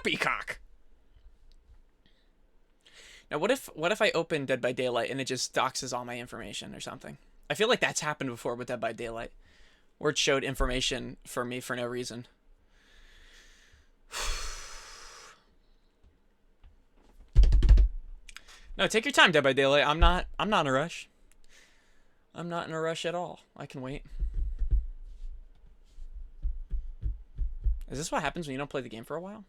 Poppycock. Now, what if I open Dead by Daylight and it just doxes all my information or something? I feel like that's happened before with Dead by Daylight, where it showed information for me for no reason. No, take your time, Dead by Daylight. I'm not in a rush. I'm not in a rush at all. I can wait. Is this what happens when you don't play the game for a while?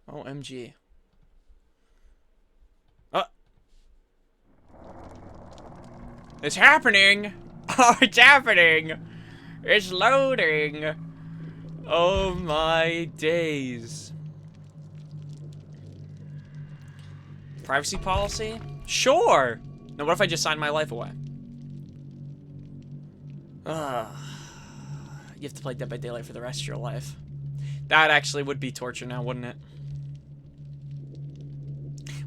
OMG. Oh. It's happening! Oh, it's happening! It's loading! Oh my days. Privacy policy? Sure! Now what if I just sign my life away? You have to play Dead by Daylight for the rest of your life. That actually would be torture now, wouldn't it?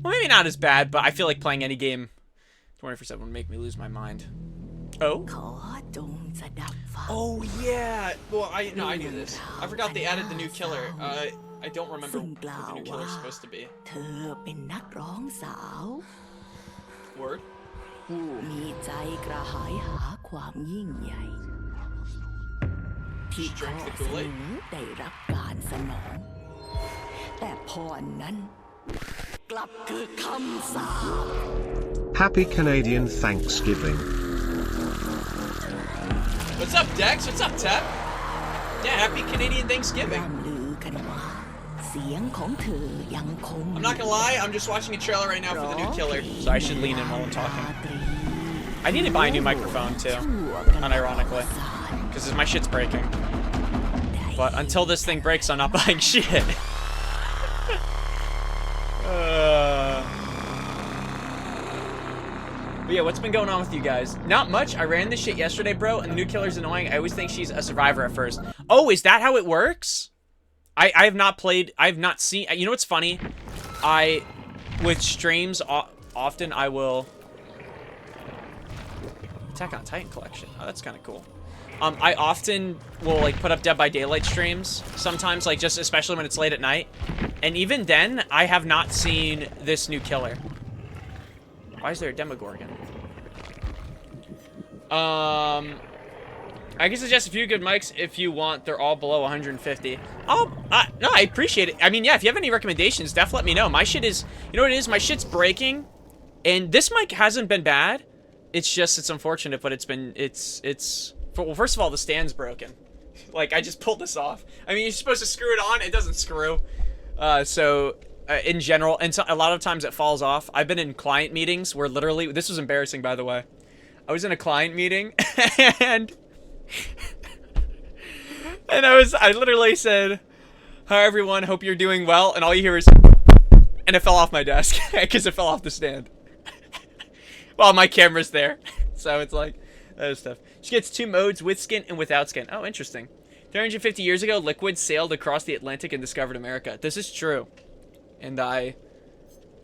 Well, maybe not as bad, but I feel like playing any game 24/7 would make me lose my mind. Oh? Oh, yeah. Well, I knew this. I forgot they added the new killer. I don't remember who the new killer's supposed to be. Word? She drank the Kool-Aid? Happy Canadian Thanksgiving. What's up, Dex? What's up, Tep? Yeah, happy Canadian Thanksgiving. I'm not gonna lie, I'm just watching a trailer right now for the new killer, so I should lean in while I'm talking. I need to buy a new microphone, too, unironically, because my shit's breaking. But until this thing breaks, I'm not buying shit. But yeah, what's been going on with you guys? Not much. I ran this shit yesterday, bro, and the new killer's annoying. I always think she's a survivor at first. Oh, is that how it works? I have not played, I have not seen, you know what's funny? With streams, often I will... Attack on Titan collection. Oh, that's kind of cool. I often will, like, put up Dead by Daylight streams. Sometimes, like, just especially when it's late at night. And even then, I have not seen this new killer. Why is there a Demogorgon? I can suggest a few good mics if you want. They're all below 150. Oh, no, I appreciate it. I mean, yeah, if you have any recommendations, definitely let me know. My shit is, you know what it is? My shit's breaking. And this mic hasn't been bad. It's just, it's unfortunate, but it's been, well, first of all, the stand's broken. Like, I just pulled this off. I mean, you're supposed to screw it on. It doesn't screw. In general, and so a lot of times it falls off. I've been in client meetings where literally, this was embarrassing, by the way. I was in a client meeting, and I literally said, "Hi everyone, hope you're doing well," and all you hear is, and it fell off my desk, because it fell off the stand. Well, my camera's there, so it's like, that is stuff. She gets 2 modes, with skin and without skin. Oh, interesting. 350 years ago, liquids sailed across the Atlantic and discovered America. This is true. And I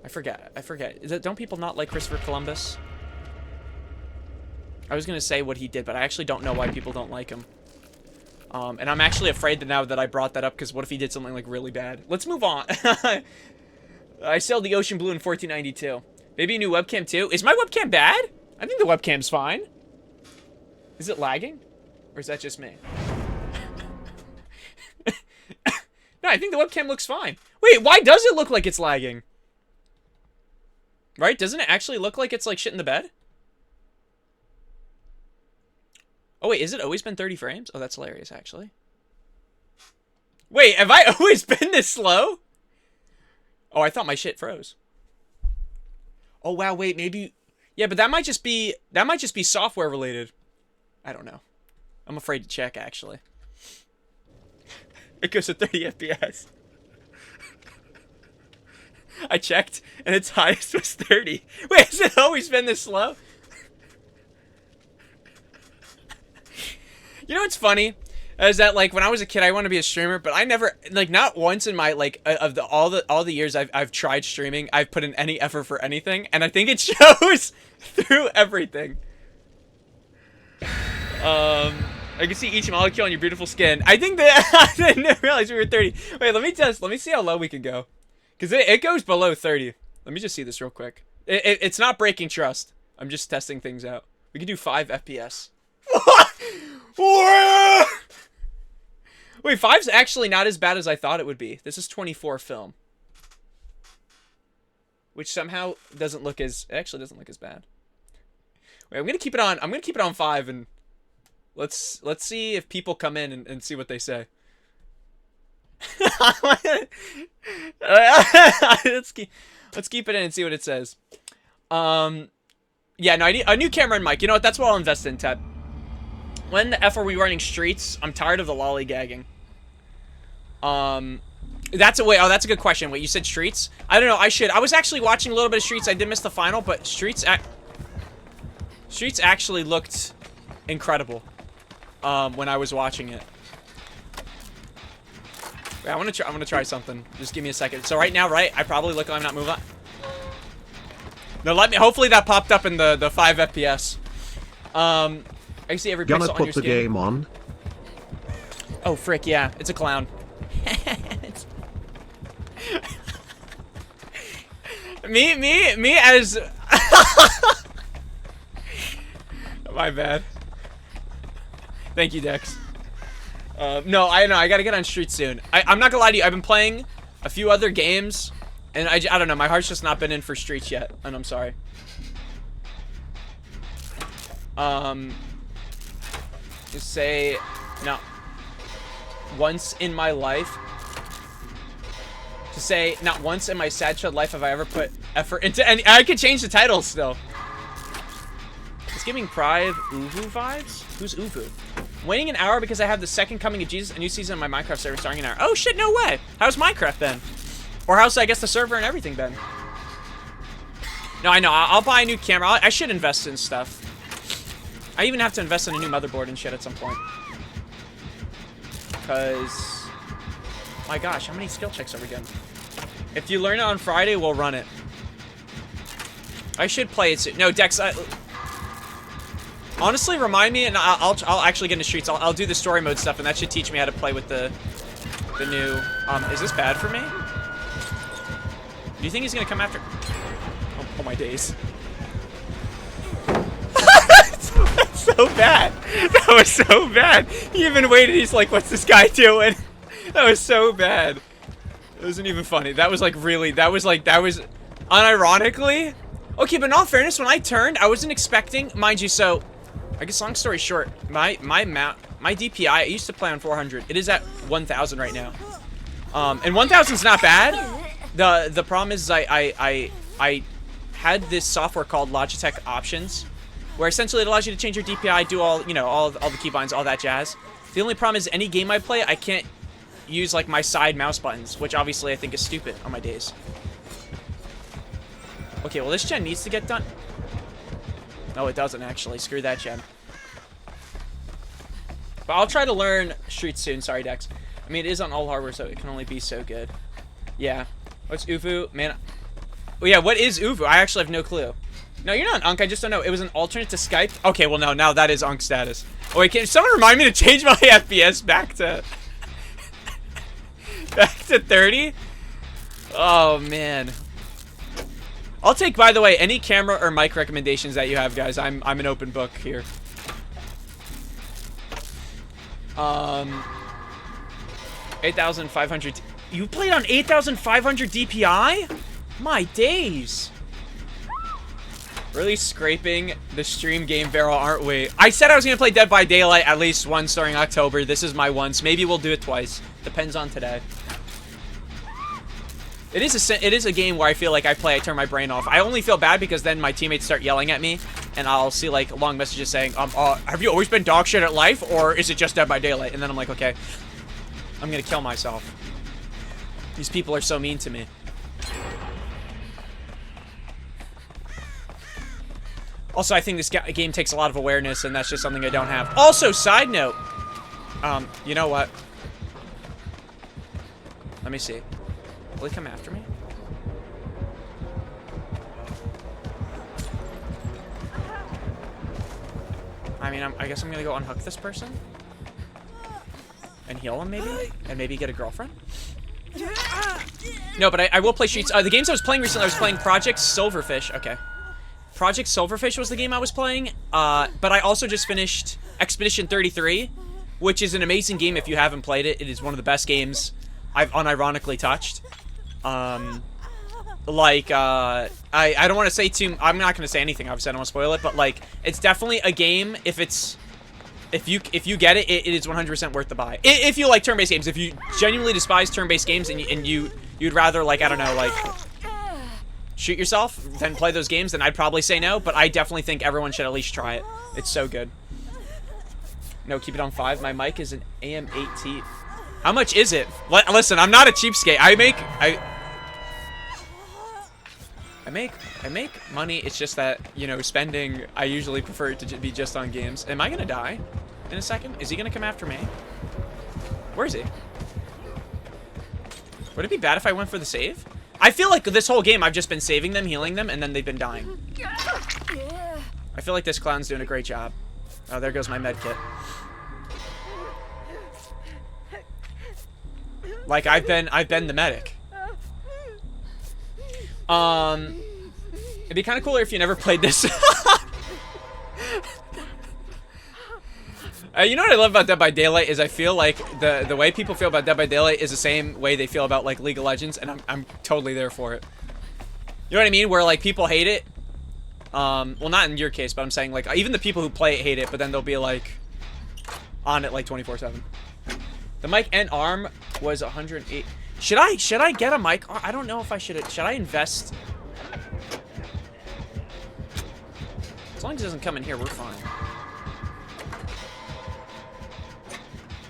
forget. Don't people not like Christopher Columbus? I was going to say what he did, but I actually don't know why people don't like him. And I'm actually afraid that now that I brought that up, because what if he did something, like, really bad? Let's move on. I sailed the ocean blue in 1492. Maybe a new webcam, too? Is my webcam bad? I think the webcam's fine. Is it lagging? Or is that just me? No, I think the webcam looks fine. Wait, why does it look like it's lagging? Right? Doesn't it actually look like it's like shit in the bed? Oh, wait, has it always been 30 frames? Oh, that's hilarious, actually. Wait, have I always been this slow? Oh, I thought my shit froze. Oh, wow, wait, maybe... Yeah, but that might just be software related. I don't know. I'm afraid to check, actually. It goes to 30 FPS. I checked, and its highest was 30. Wait, has it always been this slow? You know what's funny? Is that, like, when I was a kid, I wanted to be a streamer, but I never, like, not once in my, like, all the years I've tried streaming, I've put in any effort for anything, and I think it shows through everything. I can see each molecule on your beautiful skin. I think that I didn't realize we were 30. Wait, let me test. Let me see how low we can go. Because it goes below 30. Let me just see this real quick. It's not breaking trust. I'm just testing things out. We can do 5 FPS. Wait, 5's actually not as bad as I thought it would be. This is 24 film. Which somehow doesn't look as... It actually doesn't look as bad. Wait, I'm gonna keep it on. I'm gonna keep it on 5 and... Let's see if people come in and see what they say. let's keep it in and see what it says. Yeah, no, I need a new camera and mic. You know what? That's what I'll invest in, Ted. When the F are we running Streets? I'm tired of the lollygagging. That's a good question. Wait, you said Streets? I don't know. I was actually watching a little bit of Streets. I did miss the final, but Streets actually looked incredible. When I was watching it. Wait, I'm gonna try something. Just give me a second. So right now, right? I probably look like I'm not moving on. No, hopefully that popped up in the 5 FPS. I see every pixel Gonna on your put the skin. game on. Oh frick, yeah, it's a clown. me as my bad. Thank you, Dex. No, I know. I gotta get on Streets soon. I'm not gonna lie to you. I've been playing a few other games, and I don't know. My heart's just not been in for Streets yet, and I'm sorry. Just say, no. Once in my life. To say, not once in my sad chud life have I ever put effort into any. I could change the title still. It's giving Prive Uvu vibes? Who's Uvu? Waiting an hour because I have the second coming of Jesus, a new season of my Minecraft server starting an hour. Oh shit, no way. How's Minecraft been? Or how's, I guess, the server and everything been? No, I know. I'll buy a new camera. I should invest in stuff. I even have to invest in a new motherboard and shit at some point. Because... My gosh, how many skill checks are we getting? If you learn it on Friday, we'll run it. I should play it soon. No, Dex, honestly, remind me, and I'll actually get into Streets. I'll do the story mode stuff, and that should teach me how to play with the new... is this bad for me? Do you think he's gonna come after... Oh my days. That's so bad. That was so bad. He even waited. He's like, what's this guy doing? That was so bad. It wasn't even funny. That was like really... That was unironically... Okay, but in all fairness, when I turned, I wasn't expecting... Mind you, so... I guess long story short, my DPI, I used to play on 400. It is at 1,000 right now. And 1,000's not bad. The problem is I had this software called Logitech Options, where essentially it allows you to change your DPI, do all, you know, all the keybinds, all that jazz. The only problem is any game I play, I can't use like my side mouse buttons, which obviously I think is stupid on my days. Okay, well this gen needs to get done. No, it doesn't actually. Screw that gen. But I'll try to learn Streets soon. Sorry, Dex. I mean, it is on all hardware, so it can only be so good. Yeah. What's Uvu? Man. Oh, yeah, what is Uvu? I actually have no clue. No, you're not an Unk. I just don't know. It was an alternate to Skype. Okay, well, no. Now that is Unk status. Oh, wait. Can someone remind me to change my FPS back to... back to 30? Oh, man. I'll take, by the way, any camera or mic recommendations that you have, guys. I'm an open book here. 8,500. You played on 8,500 DPI? My days. Really scraping the stream game barrel, aren't we? I said I was going to play Dead by Daylight at least once during October. This is my once. Maybe we'll do it twice. Depends on today. It is a game where I feel like I turn my brain off. I only feel bad because then my teammates start yelling at me, and I'll see like long messages saying, have you always been dog shit at life, or is it just Dead by Daylight? And then I'm like, okay, I'm gonna kill myself. These people are so mean to me. Also, I think this game takes a lot of awareness, and that's just something I don't have. Also, side note, you know what? Let me see. Will he come after me? I mean, I guess I'm gonna go unhook this person. And heal him, maybe? And maybe get a girlfriend? No, but I will play Streets. The games I was playing recently, I was playing Project Silverfish. Okay. Project Silverfish was the game I was playing. But I also just finished Expedition 33, which is an amazing game if you haven't played it. It is one of the best games I've unironically touched. I don't want to say too... I'm not going to say anything, obviously. I don't want to spoil it. But, like, it's definitely a game, if you get it, it is 100% worth the buy. If you like turn-based games, if you genuinely despise turn-based games and you'd rather, like, I don't know, like, shoot yourself than play those games, then I'd probably say no. But I definitely think everyone should at least try it. It's so good. No, keep it on 5. My mic is an AM8T. How much is it? Listen, I'm not a cheapskate. I make money. It's just that, you know, spending, I usually prefer it to be just on games. Am I gonna die in a second? Is he gonna come after me? Where is he? Would it be bad if I went for the save? I feel like this whole game I've just been saving them, healing them, and then they've been dying. I feel like this clown's doing a great job. Oh, there goes my med kit. Like, I've been the medic. It'd be kind of cooler if you never played this. You know what I love about Dead by Daylight is I feel like the way people feel about Dead by Daylight is the same way they feel about, like, League of Legends, and I'm totally there for it. You know what I mean? Where, like, people hate it. Well, not in your case, but I'm saying, like, even the people who play it hate it, but then they'll be, like, on it, like, 24/7. The mic and arm was 108. Should I get a mic? I don't know if I should I invest? As long as it doesn't come in here, we're fine.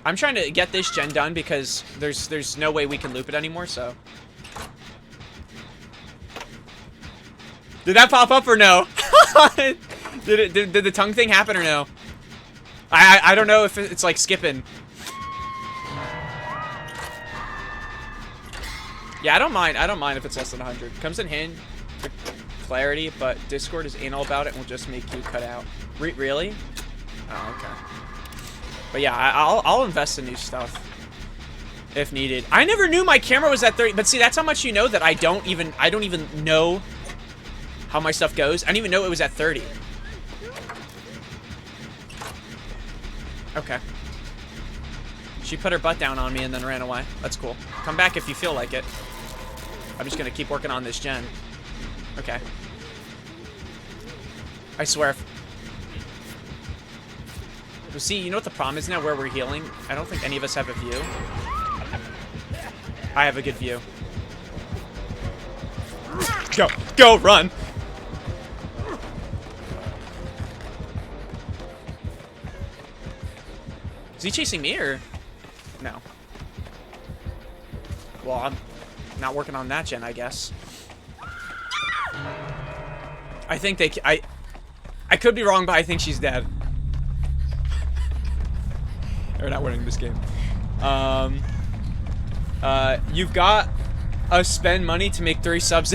I'm trying to get this gen done because there's no way we can loop it anymore, so. Did that pop up or no? Did the tongue thing happen or no? I don't know if it's like skipping. Yeah, I don't mind if it's less than 100. Comes in hand for clarity, but Discord is anal about it and will just make you cut out. Really? Oh, okay. But yeah, I'll invest in new stuff if needed. I never knew my camera was at 30, but see, that's how much you know that I don't even know how my stuff goes. I didn't even know it was at 30. Okay. She put her butt down on me and then ran away. That's cool. Come back if you feel like it. I'm just gonna keep working on this gen. Okay. I swear. Well, see, you know what the problem is now where we're healing? I don't think any of us have a view. I have a good view. Go! Go! Run! Is he chasing me or? No. Well, I'm not working on that gen, I guess. I think I could be wrong, but I think she's dead. We're not winning this game. You've got to spend money to make 3 subs.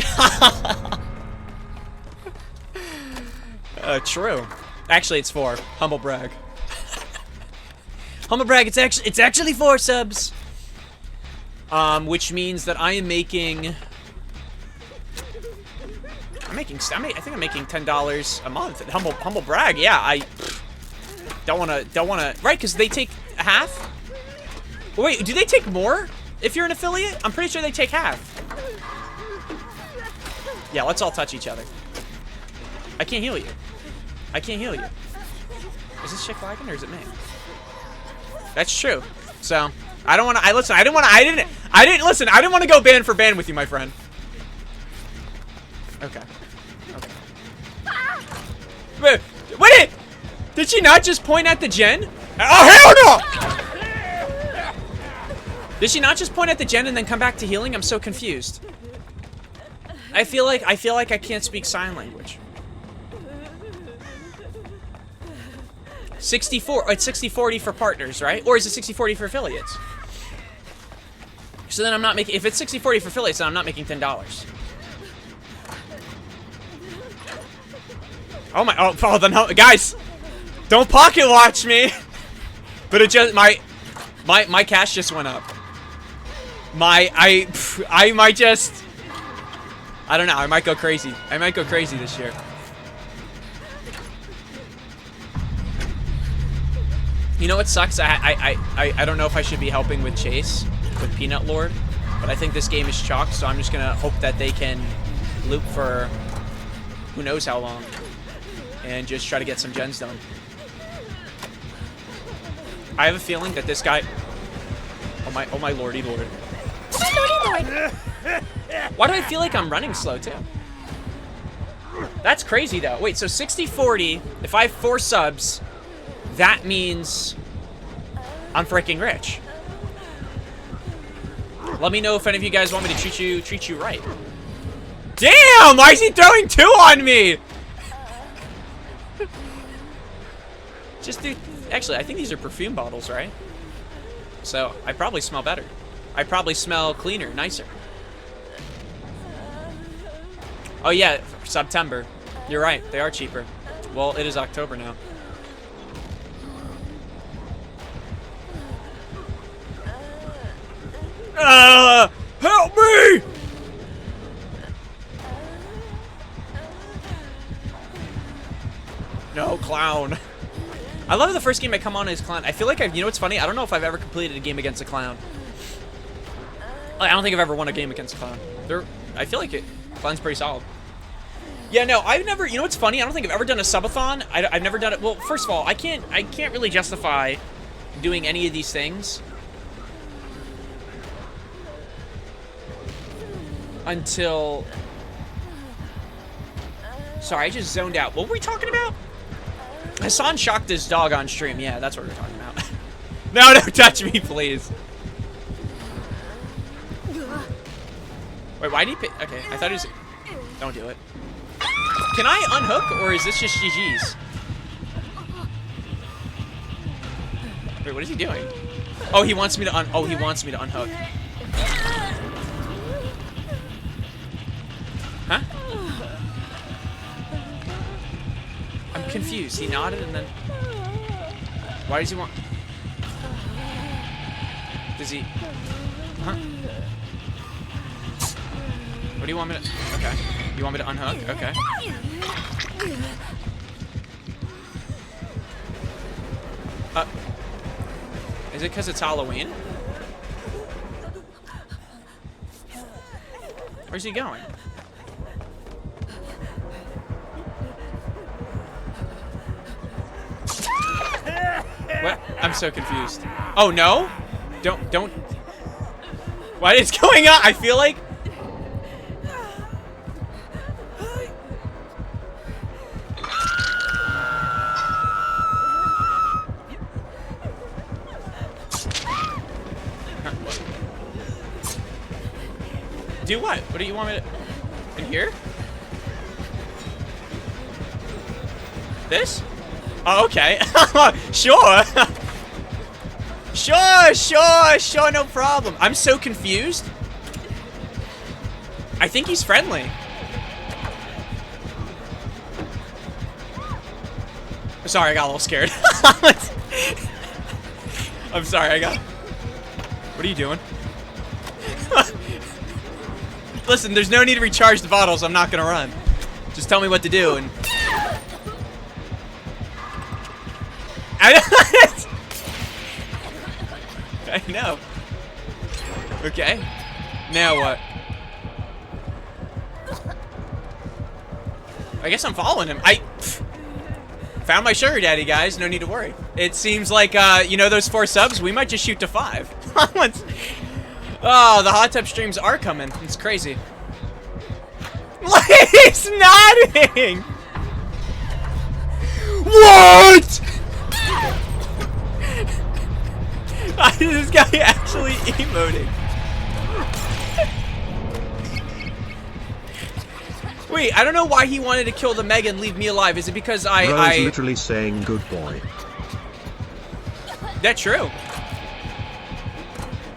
True. Actually, it's 4. Humble brag. Humble brag. It's actually 4 subs. Which means that I am making. I think I'm making $10 a month. Humble brag. Yeah, I don't wanna. Right? Because they take half. Wait, do they take more if you're an affiliate? I'm pretty sure they take half. Yeah, let's all touch each other. I can't heal you. I can't heal you. Is this chick lagging or is it me? That's true. So I don't want to. I didn't want to go ban for ban with you, my friend. Okay. Okay. Wait! Did she not just point at the gen? Oh hell no! Did she not just point at the gen and then come back to healing? I'm so confused. I feel like I can't speak sign language. 64. It's 60-40 for partners, right? Or is it 60-40 for affiliates? So then I'm not making. If it's 60-40 for affiliates, then I'm not making $10. Oh my. Oh, then guys. Don't pocket watch me. But it just my cash just went up. I might just, I don't know. I might go crazy. I might go crazy this year. You know what sucks? I don't know if I should be helping with Chase with Peanut Lord, but I think this game is chalked, so I'm just gonna hope that they can loop for who knows how long and just try to get some gens done. I have a feeling that this guy, oh my lordy lord. Why do I feel like I'm running slow too? That's crazy though. Wait, so 60-40, if I have 4 subs, that means I'm freaking rich. Let me know if any of you guys want me to treat you right. Damn! Why is he throwing 2 on me? Just do. Actually, I think these are perfume bottles, right? So I probably smell better. I probably smell cleaner, nicer. Oh yeah, September. You're right. They are cheaper. Well, it is October now. Help me! No, clown. I love the first game I come on as clown. I feel like you know what's funny? I don't know if I've ever completed a game against a clown. I don't think I've ever won a game against a clown. I feel like clown's pretty solid. Yeah, no, I've never, you know what's funny? I don't think I've ever done a subathon. I've never done it. Well, first of all, I can't really justify doing any of these things until, sorry, I just zoned out. What were we talking about? Hassan shocked his dog on stream. Yeah, that's what we're talking about. No, don't touch me, please. Wait, why did he pick? Okay, I thought he was... Don't do it. Can I unhook, or is this just GG's? Wait, what is he doing? Oh, he wants me to unhook. Huh? I'm confused. He nodded and then... Why does he want... Does he... Huh? What do you want me to... Okay. You want me to unhook? Okay. Is it because it's Halloween? Where's he going? What? I'm so confused. Oh, no? Don't... What is going on? I feel like... Do what? What do you want me to... In here? This? Oh, okay. Sure. Sure, no problem. I'm so confused. I think he's friendly. Sorry, I got a little scared. I'm sorry, What are you doing? Listen, there's no need to recharge the bottles. I'm not gonna run. Just tell me what to do and... I know. Okay. Now what? I guess I'm following him. Found my sugar daddy, guys. No need to worry. It seems like, you know those 4 subs? We might just shoot to 5. Oh, the hot tub streams are coming. It's crazy. He's nodding! What? This guy actually emoting. Wait, I don't know why he wanted to kill the Meg and leave me alive. Is it because Bro's literally saying good boy. That's true.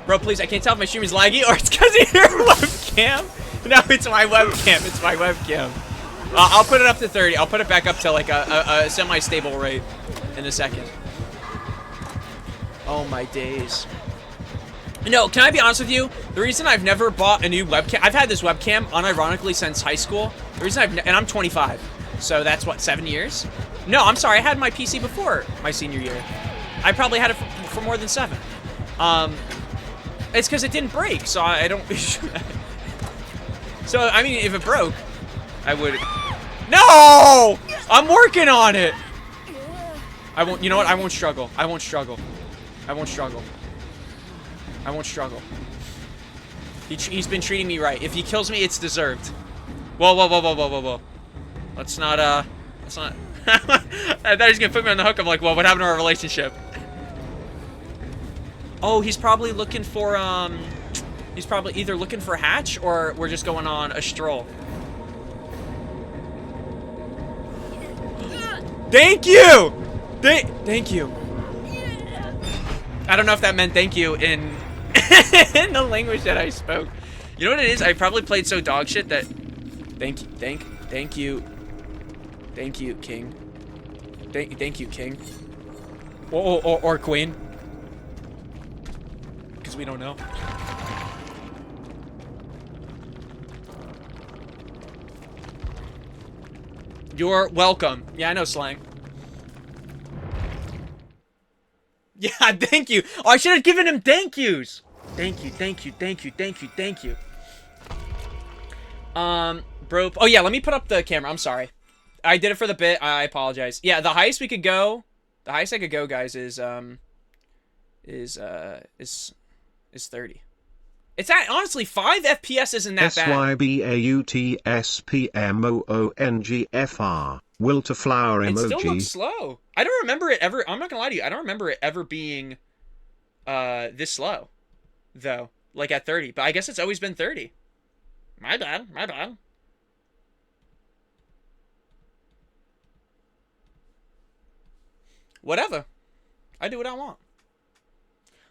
Bro, please, I can't tell if my stream is laggy or it's because of your webcam. No, it's my webcam. It's my webcam. I'll put it up to 30. I'll put it back up to like a semi-stable rate. in a second. Oh my days. No, can I be honest with you? The reason I've never bought a new webcam, I've had this webcam unironically since high school. The reason and I'm 25, so that's what, 7 years? No, I'm sorry, I had my PC before my senior year. I probably had it for more than 7. It's because it didn't break, so I don't. So I mean, if it broke, I would. No, I'm working on it. I won't. You know what? I won't struggle. I won't struggle. I won't struggle. I won't struggle. He's been treating me right. If he kills me, it's deserved. Whoa, whoa, whoa, whoa, whoa, whoa, whoa. Let's not, let's not. I thought he was gonna put me on the hook. I'm like, well, what happened to our relationship? Oh, he's probably looking for, he's probably either looking for a hatch or we're just going on a stroll. Thank you! Thank you. I don't know if that meant thank you in in the language that I spoke. You know what it is? I probably played so dog shit that thank you, king. Thank you, king. Or queen. Because we don't know. You're welcome. Yeah, I know slang. Yeah, thank you. Oh, I should have given him thank yous. Thank you, thank you, thank you, thank you, thank you. Bro. Oh yeah, let me put up the camera. I'm sorry. I did it for the bit. I apologize. Yeah, the highest we could go, the highest I could go, guys, is 30. It's at, honestly, 5 FPS isn't that bad. SYBAUTSPMOONGFR. Will to flower emoji. It still looks slow. I don't remember it ever. I'm not gonna lie to you. I don't remember it ever being this slow, though. Like at 30. But I guess it's always been 30. My bad. My bad. Whatever. I do what I want.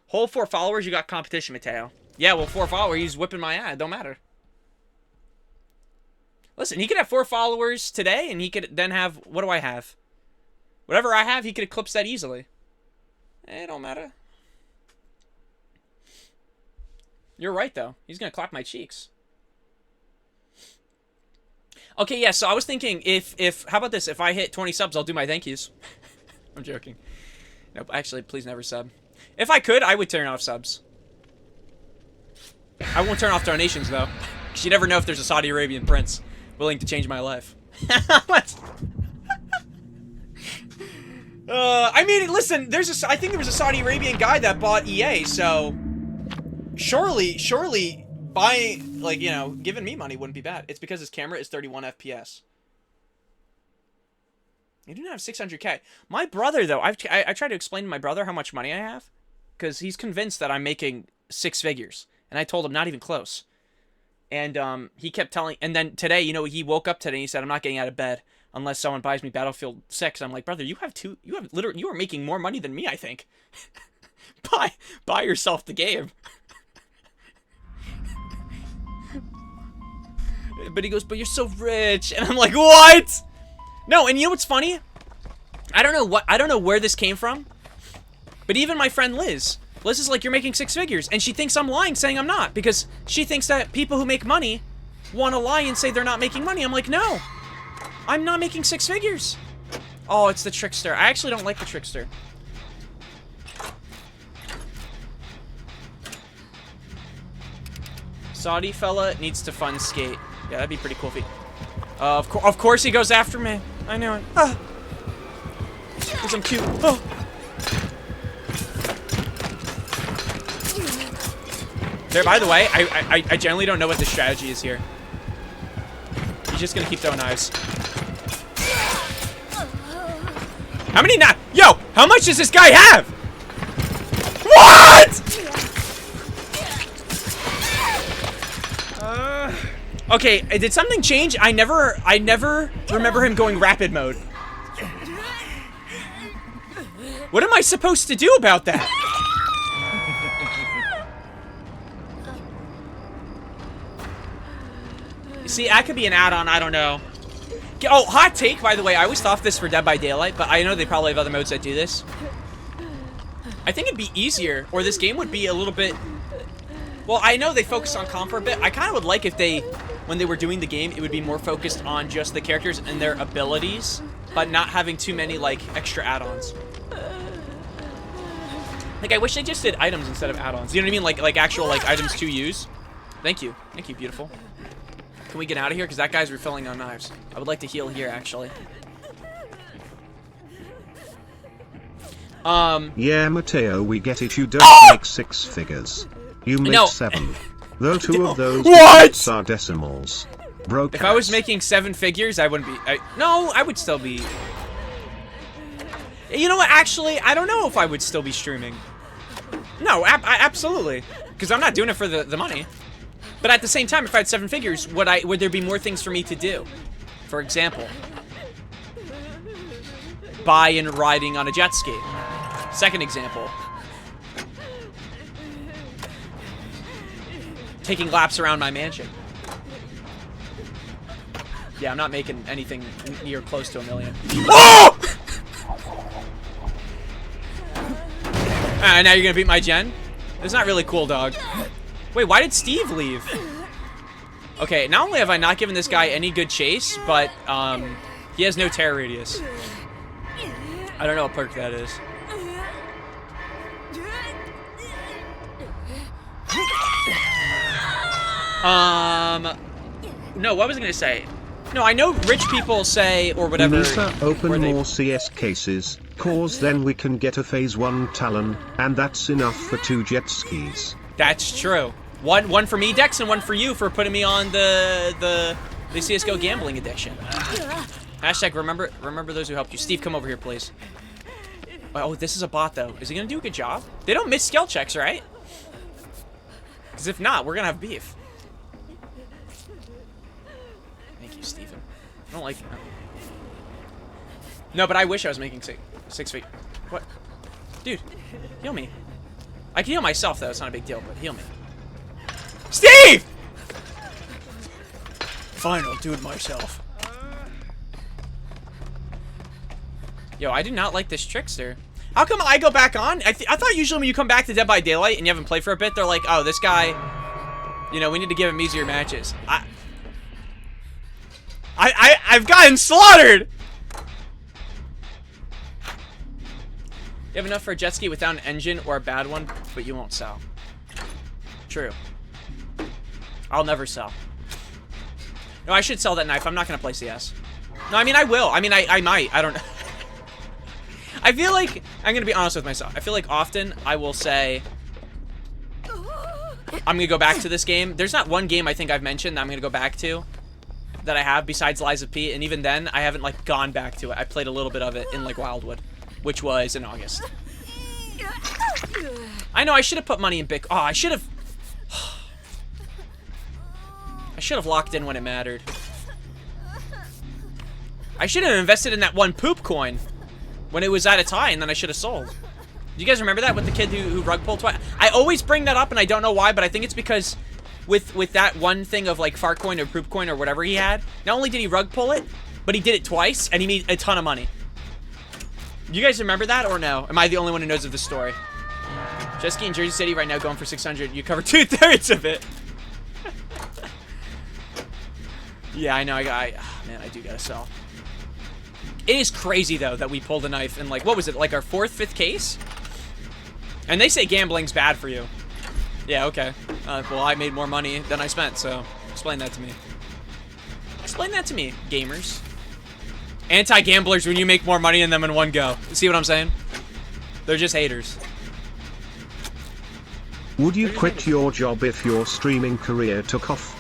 Whole 4 followers, you got competition, Mateo. Yeah, well, 4 followers, he's whipping my ad. Don't matter. Listen, he could have 4 followers today, and he could then have... What do I have? Whatever I have, he could eclipse that easily. It don't matter. You're right, though. He's going to clap my cheeks. Okay, yeah, so I was thinking, if... How about this? If I hit 20 subs, I'll do my thank yous. I'm joking. Nope, actually, please never sub. If I could, I would turn off subs. I won't turn off donations, though. Because you never know if there's a Saudi Arabian prince willing to change my life. What? I mean, listen, I think there was a Saudi Arabian guy that bought EA, so... Surely, buying, like, you know, giving me money wouldn't be bad. It's because his camera is 31 FPS. You do not have 600K. My brother, though, I tried to explain to my brother how much money I have. Because he's convinced that I'm making 6 figures. And I told him not even close. And he kept telling... And then today, you know, he woke up today and he said, I'm not getting out of bed unless someone buys me Battlefield 6. I'm like, brother, you are making more money than me, I think. Buy yourself the game. But he goes, but you're so rich. And I'm like, what? No, and you know what's funny? I don't know where this came from. But even my friend Liz is like, you're making 6 figures. And she thinks I'm lying saying I'm not. Because she thinks that people who make money want to lie and say they're not making money. I'm like, no. I'm not making 6 figures. Oh, it's the trickster. I actually don't like the trickster. Saudi fella needs to fun skate. Yeah, that'd be pretty cool if he... of course he goes after me. I knew it. Ah. Because I'm cute. Oh. There, by the way, I generally don't know what the strategy is here. He's just gonna keep throwing knives. How many knives? Yo, how much does this guy have? What? Okay, did something change? I never remember him going rapid mode. What am I supposed to do about that? See, that could be an add-on, I don't know. Oh, hot take, by the way. I always thought this for Dead by Daylight, but I know they probably have other modes that do this. I think it'd be easier, or this game would be a little bit... Well, I know they focus on comp for a bit. I kind of would like if they, when they were doing the game, it would be more focused on just the characters and their abilities, but not having too many, like, extra add-ons. Like, I wish they just did items instead of add-ons. You know what I mean? Like actual, like, items to use. Thank you. Thank you, beautiful. Can we get out of here? Because that guy's refilling on knives. I would like to heal here, actually. Yeah, Mateo, we get it. You don't make 6 figures. You make 7. Though 2 of those are decimals. Broke. If I was making 7 figures, I wouldn't be... No, I would still be... You know what? Actually, I don't know if I would still be streaming. No, absolutely. Because I'm not doing it for the money. But at the same time, if I had 7 figures, would there be more things for me to do? For example, buy and riding on a jet ski. Second example, taking laps around my mansion. Yeah, I'm not making anything near close to $1 million. Oh! Now you're gonna beat my gen? It's not really cool, dog. Wait, why did Steve leave? Okay, not only have I not given this guy any good chase, but he has no terror radius. I don't know what perk that is. No, what was I gonna say? No, I know rich people say, or whatever. Nisa, open more CS cases, cause then we can get a phase 1 Talon, and that's enough for 2 jet skis. That's true. One for me, Dex, and one for you for putting me on the CSGO gambling addiction. Hashtag remember those who helped you. Steve, come over here, please. Oh, this is a bot, though. Is he gonna do a good job? They don't miss skill checks, right? Because if not, we're gonna have beef. Thank you, Steven. I don't like that. No, but I wish I was making 6 feet. What? Dude, heal me. I can heal myself, though. It's not a big deal, but heal me. Steve! Fine, I'll do it myself. Yo, I do not like this trickster. How come I go back on? I thought usually when you come back to Dead by Daylight and you haven't played for a bit, they're like, oh, this guy, you know, we need to give him easier matches. I've gotten slaughtered! You have enough for a jet ski without an engine or a bad one, but you won't sell. True. I'll never sell. No, I should sell that knife. I'm not gonna play CS. No, I mean, I will. I mean, I might. I don't know. I feel like, I'm gonna be honest with myself. I feel like often I will say, I'm gonna go back to this game. There's not one game I think I've mentioned that I'm gonna go back to that I have besides Lies of P, and even then, I haven't, like, gone back to it. I played a little bit of it in, like, Wildwood, which was in August. I know, I should have put money in Bic. Oh, I should have locked in when it mattered. I should have invested in that one poop coin when it was at a tie, and then I should have sold. Do you guys remember that with the kid who rug pulled twice? I always bring that up, and I don't know why, but I think it's because with that one thing of, like, fart coin or poop coin or whatever he had, not only did he rug pull it, but he did it twice, and he made a ton of money. You guys remember that, or no? Am I the only one who knows of the story? Jet ski in Jersey City right now going for 600. You cover 2/3 of it. Yeah, I know. Man, I do gotta sell. It is crazy, though, that we pulled a knife in, like, what was it, like our 4th, 5th case? And they say gambling's bad for you. Yeah, okay. Well, I made more money than I spent, so explain that to me. Explain that to me, gamers. Anti-gamblers when you make more money than them in one go. See what I'm saying? They're just haters. Would you quit your job if your streaming career took off?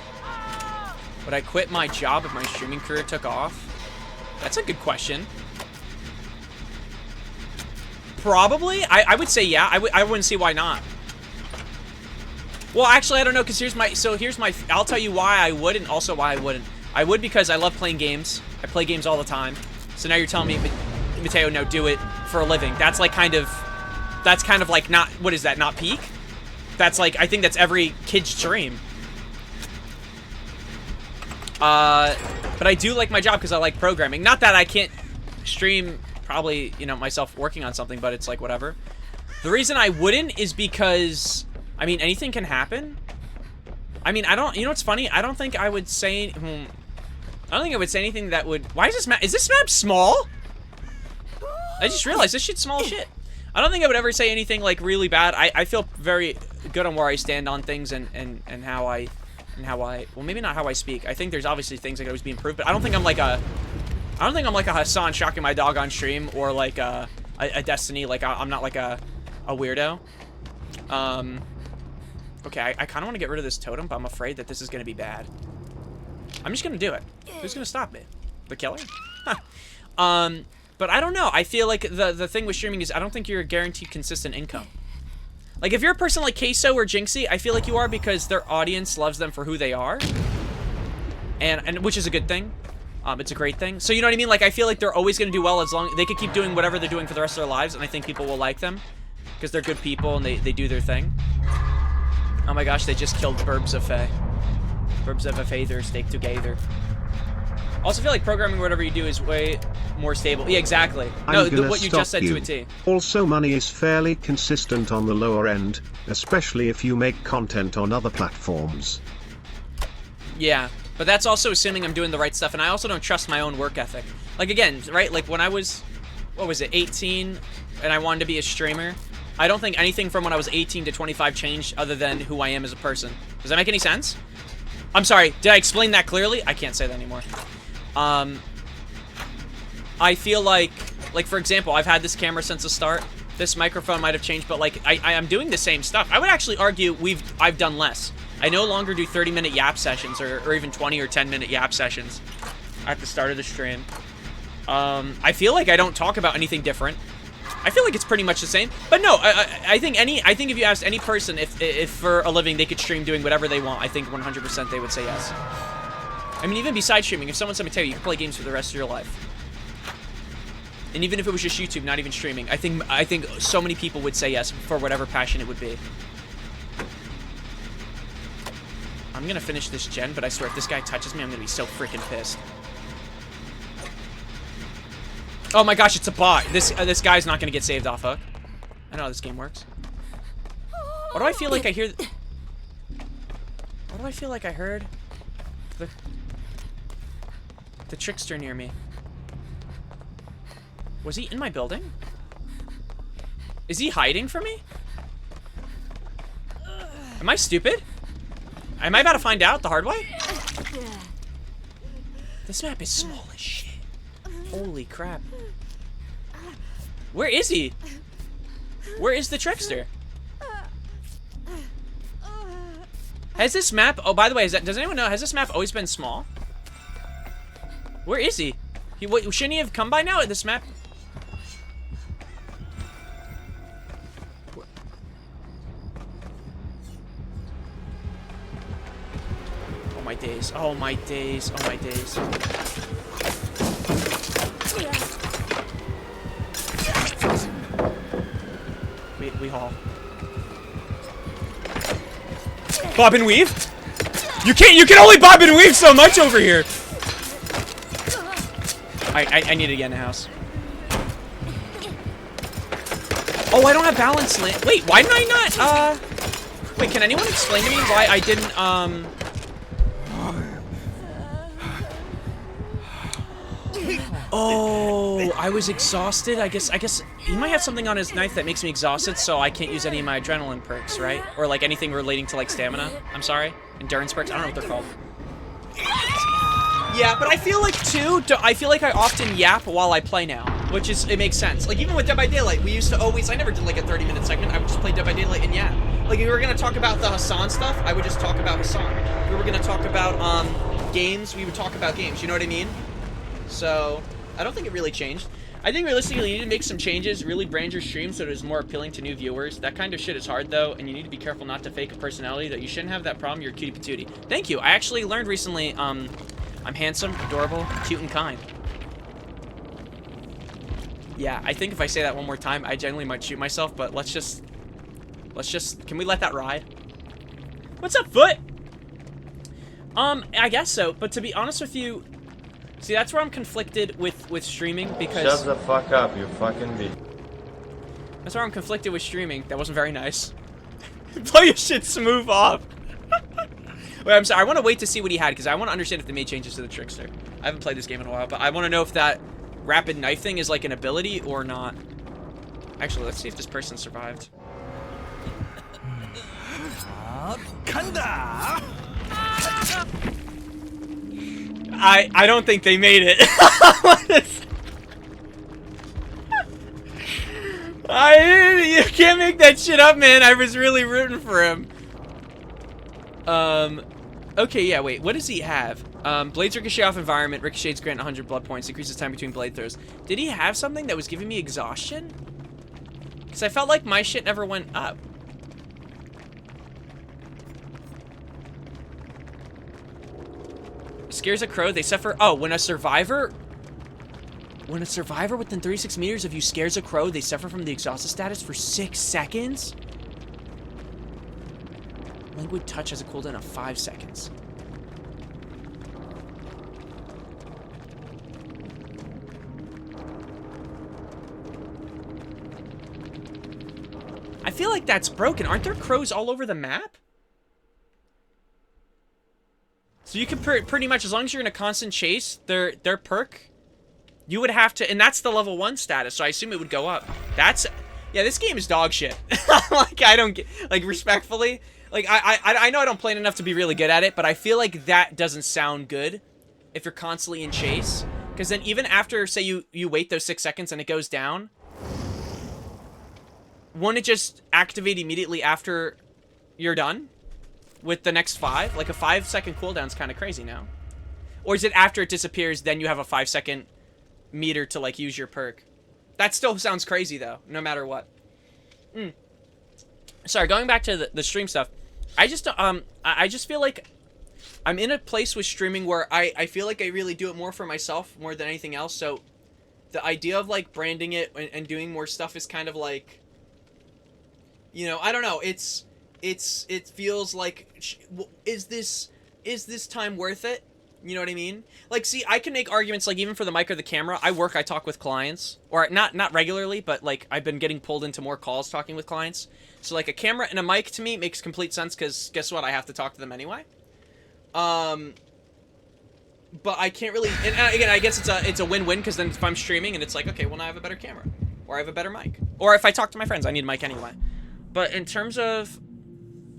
Would I quit my job if my streaming career took off? That's a good question. Probably. I would say yeah. I wouldn't see why not. Well, actually, I don't know, because here's my... I'll tell you why I would and also why I wouldn't. I would because I love playing games. I play games all the time. So now you're telling me, Mateo, no, do it for a living. That's like kind of... That's kind of like not... What is that? Not peak? That's like... I think that's every kid's dream. But I do like my job because I like programming. Not that I can't stream probably, you know, myself working on something, but it's like whatever. The reason I wouldn't is because, I mean, anything can happen. I mean, I don't, you know what's funny? I don't think I would say, I don't think I would say anything that would, why is this map small? I just realized this shit's small as shit. I don't think I would ever say anything like really bad. I feel very good on where I stand on things and how I, well, maybe not how I speak. I think there's obviously things that could always be improved, but I don't think I'm like a Hassan shocking my dog on stream or like a Destiny. Like I'm not like a weirdo. Okay, I kind of want to get rid of this totem, but I'm afraid that this is going to be bad. I'm just going to do it. Who's going to stop me? The killer? Huh. But I don't know. I feel like the thing with streaming is I don't think you're guaranteed consistent income. Like, if you're a person like Queso or Jinxie, I feel like you are because their audience loves them for who they are. And which is a good thing. It's a great thing. So, you know what I mean? Like, I feel like they're always going to do well as long... They could keep doing whatever they're doing for the rest of their lives, and I think people will like them. Because they're good people, and they do their thing. Oh my gosh, they just killed Burbs of Fae. Burbs of a Feather stake together. Also feel like programming whatever you do is way more stable. Yeah, exactly. No, what you just said to a T. Also, money is fairly consistent on the lower end, especially if you make content on other platforms. Yeah, but that's also assuming I'm doing the right stuff, and I also don't trust my own work ethic. Like, again, right? Like, when I was, what was it, 18, and I wanted to be a streamer, I don't think anything from when I was 18 to 25 changed other than who I am as a person. Does that make any sense? I'm sorry, did I explain that clearly? I can't say that anymore. I feel like for example, I've had this camera since the start. This microphone might have changed, but like I'm doing the same stuff. I would actually argue I've done less. I no longer do 30-minute yap sessions or even 20 or 10-minute yap sessions at the start of the stream. I feel like I don't talk about anything different. I feel like it's pretty much the same. But no, I think if you asked any person if for a living they could stream doing whatever they want, I think 100% they would say yes. I mean, even besides streaming, if someone said to tell you can play games for the rest of your life, and even if it was just YouTube, not even streaming, I think so many people would say yes for whatever passion it would be. I'm gonna finish this gen, but I swear if this guy touches me, I'm gonna be so freaking pissed. Oh my gosh, it's a bot. This guy's not gonna get saved off hook. I know how this game works. Why do I feel like I hear? Why do I feel like I heard the trickster near me? Was he in my building? Is he hiding from me? Am I stupid? Am I about to find out the hard way? This map is small as shit. Holy crap. Where is he? Where is the trickster? Has this map... Oh, by the way, does anyone know? Has this map always been small? Where is he? Shouldn't he have come by now? This map... Oh my days. Oh my days. Oh my days. We haul. Bob and weave? You can only bob and weave so much over here. I need to get in the house. Oh, I don't have balance land. Wait, why did I not, wait, can anyone explain to me why I didn't, Oh, I was exhausted. I guess he might have something on his knife that makes me exhausted, so I can't use any of my adrenaline perks, right? Or like anything relating to like stamina. I'm sorry, endurance perks. I don't know what they're called. Yeah, but I feel like too. I feel like I often yap while I play now, which is it makes sense. Like even with Dead by Daylight, we used to always. I never did like a 30-minute segment. I would just play Dead by Daylight and yap. Like if we were gonna talk about the Hassan stuff, I would just talk about Hassan. If we were gonna talk about games, we would talk about games. You know what I mean? So. I don't think it really changed. I think realistically you need to make some changes, really brand your stream so it is more appealing to new viewers. That kind of shit is hard though, and you need to be careful not to fake a personality that you shouldn't have that problem. You're cutie patootie. Thank you. I actually learned recently, I'm handsome, adorable, cute, and kind. Yeah, I think if I say that one more time, I genuinely might shoot myself, but let's just, can we let that ride? What's up, Foot? I guess so, but to be honest with you, see, that's where I'm conflicted with streaming, because... Shut the fuck up, you fucking bitch. That's where I'm conflicted with streaming. That wasn't very nice. Blow your shit smooth off. Wait, I'm sorry. I want to wait to see what he had, because I want to understand if they made changes to the Trickster. I haven't played this game in a while, but I want to know if that rapid knife thing is like an ability or not. Actually, let's see if this person survived. I don't think they made it. You can't make that shit up, man. I was really rooting for him. Okay, yeah, wait. What does he have? Blades ricochet off environment. Ricochets grant 100 blood points. Increases time between blade throws. Did he have something that was giving me exhaustion? Because I felt like my shit never went up. Scares a crow. They suffer. Oh, when a survivor within 36 meters of you scares a crow, they suffer from the exhausted status for 6 seconds? Languid touch has a cooldown of 5 seconds. I feel like that's broken. Aren't there crows all over the map? So you can pretty much, as long as you're in a constant chase, their perk, you would have to, and that's the level 1 status, so I assume it would go up. That's, yeah, this game is dog shit. Like, I don't get, like, respectfully, like, I know I don't play it enough to be really good at it, but I feel like that doesn't sound good if you're constantly in chase. Because then even after, say, you wait those 6 seconds and it goes down, won't it just activate immediately after you're done with the next 5? Like, a 5-second cooldown is kind of crazy now. Or is it after it disappears, then you have a 5-second meter to, like, use your perk? That still sounds crazy, though, no matter what. Sorry, going back to the stream stuff. I just feel like I'm in a place with streaming where I feel like I really do it more for myself more than anything else. So the idea of, like, branding it and doing more stuff is kind of like, you know, I don't know. It feels like, is this time worth it? You know what I mean? Like, see, I can make arguments, like, even for the mic or the camera. I talk with clients. Or, not regularly, but, like, I've been getting pulled into more calls talking with clients. So, like, a camera and a mic, to me, makes complete sense, because guess what? I have to talk to them anyway. But I can't really... And, again, I guess it's a win-win, because then if I'm streaming, and it's like, okay, well, now I have a better camera. Or I have a better mic. Or if I talk to my friends, I need a mic anyway. But in terms of...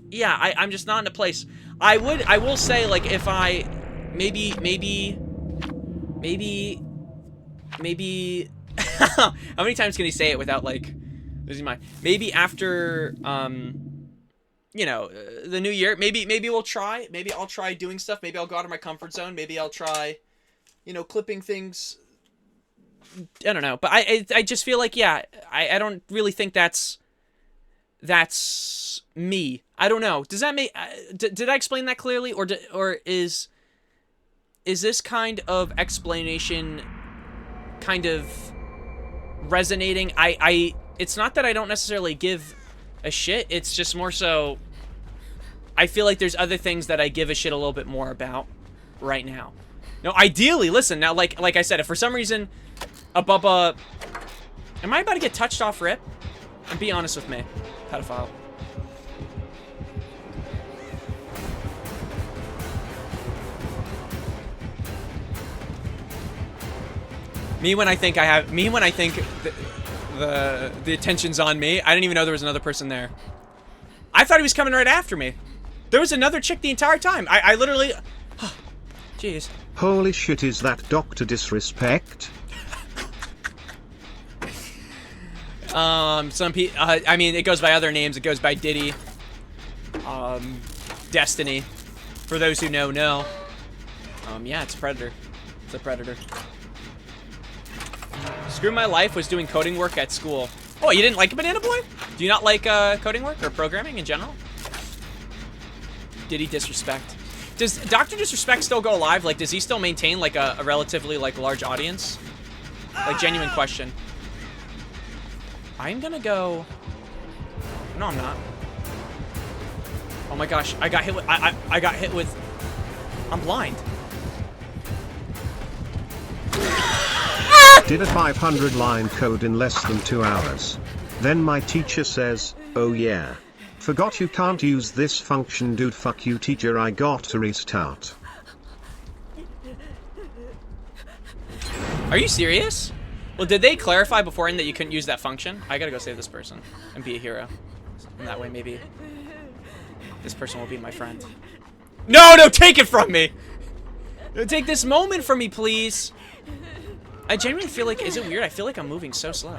Yeah, I'm just not in a place... I will say, like, if I... Maybe... How many times can he say it without, like, losing my... Maybe after, you know, the new year, maybe we'll try. Maybe I'll try doing stuff. Maybe I'll go out of my comfort zone. Maybe I'll try, you know, clipping things. I don't know. But I just feel like, yeah, I don't really think that's me. I don't know. Does that make... Did I explain that clearly? Or is this kind of explanation kind of resonating? It's not that I don't necessarily give a shit. It's just more so I feel like there's other things that I give a shit a little bit more about right now. No, ideally, listen, now, like I said, if for some reason a Bubba... Am I about to get touched off rip? And be honest with me, pedophile. Me when I think the attention's on me. I didn't even know there was another person there. I thought he was coming right after me. There was another chick the entire time. I literally... Jeez. Holy shit, is that Dr. Disrespect? Some people... I mean, it goes by other names. It goes by Diddy. Destiny. For those who know. Yeah, it's Predator. It's a Predator. Screw my life was doing coding work at school. Oh, you didn't like Banana Boy? Do you not like coding work or programming in general? Did he disrespect? Does Dr. Disrespect still go live? Like, does he still maintain like a relatively like large audience? Like, genuine question. I'm gonna go... No, I'm not. Oh my gosh, I got hit with... I got hit with... I'm blind. Did a 500-line code in less than 2 hours. Then my teacher says, oh yeah. Forgot you can't use this function, dude. Fuck you, teacher. I got to restart. Are you serious? Well, did they clarify beforehand that you couldn't use that function? I gotta go save this person and be a hero. And that way, maybe this person will be my friend. No, no, take it from me! Take this moment from me, please! I genuinely feel like, is it weird? I feel like I'm moving so slow.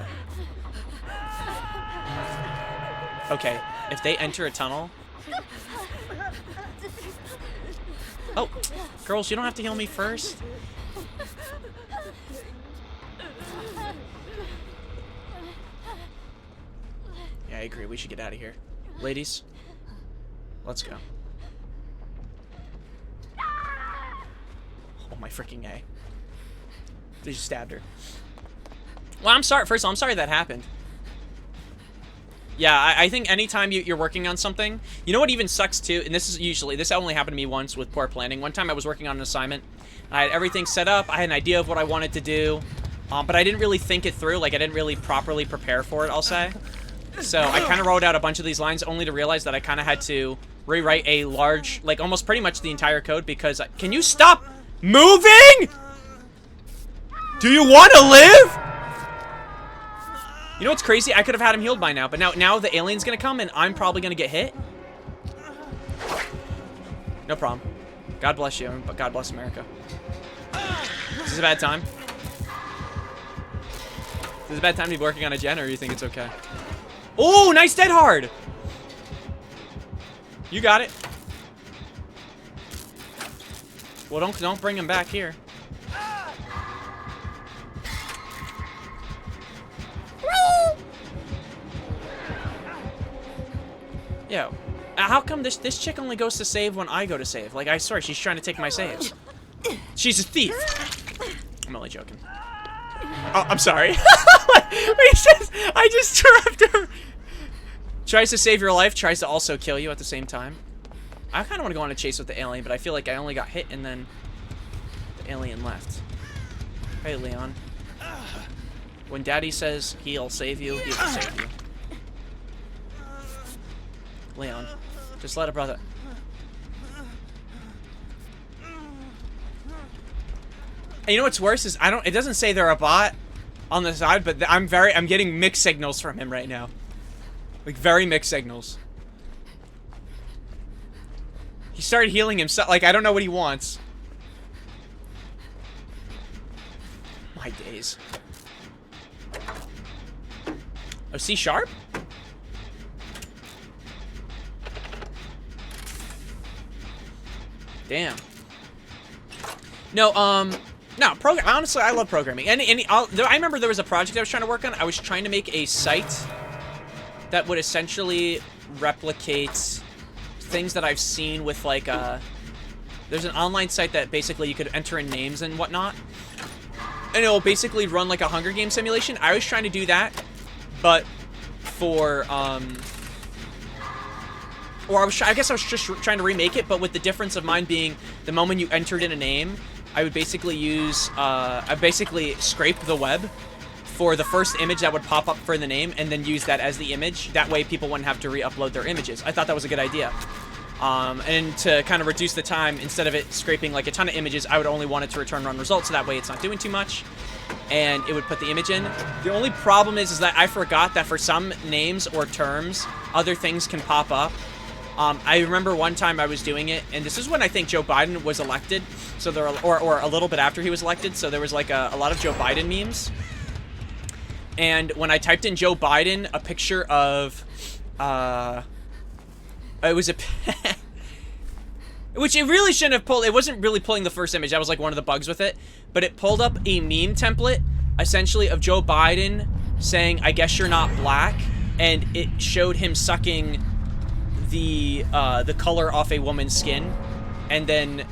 Okay, if they enter a tunnel... Oh, girls, you don't have to heal me first. Yeah, I agree. We should get out of here. Ladies, let's go. Oh, my freaking A. They just stabbed her. Well, I'm sorry. First of all, I'm sorry that happened. Yeah, I think anytime you're working on something, you know what even sucks too, and this only happened to me once with poor planning. One time I was working on an assignment. I had everything set up. I had an idea of what I wanted to do, but I didn't really think it through. Like, I didn't really properly prepare for it, I'll say. So I kind of wrote out a bunch of these lines only to realize that I kind of had to rewrite a large, like almost pretty much the entire code because... Can you stop moving? Do you want to live? You know what's crazy? I could have had him healed by now, but now the alien's gonna come and I'm probably gonna get hit. No problem. God bless you, but God bless America. Is this a bad time? Is this a bad time to be working on a gen, or you think it's okay? Oh, nice dead hard. You got it. Well, don't bring him back here. Yo, how come this chick only goes to save when I go to save? Like, I swear, she's trying to take my saves. She's a thief. I'm only joking. Oh, I'm sorry. I just trapped her. Tries to save your life, tries to also kill you at the same time. I kind of want to go on a chase with the alien, but I feel like I only got hit and then the alien left. Hey, Leon. When Daddy says he'll save you, he will save you. Leon, just let a brother. And you know what's worse is it doesn't say they're a bot on the side, but I'm getting mixed signals from him right now. Like, very mixed signals. He started healing himself. Like, I don't know what he wants. My days. Oh, C sharp? Damn. No, honestly, I love programming. I remember there was a project I was trying to work on. I was trying to make a site that would essentially replicate things that I've seen with, like, there's an online site that basically you could enter in names and whatnot. And it'll basically run like a Hunger Games simulation. I was trying to do that, but for, I guess I was just trying to remake it, but with the difference of mine being the moment you entered in a name, I would basically use, I basically scrape the web for the first image that would pop up for the name and then use that as the image. That way people wouldn't have to re-upload their images. I thought that was a good idea. And to kind of reduce the time, instead of it scraping like a ton of images, I would only want it to return run results, so that way it's not doing too much. And it would put the image in. The only problem is that I forgot that for some names or terms, other things can pop up. I remember one time I was doing it, and this is when I think Joe Biden was elected, so there were, or a little bit after he was elected, so there was like a lot of Joe Biden memes. And when I typed in Joe Biden, a picture of, it was a, which it really shouldn't have pulled. It wasn't really pulling the first image. That was like one of the bugs with it. But it pulled up a meme template, essentially, of Joe Biden saying, "I guess you're not black," and it showed him sucking the color off a woman's skin, and then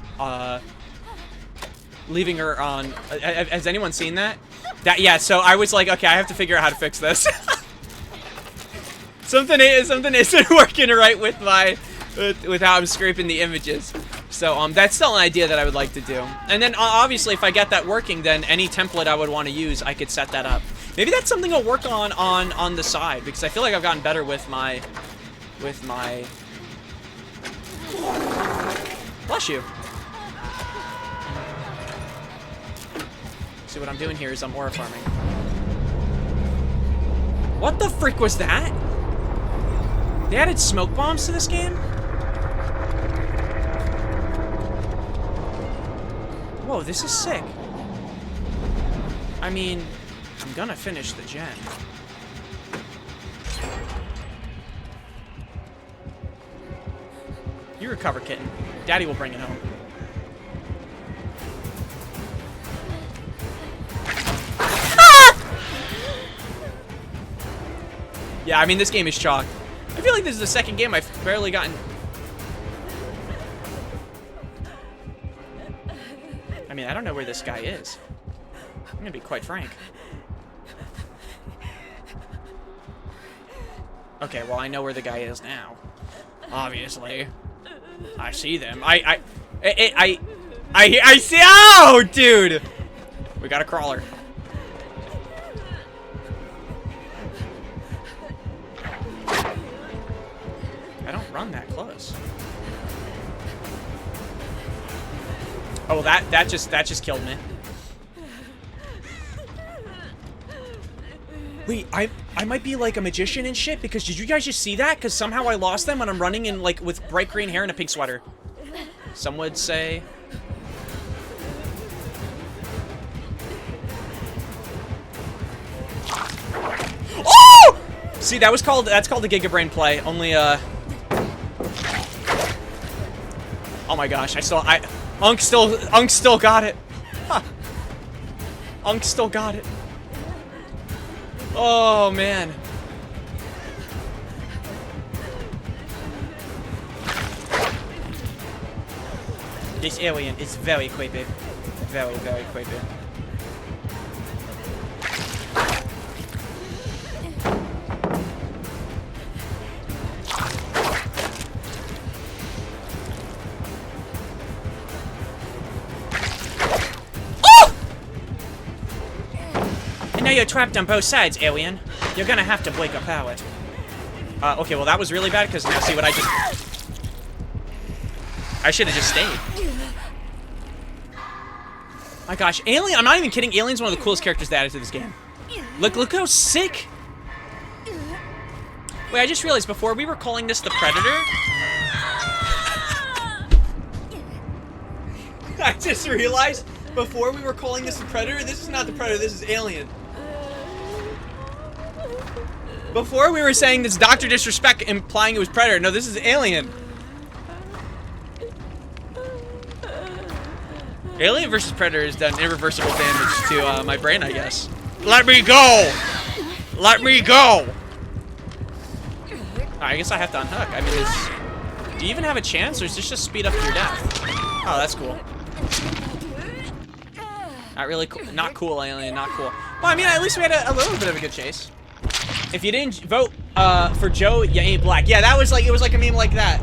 leaving her on. Has anyone seen that? Yeah. So I was like, okay, I have to figure out how to fix this. Something isn't working right with my with how I'm scraping the images. So that's still an idea that I would like to do. And then obviously if I get that working, then any template I would want to use, I could set that up. Maybe that's something I'll work on the side, because I feel like I've gotten better with my bless you. See what I'm doing here is I'm ore farming. What the frick was that? They added smoke bombs to this game? Whoa, this is sick. I mean, I'm gonna finish the gen. You recover, kitten. Daddy will bring it home. Yeah, I mean, this game is chalk. I feel like this is the second game I've barely gotten... I mean, I don't know where this guy is. I'm gonna be quite frank. Okay, well, I know where the guy is now. Obviously. I see them. I see... Oh, dude! We got a crawler. I don't run that close. Oh, that just killed me. Wait, I might be like a magician and shit, because did you guys just see that? Because somehow I lost them when I'm running in like with bright green hair and a pink sweater. Some would say. Oh! See, that's called the Gigabrain play. Only oh my gosh, Unk still got it. Huh. Unk still got it. Oh man. This alien is very creepy. Very, very creepy. You're trapped on both sides, alien. You're gonna have to break apart. Okay, well that was really bad, because now see what I just... I should have just stayed. My gosh, Alien, I'm not even kidding, Alien's one of the coolest characters they added to this game. Look how sick! Wait, I just realized before we were calling this the Predator... I just realized before we were calling this the Predator, this is not the Predator, this is Alien. Before we were saying this Dr. Disrespect implying it was Predator. No, this is Alien. Alien versus Predator has done irreversible damage to my brain, I guess. Let me go! Let me go! I guess I have to unhook. I mean, do you even have a chance, or is this just speed up your death? Oh, that's cool. Not really cool. Not cool, Alien. Not cool. Well, I mean, at least we had a little bit of a good chase. If you didn't vote for Joe, you ain't black. Yeah, that was like, it was like a meme like that.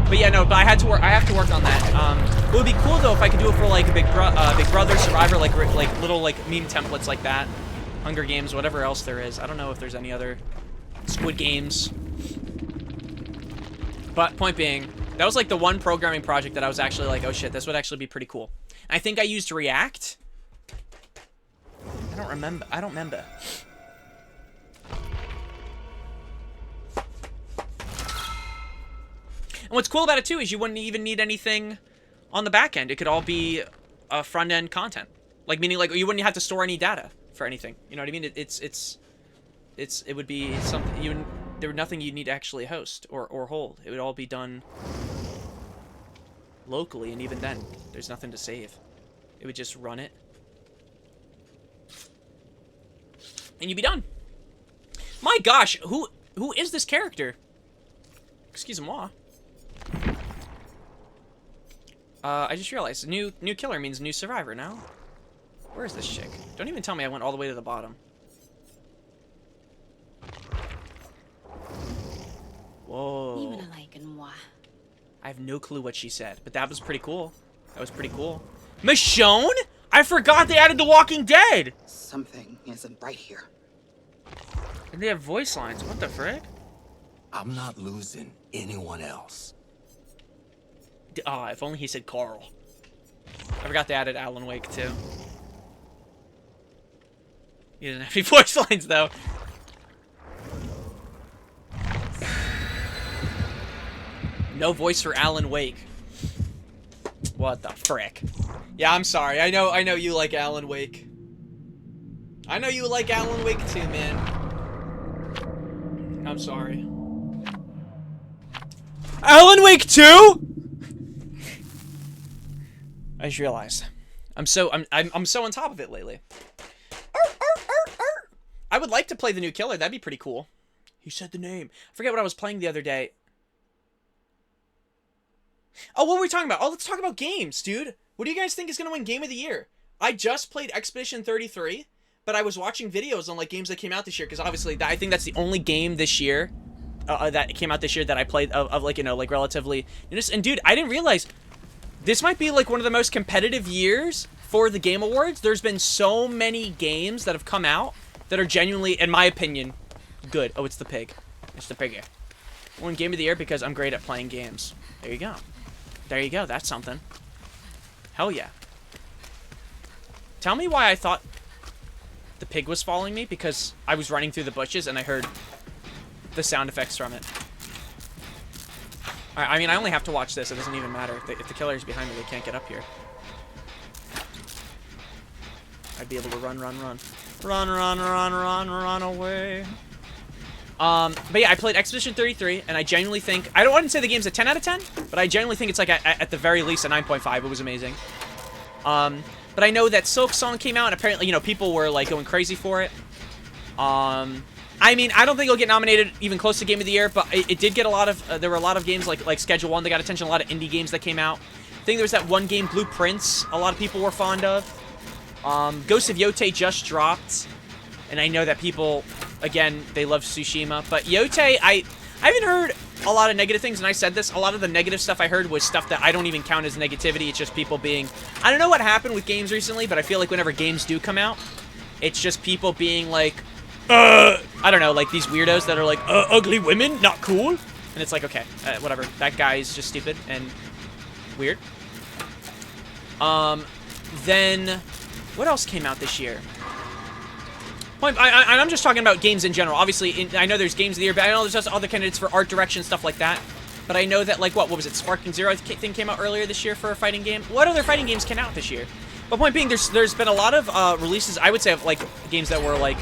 But yeah, no, but I have to work on that. It would be cool though if I could do it for like Big Brother, Survivor, like little like meme templates like that. Hunger Games, whatever else there is. I don't know if there's any other Squid Games. But point being, that was like the one programming project that I was actually like, oh shit, this would actually be pretty cool. I think I used React. I don't remember. And what's cool about it too is you wouldn't even need anything on the back end. It could all be front end content, like meaning like you wouldn't have to store any data for anything. You know what I mean? It would be something there would nothing you'd need to actually host or hold. It would all be done locally, and even then, there's nothing to save. It would just run it, and you'd be done. My gosh, who is this character? Excuse-moi. I just realized new killer means new survivor now. Where is this chick? Don't even tell me I went all the way to the bottom. Whoa. I have no clue what she said, but that was pretty cool. That was pretty cool. Michonne? I forgot they added The Walking Dead! Something isn't right here. And they have voice lines. What the frick? I'm not losing anyone else. If only he said Carl. I forgot they added Alan Wake, too. He doesn't have any voice lines, though. No voice for Alan Wake. What the frick? Yeah, I'm sorry. I know you like Alan Wake. I know you like Alan Wake too, man. I'm sorry. Alan Wake 2? I just realized. I'm so on top of it lately. I would like to play the new killer. That'd be pretty cool. He said the name. I forget what I was playing the other day. Oh, what were we talking about? Oh, let's talk about games, dude. What do you guys think is going to win Game of the Year? I just played Expedition 33, but I was watching videos on, like, games that came out this year, because obviously, I think that's the only game this year that came out this year that I played of like, you know, like, relatively... And, dude, I didn't realize this might be, like, one of the most competitive years for the Game Awards. There's been so many games that have come out that are genuinely, in my opinion, good. Oh, it's the pig. It's the pig here. I won Game of the Year because I'm great at playing games. There you go. There you go. That's something. Hell yeah. Tell me why I thought the pig was following me, because I was running through the bushes and I heard the sound effects from it. Alright, I mean, I only have to watch this. It doesn't even matter. If the killer is behind me, they can't get up here. I'd be able to run. Run away. But yeah, I played Expedition 33, and I genuinely think... I wouldn't say the game's a 10 out of 10, but I genuinely think it's like at the very least a 9.5. It was amazing. But I know that Silk Song came out, and apparently, you know, people were, like, going crazy for it. I mean, I don't think it'll get nominated even close to Game of the Year, but it did get a lot of... there were a lot of games like Schedule 1 that got attention, a lot of indie games that came out. I think there was that one game, Blue Prince, a lot of people were fond of. Ghost of Yote just dropped, and I know that people, again, they love Tsushima, but Yote, I haven't heard a lot of negative things, and I said this, a lot of the negative stuff I heard was stuff that I don't even count as negativity. It's just people being, I don't know what happened with games recently, but I feel like whenever games do come out, it's just people being like, I don't know, like these weirdos that are like, ugly women, not cool, and it's like, okay, whatever, that guy is just stupid and weird. Then... what else came out this year? Well, I'm just talking about games in general. Obviously, I know there's games of the year, but I know there's also other candidates for art direction, stuff like that. But I know that, like, what was it? Sparking Zero, I think, came out earlier this year for a fighting game. What other fighting games came out this year? But point being, there's been a lot of releases, I would say, of, like, games that were, like,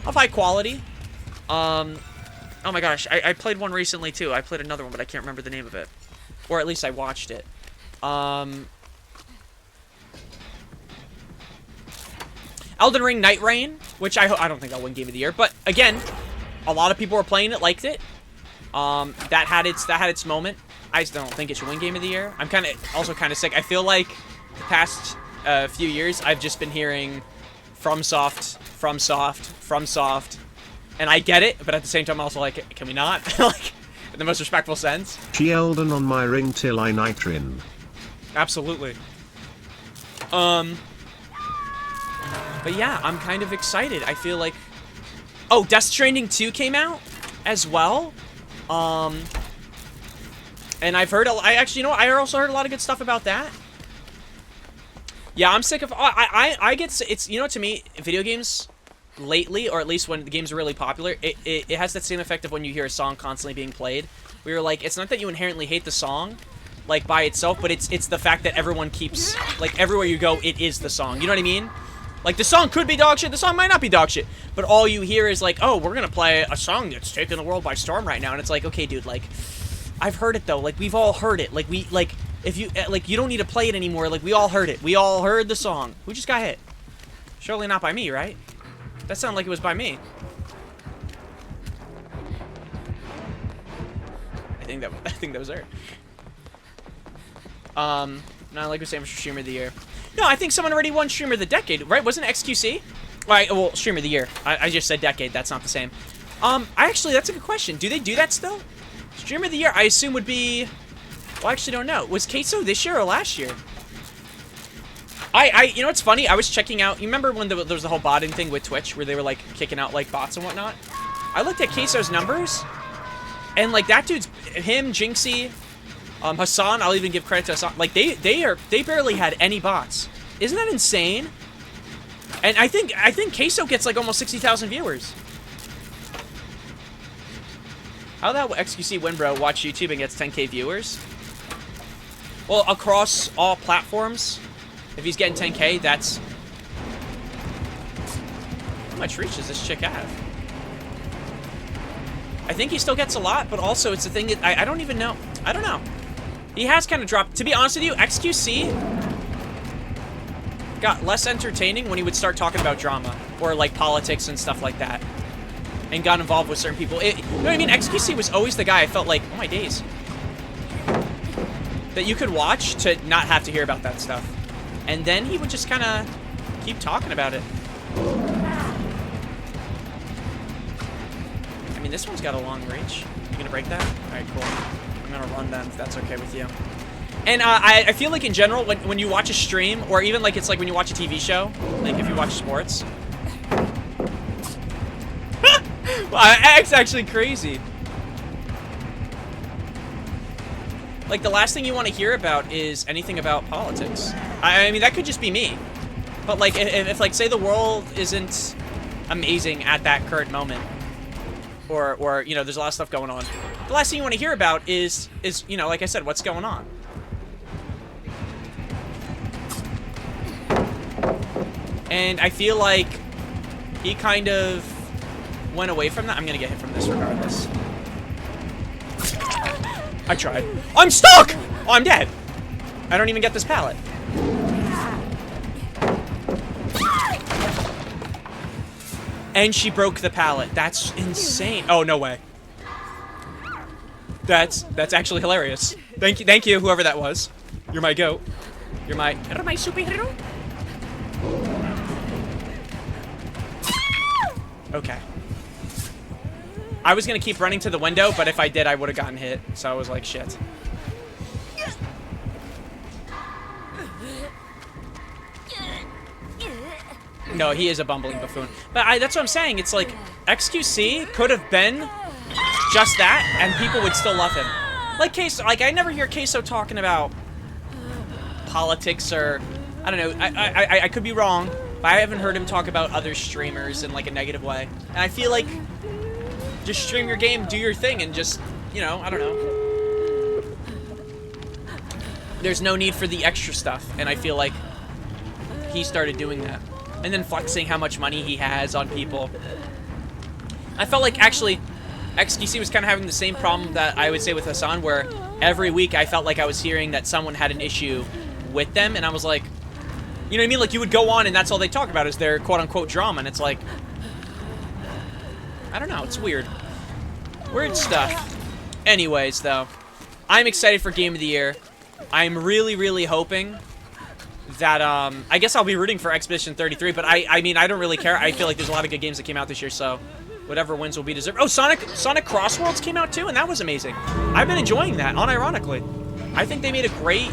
of high quality. Oh my gosh, I played one recently, too. I played another one, but I can't remember the name of it. Or at least I watched it. Elden Ring Night Rain, which I don't think I'll win Game of the Year, but again, a lot of people were playing it, liked it. That had its moment. I just don't think it should win Game of the Year. I'm also kind of sick. I feel like the past few years I've just been hearing FromSoft, and I get it, but at the same time I'm also like, can we not? Like, in the most respectful sense. She Elden on my ring till I nitrin. Absolutely. But yeah, I'm kind of excited. I feel like... oh, Death Stranding 2 came out as well. And I've heard... I actually, you know what? I also heard a lot of good stuff about that. Yeah, I'm sick of... I get... it's, you know, to me, video games lately, or at least when the games are really popular, it has that same effect of when you hear a song constantly being played. Where you're like, it's not that you inherently hate the song, like, by itself, but it's the fact that everyone keeps... like, everywhere you go, it is the song. You know what I mean? Like, the song could be dog shit, the song might not be dog shit, but all you hear is like, oh, we're gonna play a song that's taking the world by storm right now, and it's like, okay, dude, like, I've heard it, though, like, we've all heard it, like, if you, like, you don't need to play it anymore, like, we all heard it, we all heard the song. Who just got hit? Surely not by me, right? That sounded like it was by me. I think that was her. Not like we're saying for Streamer of the Year. No, I think someone already won Streamer of the Decade, right? Wasn't it XQC? Right, well, Streamer of the Year. I just said Decade. That's not the same. Actually, that's a good question. Do they do that still? Streamer of the Year, I assume, would be... Well, I actually don't know. Was Queso this year or last year? You know what's funny? I was checking out, you remember when there was the whole botting thing with Twitch where they were like kicking out like bots and whatnot? I looked at Queso's numbers and like that dude's, him, Jinxie, Hassan, I'll even give credit to Hassan. Like they barely had any bots. Isn't that insane? And I think Queso gets like almost 60,000 viewers. How the hell will XQC Winbro watch YouTube and gets 10K viewers? Well, across all platforms, if he's getting 10K, that's... How much reach does this chick have? I think he still gets a lot, but also it's the thing that I don't even know. I don't know. He has kind of dropped. To be honest with you, XQC got less entertaining when he would start talking about drama or like politics and stuff like that. And got involved with certain people. You know what I mean? XQC was always the guy I felt like, oh my days, that you could watch to not have to hear about that stuff. And then he would just kind of keep talking about it. I mean, this one's got a long reach. You gonna break that? All right, cool. I'm gonna run then if that's okay with you. And I feel like in general, when you watch a stream, or even like it's like when you watch a TV show, like if you watch sports. Wow, that's actually crazy. Like, the last thing you want to hear about is anything about politics. I mean, that could just be me. But, like, if like, say the world isn't amazing at that current moment, or you know, there's a lot of stuff going on, the last thing you want to hear about is, you know, like I said, what's going on. And I feel like he kind of went away from that. I'm gonna get hit from this regardless. I tried. I'm stuck! Oh, I'm dead. I don't even get this pallet. And she broke the pallet. That's insane. Oh, no way. That's actually hilarious. Thank you, whoever that was. You're my goat. You're my superhero. Okay. I was gonna keep running to the window, but if I did, I would have gotten hit. So I was like, shit. No, he is a bumbling buffoon. But that's what I'm saying. It's like, XQC could have been just that, and people would still love him. Like Queso, like I never hear Queso talking about politics or, I don't know, I could be wrong, but I haven't heard him talk about other streamers in like a negative way. And I feel like, just stream your game, do your thing, and just, you know, I don't know. There's no need for the extra stuff, and I feel like he started doing that. And then flexing how much money he has on people. I felt like, actually, XQC was kind of having the same problem that I would say with Hassan, where every week I felt like I was hearing that someone had an issue with them, and I was like, you know what I mean? Like, you would go on, and that's all they talk about is their quote-unquote drama, and it's like, I don't know, it's weird. Weird stuff. Anyways, though, I'm excited for Game of the Year. I'm really, really hoping that, I guess I'll be rooting for Expedition 33, but I mean, I don't really care. I feel like there's a lot of good games that came out this year, so whatever wins will be deserved. Oh, Sonic Crossworlds came out too, and that was amazing. I've been enjoying that, unironically. I think they made a great,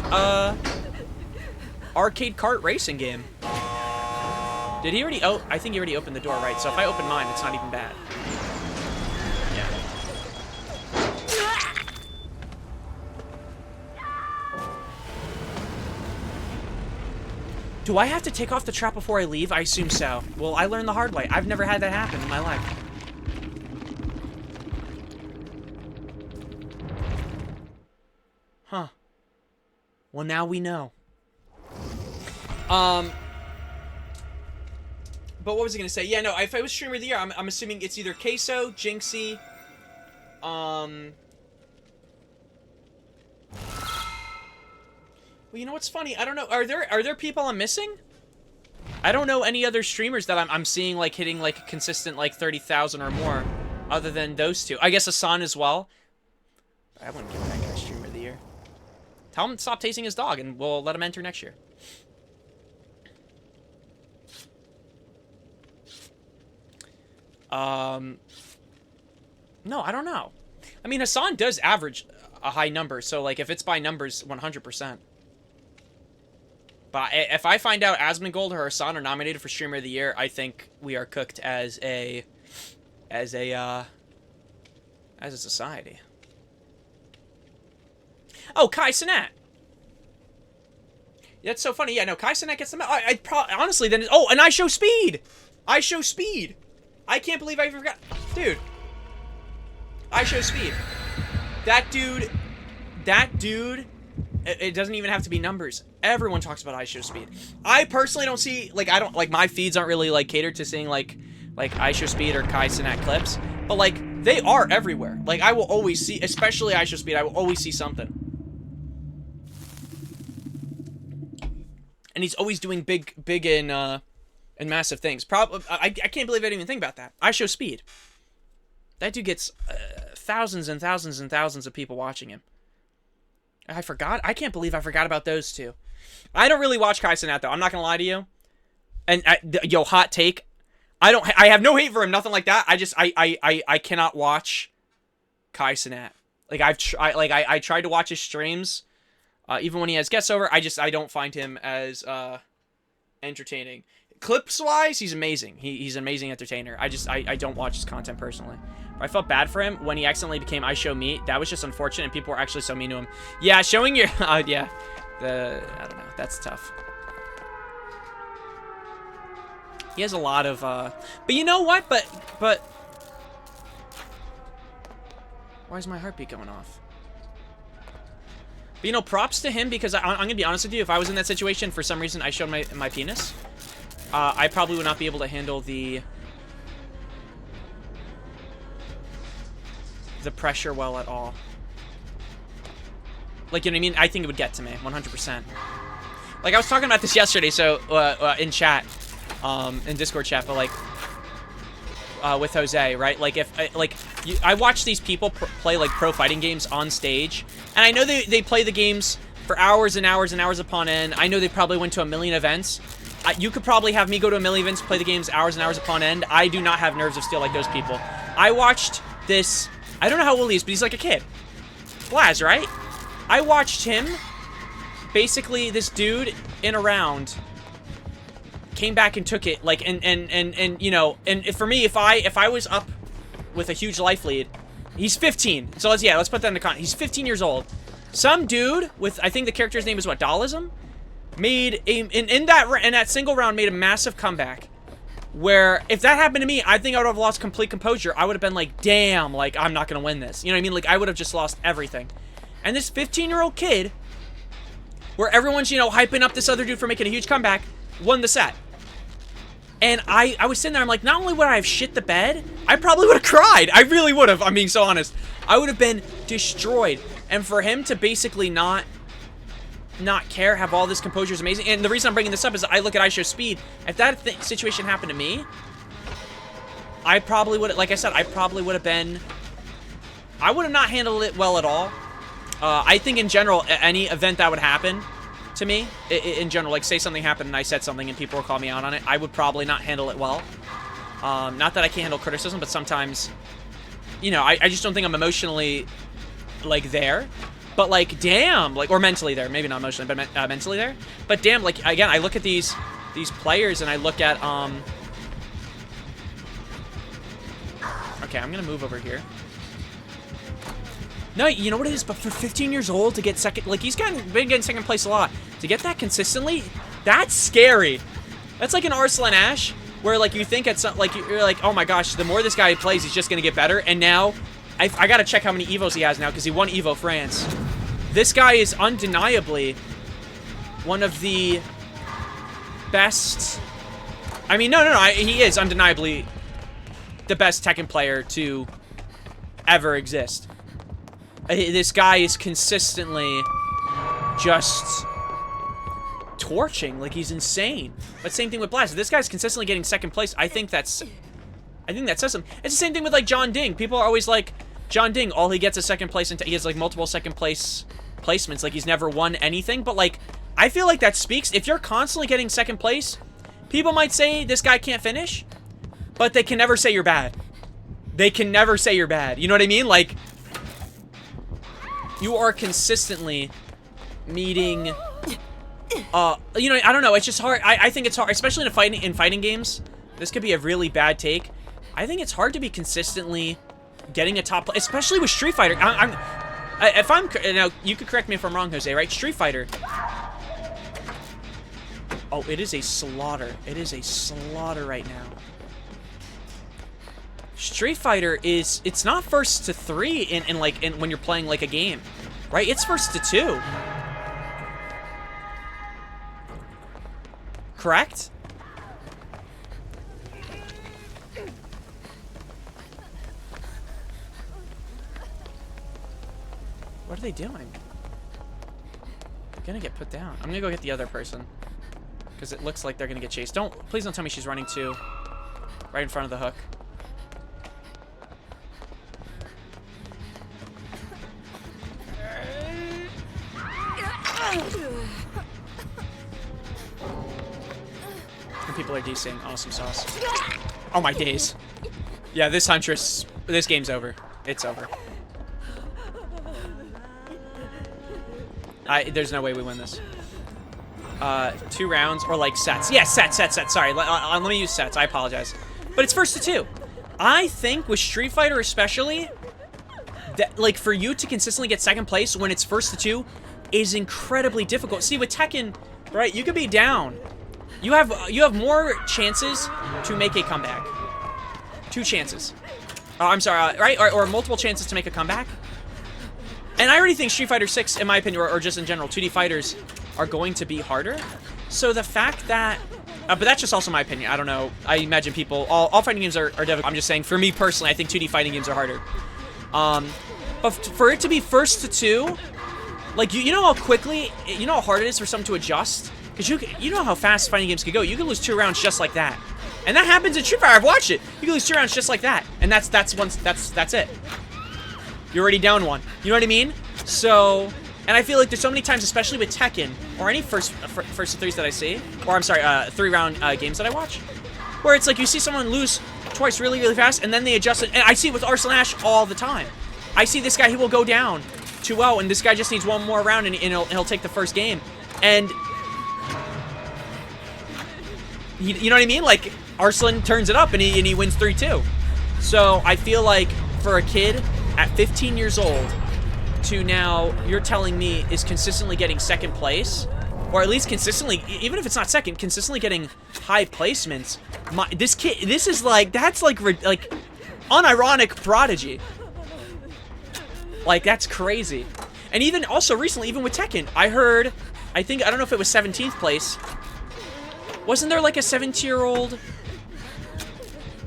arcade kart racing game. Did he already? Oh, I think he already opened the door, right? So if I open mine, it's not even bad. Yeah. Do I have to take off the trap before I leave? I assume so. Well, I learned the hard way. I've never had that happen in my life. Huh. Well, now we know. But what was I gonna say? Yeah, no, if I was streamer of the year, I'm assuming it's either Queso, Jinxie, well, you know what's funny? I don't know. Are there people I'm missing? I don't know any other streamers that I'm seeing like hitting like a consistent like 30,000 or more, other than those two. I guess Hassan as well. I wouldn't give that guy streamer of the year. Tell him to stop tasting his dog, and we'll let him enter next year. No, I don't know. I mean, Hassan does average a high number. So, like, if it's by numbers, 100%. But if I find out Asmongold or Hassan are nominated for Streamer of the Year, I think we are cooked as a society. Oh, Kai Cenat. That's so funny. Yeah, no, Kai Cenat gets the medal. Honestly, then... Oh, and I show speed! I show speed! I can't believe I forgot. Dude. I show speed. That dude... It doesn't even have to be numbers. Everyone talks about I show speed. I personally don't see... Like, I don't... Like, my feeds aren't really, like, catered to seeing, like I show speed or Kai Cenat clips. But, like, they are everywhere. Like, I will always see... Especially I show speed. I will always see something. And he's always doing big and massive things. I can't believe I didn't even think about that. I show speed. That dude gets thousands and thousands and thousands of people watching him. I forgot. I can't believe I forgot about those two. I don't really watch Kai Cenat though. I'm not gonna lie to you. And yo, hot take. I have no hate for him. Nothing like that. I cannot watch Kai Cenat. Like I tried to watch his streams. Even when he has guests over, I don't find him as entertaining. Clips-wise, he's amazing. He's an amazing entertainer. I don't watch his content personally. But I felt bad for him when he accidentally became I Show Meat. That was just unfortunate, and people were actually so mean to him. Yeah, showing your... yeah. I don't know. That's tough. He has a lot of... But you know what? But... Why is my heartbeat going off? But, you know, props to him, because I'm going to be honest with you. If I was in that situation, for some reason, I showed my penis, I probably would not be able to handle the pressure well at all. Like, you know what I mean? I think it would get to me, 100%. Like, I was talking about this yesterday, so, in chat, in Discord chat, but, like, with Jose, right? Like, if, I watch these people play, like, pro fighting games on stage, and I know they play the games for hours and hours and hours upon end. I know they probably went to 1 million events. You could probably have me go to 1 million events, play the games hours and hours upon end. I do not have nerves of steel like those people. I watched this... I don't know how old he is, but he's like a kid. Blaz, right? I watched him, basically, this dude in a round... came back and took it, like, and you know, and for me, if I was up with a huge life lead, he's 15, so let's put that in the context. He's 15 years old. Some dude with, I think the character's name is what, Dalism, made in that single round made a massive comeback, where if that happened to me, I think I would have lost complete composure. I would have been like, damn, like, I'm not gonna win this, you know what I mean? Like, I would have just lost everything. And this 15-year-old kid, where everyone's, you know, hyping up this other dude for making a huge comeback, won the set. And I was sitting there, I'm like, not only would I have shit the bed, I probably would have cried. I really would have, I'm being so honest. I would have been destroyed. And for him to basically not care, have all this composure is amazing. And the reason I'm bringing this up is I look at I Show Speed. If that situation happened to me, I probably would have, like I said, I probably would have been, I would have not handled it well at all. I think in general, any event that would happen to me, in general, like say something happened and I said something and people were calling me out on it, I would probably not handle it well. Not that I can't handle criticism, but sometimes, you know, I just don't think I'm emotionally, like, there. But, like, damn, like, or mentally there. Maybe not emotionally, but mentally there. But damn, like, again, I look at these players and I look at, okay, I'm gonna move over here. No, you know what it is? But for 15 years old to get second, like, he's been getting second place a lot. To get that consistently, that's scary. That's like an Arslan Ash, where, like, you think at some, like, you're like, oh my gosh, the more this guy plays, he's just gonna get better. And now, I gotta check how many Evos he has now, because he won Evo France. This guy is undeniably one of the best. I mean, no, he is undeniably the best Tekken player to ever exist. This guy is consistently just torching, like he's insane. But same thing with Blast. This guy's consistently getting second place. I think that says something. It's the same thing with, like, John Ding. People are always like, John Ding, all he gets is second place, and he has, like, multiple second place placements. Like, he's never won anything. But, like, I feel like that speaks. If you're constantly getting second place, people might say this guy can't finish, but they can never say you're bad. They can never say you're bad. You know what I mean? Like, you are consistently meeting, you know, I don't know, it's just hard. I think it's hard, especially in fighting games. This could be a really bad take. I think it's hard to be consistently getting a top, especially with Street Fighter. If I'm, now, you could correct me if I'm wrong, Jose, right? Street Fighter. Oh, it is a slaughter. It is a slaughter right now. Street Fighter is, it's not first to 3 in when you're playing like a game, right? It's first to 2. Correct? What are they doing? They're gonna get put down. I'm gonna go get the other person. Because it looks like they're gonna get chased. Please don't tell me she's running too. Right in front of the hook. And people are DCing. Awesome sauce. Oh my days. Yeah, this Huntress, this game's over. It's over. There's no way we win this. 2 rounds or like sets. Yeah, sets. Sorry, let me use sets. I apologize. But it's first to 2. I think with Street Fighter especially, that like for you to consistently get second place when it's first to 2 is incredibly difficult. See, with Tekken, right, you could be down. You have more chances to make a comeback. 2 chances. I'm sorry, right? Or multiple chances to make a comeback. And I already think Street Fighter 6, in my opinion, or just in general, 2D fighters are going to be harder. So the fact that, but that's just also my opinion. I don't know. I imagine people, all fighting games are difficult. I'm just saying, for me personally, I think 2D fighting games are harder. But for it to be first to 2, like you know how quickly, you know how hard it is for someone to adjust. Because you know how fast fighting games can go. You can lose 2 rounds just like that, and that happens in Street Fighter. I've watched it. You can lose 2 rounds just like that, and that's it. You're already down 1. You know what I mean? So, and I feel like there's so many times, especially with Tekken, or any first to 3s that I see, or I'm sorry, 3-round games that I watch, where it's like you see someone lose twice really, really fast, and then they adjust it. And I see it with Arslan Ash all the time. I see this guy, he will go down 2-0, and this guy just needs 1 more round, and he'll take the first game. And, you know what I mean? Like, Arslan turns it up, and he wins 3-2. So, I feel like, for a kid at 15 years old to now, you're telling me, is consistently getting second place, or at least consistently, even if it's not second, consistently getting high placements. This kid, this is like, that's like unironic prodigy. Like, that's crazy. And even also recently, even with Tekken, I heard, I don't know if it was 17th place. Wasn't there like a 17-year-old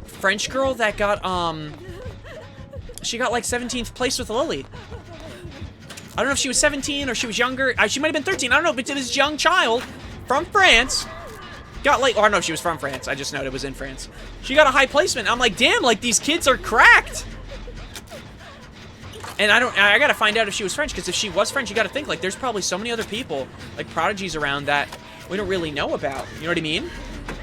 French girl that got, she got like 17th place with Lily. I don't know if she was 17 or she was younger. She might have been 13. I don't know, but this young child from France got like, or I don't know if she was from France. I just know it was in France. She got a high placement. I'm like, damn, like these kids are cracked. And I gotta find out if she was French, because if she was French, you gotta think, like, there's probably so many other people, like prodigies around that we don't really know about. You know what I mean?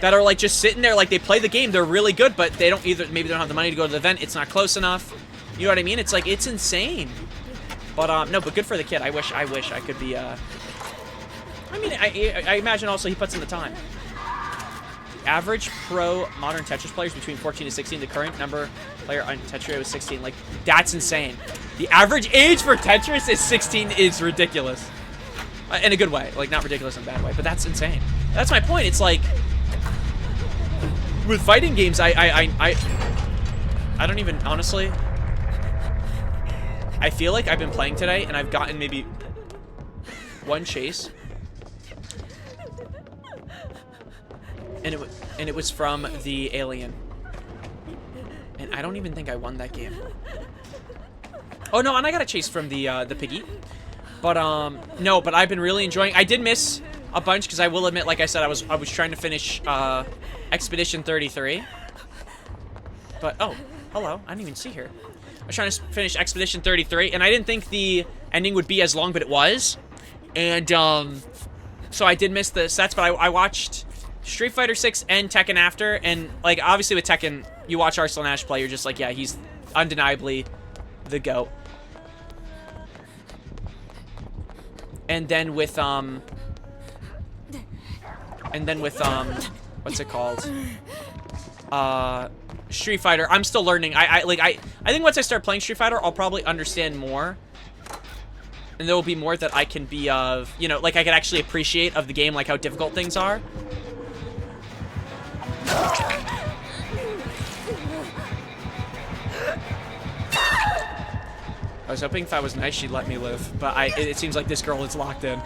That are like just sitting there, like they play the game, they're really good, but they don't maybe they don't have the money to go to the event, it's not close enough. You know what I mean? It's like, it's insane. But, no, but good for the kid. I wish I could be, I mean, I imagine also he puts in the time. Average pro modern Tetris players between 14 and 16. The current number player on Tetris was 16. Like, that's insane. The average age for Tetris is 16 is ridiculous. In a good way. Like, not ridiculous in a bad way, but that's insane. That's my point. It's like, with fighting games, I don't even, honestly, I feel like I've been playing today, and I've gotten maybe 1 chase. And it was from the alien. And I don't even think I won that game. Oh no, and I got a chase from the piggy. But no, but I've been really enjoying. I did miss a bunch because I will admit, like I said, I was trying to finish Expedition 33. But oh, hello, I didn't even see her. I was trying to finish Expedition 33, and I didn't think the ending would be as long, but it was. And so I did miss the sets, but I watched Street Fighter 6 and Tekken after, and like obviously with Tekken, you watch Arslan Ash play, you're just like, yeah, he's undeniably the GOAT. And then with what's it called? Street Fighter. I'm still learning. I think once I start playing Street Fighter, I'll probably understand more. And there will be more that I can be of, you know, like I can actually appreciate of the game, like how difficult things are. I was hoping if I was nice, she'd let me live, but it seems like this girl is locked in.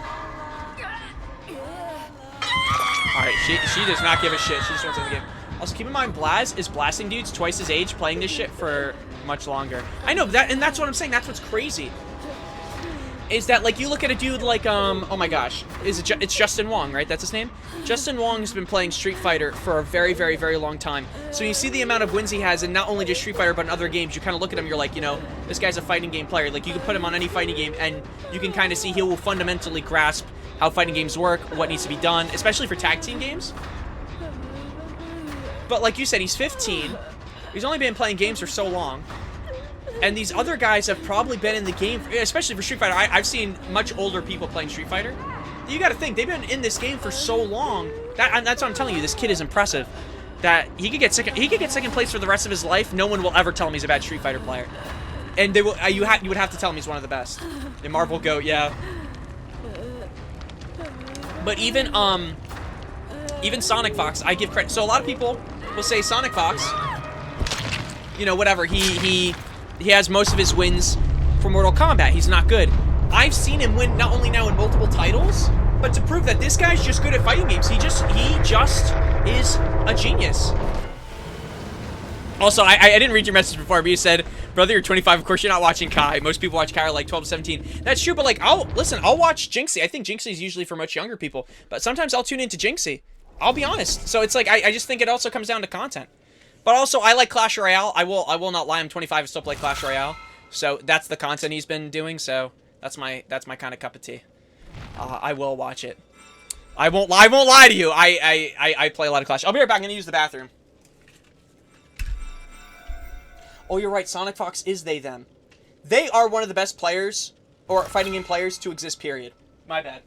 Alright, she does not give a shit. She just wants in the game. Also, keep in mind, Blaz is blasting dudes twice his age, playing this shit for much longer. I know, that, and that's what I'm saying. That's what's crazy. Is that, like, you look at a dude like, oh my gosh. It's Justin Wong, right? That's his name? Justin Wong has been playing Street Fighter for a very, very, very long time. So you see the amount of wins he has in not only just Street Fighter, but in other games. You kind of look at him, you're like, you know, this guy's a fighting game player. Like, you can put him on any fighting game, and you can kind of see he will fundamentally grasp how fighting games work, what needs to be done, especially for tag team games. But like you said, he's 15. He's only been playing games for so long. And these other guys have probably been in the game, especially for Street Fighter. I've seen much older people playing Street Fighter. You got to think, they've been in this game for so long. That's what I'm telling you. This kid is impressive. That he could get second place for the rest of his life. No one will ever tell him he's a bad Street Fighter player. And they will. You would have to tell him he's one of the best. The Marvel Goat, yeah. But even Sonic Fox, I give credit. So a lot of people will say Sonic Fox, you know, whatever. He has most of his wins for Mortal Kombat. He's not good. I've seen him win not only now in multiple titles, but to prove that this guy's just good at fighting games. He just is a genius. Also, I didn't read your message before, but you said, brother, you're 25. Of course, you're not watching Kai. Most people watch Kai are like 12 to 17. That's true, but like, I'll watch Jinxie. I think Jinxie is usually for much younger people, but sometimes I'll tune into Jinxie. I'll be honest. So it's like, I just think it also comes down to content. But also, I like Clash Royale. I will not lie. I'm 25 and still play Clash Royale. So that's the content he's been doing. So that's my kind of cup of tea. I will watch it. I won't lie to you. I play a lot of Clash. I'll be right back. I'm gonna use the bathroom. Oh, you're right. Sonic Fox is they them. They are one of the best players or fighting game players to exist. Period. My bad.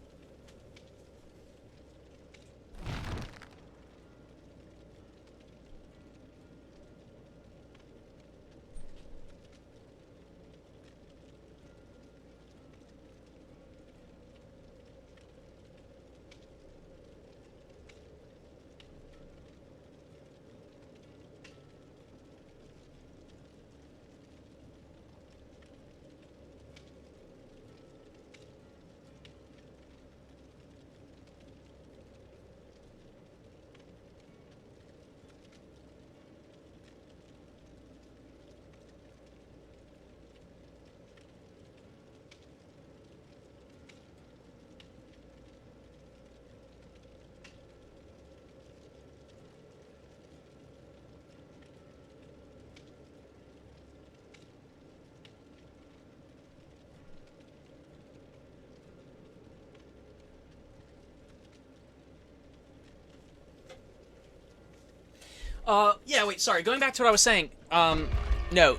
Yeah, wait, sorry. Going back to what I was saying. No.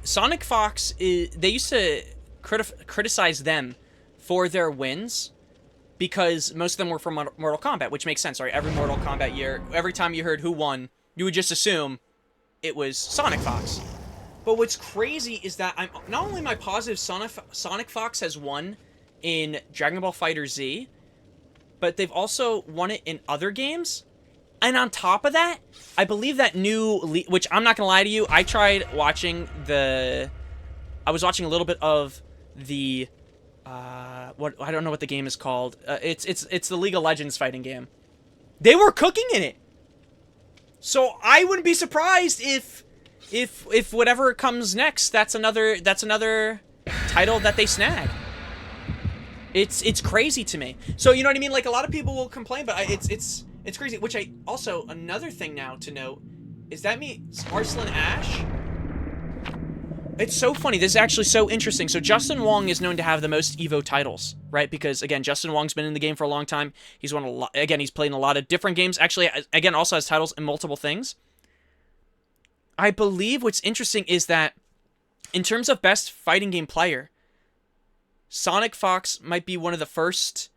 Sonic Fox, they used to criticize them for their wins because most of them were from Mortal Kombat, which makes sense, right? Every Mortal Kombat year, every time you heard who won, you would just assume it was Sonic Fox. But what's crazy is that not only am I positive Sonic Fox has won in Dragon Ball FighterZ, Z, but they've also won it in other games. And on top of that, I believe that new, which I'm not gonna lie to you, I tried watching I was watching a little bit of the, I don't know what the game is called. It's the League of Legends fighting game. They were cooking in it. So I wouldn't be surprised if whatever comes next, that's another title that they snag. It's crazy to me. So you know what I mean? Like a lot of people will complain, but it's crazy. Which another thing now to note is that Arslan Ash. It's so funny. This is actually so interesting. So Justin Wong is known to have the most Evo titles, right? Because again, Justin Wong's been in the game for a long time. He's won a lot. Again, he's played in a lot of different games. Actually, again, also has titles in multiple things. I believe what's interesting is that in terms of best fighting game player, Sonic Fox might be one of the first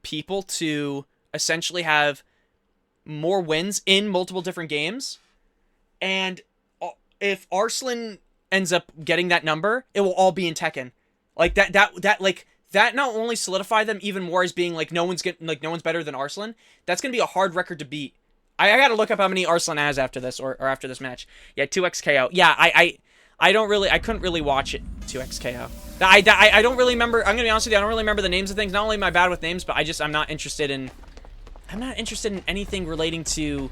people to essentially have more wins in multiple different games. And if Arslan ends up getting that number, it will all be in Tekken. Like that not only solidify them even more as being like no one's better than Arslan. That's gonna be a hard record to beat. I gotta look up how many Arslan has after this or after this match. Yeah, 2x KO. Yeah, I couldn't really watch it 2x KO. I don't really remember. I'm gonna be honest with you. I don't really remember the names of things. Not only am I bad with names, but I'm not interested in anything relating to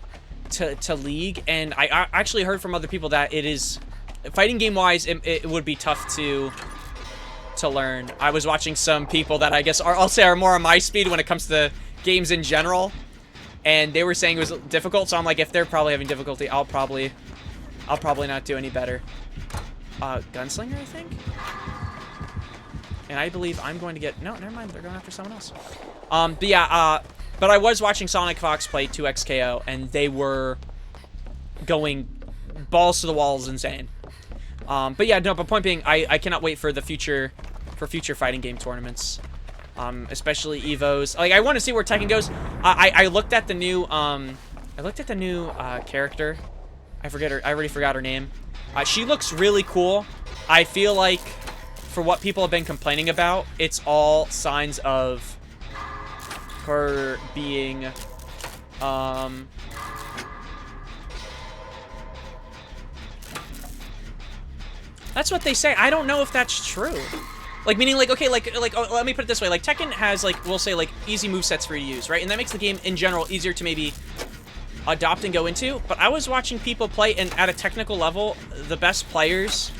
League. And I actually heard from other people that it is fighting game wise. It would be tough to learn. I was watching some people that I guess are more on my speed when it comes to games in general, and they were saying it was difficult. So I'm like, if they're probably having difficulty, I'll probably not do any better. Gunslinger, I think. And I believe I'm going to get... No, never mind. They're going after someone else. But yeah, but I was watching Sonic Fox play 2x KO, and they were going balls to the walls insane. But yeah, no, but point being, I cannot wait for the future, future fighting game tournaments. Especially Evos. Like, I want to see where Tekken goes. I looked at the new, character. I already forgot her name. She looks really cool. I feel like, for what people have been complaining about, it's all signs of her being, that's what they say. I don't know if that's true. Like, meaning, like, okay, let me put it this way. Like, Tekken has, like, we'll say, like, easy movesets for you to use, right? And that makes the game, in general, easier to maybe adopt and go into. But I was watching people play, and at a technical level, the best players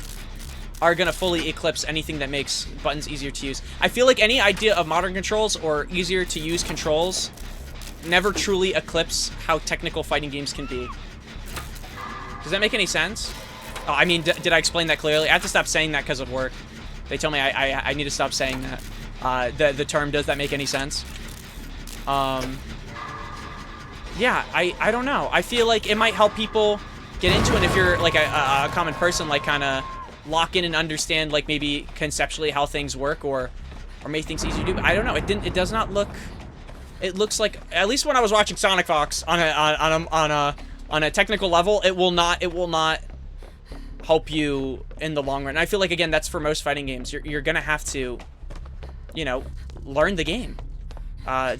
are going to fully eclipse anything that makes buttons easier to use. I feel like any idea of modern controls or easier to use controls never truly eclipse how technical fighting games can be. Does that make any sense? Oh, I mean, did I explain that clearly? I have to stop saying that because of work. They told me I need to stop saying that. The term, does that make any sense? Yeah, I don't know. I feel like it might help people get into it if you're like a common person, like kind of lock in and understand like maybe conceptually how things work or make things easier to do. But I don't know. It does not look. It looks like, at least when I was watching Sonic Fox on a technical level, it will not help you in the long run. And I feel like, again, that's for most fighting games. You're gonna have to, you know, learn the game. You're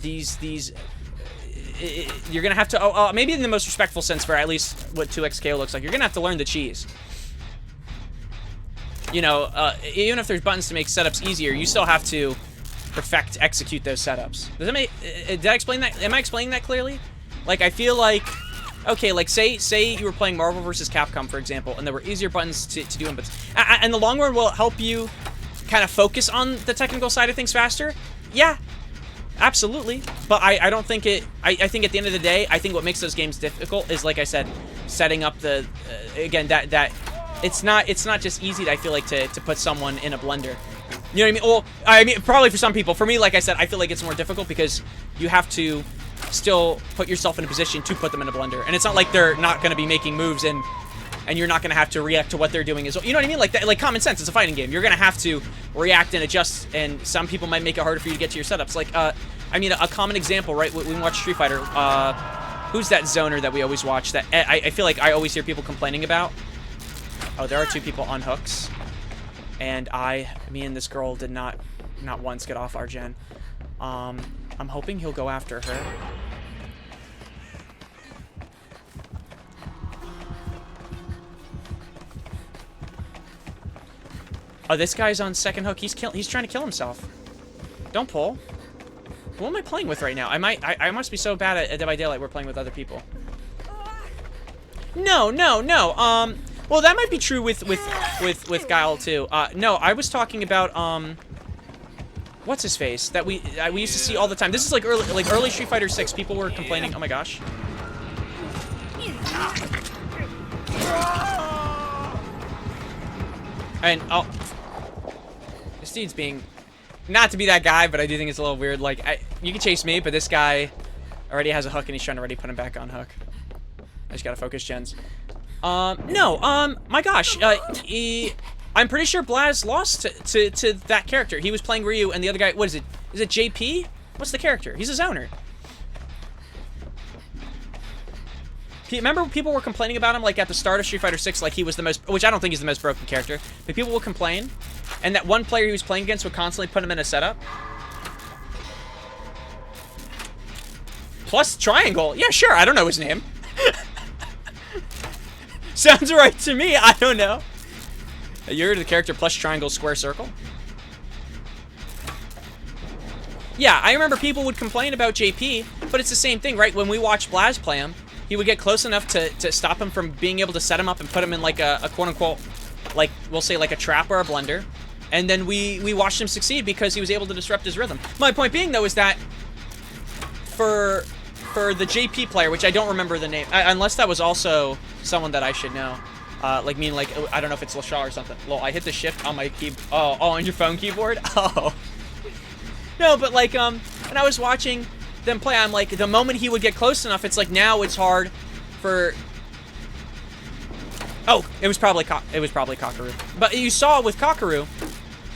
gonna have to, maybe in the most respectful sense for at least what 2xK looks like, you're gonna have to learn the cheese. You know, even if there's buttons to make setups easier, you still have to execute those setups. Does that make, did I explain that? Am I explaining that clearly? Like, I feel like, okay, like say you were playing Marvel vs. Capcom, for example, and there were easier buttons to do inputs. And the long run will help you kind of focus on the technical side of things faster. Yeah, absolutely. But I don't think it, I think at the end of the day, I think what makes those games difficult is, like I said, setting up the, again, that it's not just easy, I feel like, to put someone in a blender. You know what I mean? Well, I mean, probably for some people. For me, like I said, I feel like it's more difficult because you have to still put yourself in a position to put them in a blender. And it's not like they're not going to be making moves and you're not going to have to react to what they're doing as well. You know what I mean? Like that, like common sense. It's a fighting game. You're going to have to react and adjust, and some people might make it harder for you to get to your setups. Like, I mean, a common example, right? When we watch Street Fighter, who's that zoner that we always watch that I feel like I always hear people complaining about? Oh, there are two people on hooks. And me and this girl did not once get off our gen. I'm hoping he'll go after her. Oh, this guy's on second hook. He's trying to kill himself. Don't pull. Who am I playing with right now? I must be so bad at Dead by Daylight. We're playing with other people. No. Well, that might be true with Guile too. No, I was talking about what's his face that we used to see all the time. This is like early Street Fighter 6. People were complaining. Oh my gosh. And this dude's being, not to be that guy, but I do think it's a little weird. Like, you can chase me, but this guy already has a hook and he's trying to already put him back on hook. I just gotta focus gens. No, my gosh, I I'm pretty sure Blaz lost to that character. He was playing Ryu, and the other guy, what is it? Is it JP? What's the character? He's a zoner. Remember people were complaining about him, like, at the start of Street Fighter 6, like he was the most, which I don't think he's the most broken character, but people will complain, and that one player he was playing against would constantly put him in a setup. Plus triangle. Yeah, sure, I don't know his name. Sounds right to me, I don't know. You're the character plus triangle square circle. Yeah, I remember people would complain about JP, but it's the same thing, right? When we watch Blaz play him, he would get close enough to stop him from being able to set him up and put him in like a quote-unquote, like, we'll say like a trap or a blender. And then we watched him succeed because he was able to disrupt his rhythm. My point being, though, is that for the JP player, which I don't remember the name, unless that was also someone that I should know. Like, I don't know if it's LaShaw or something. Lol, I hit the shift on my oh, on your phone keyboard? Oh. No, but like, when I was watching them play, I'm like, the moment he would get close enough, it's like now it's hard for. Oh, it was probably Kakaru. But you saw with Kakaru,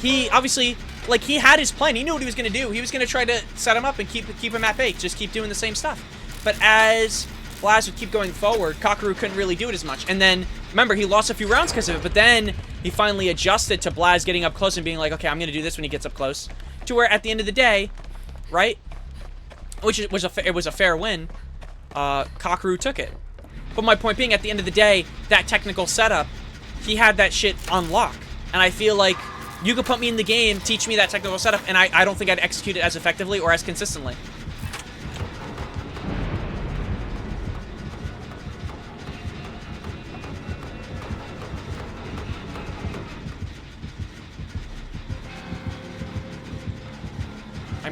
he obviously, like, he had his plan. He knew what he was gonna do. He was gonna try to set him up and keep him at bay, just keep doing the same stuff. But as Blaz would keep going forward, Kakaru couldn't really do it as much. And then remember, he lost a few rounds because of it. But then he finally adjusted to Blaz getting up close and being like, okay, I'm gonna do this when he gets up close. To where at the end of the day, right? It was a fair win. Kakaru took it. But my point being, at the end of the day, that technical setup, he had that shit on lock. And I feel like you could put me in the game, teach me that technical setup, and I don't think I'd execute it as effectively or as consistently. I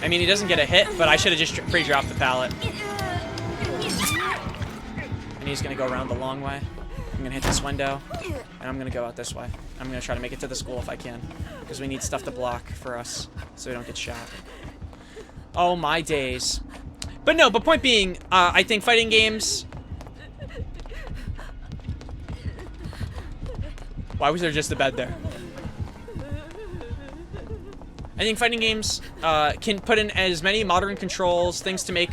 mean, he doesn't get a hit, but I should have just pre-dropped the pallet. And he's gonna go around the long way. I'm gonna hit this window, and I'm gonna go out this way. I'm gonna try to make it to the school if I can, because we need stuff to block for us, so we don't get shot. Oh my days. But no, but point being, I think fighting games... Why was there just a bed there? I think fighting games can put in as many modern controls, things to make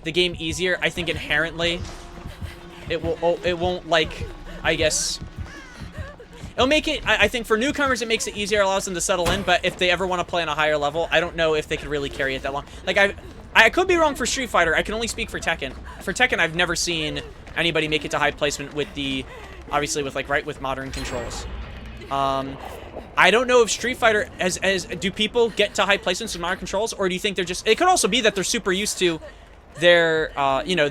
the game easier. I think inherently it won't, like, I guess, it'll make it, I think for newcomers it makes it easier, allows them to settle in, but if they ever want to play on a higher level, I don't know if they could really carry it that long. Like, I could be wrong for Street Fighter, I can only speak for Tekken. For Tekken, I've never seen anybody make it to high placement with the, obviously with, like, right, with modern controls. I don't know if Street Fighter, do people get to high placements with modern controls, or do you think they're just, it could also be that they're super used to their, you know,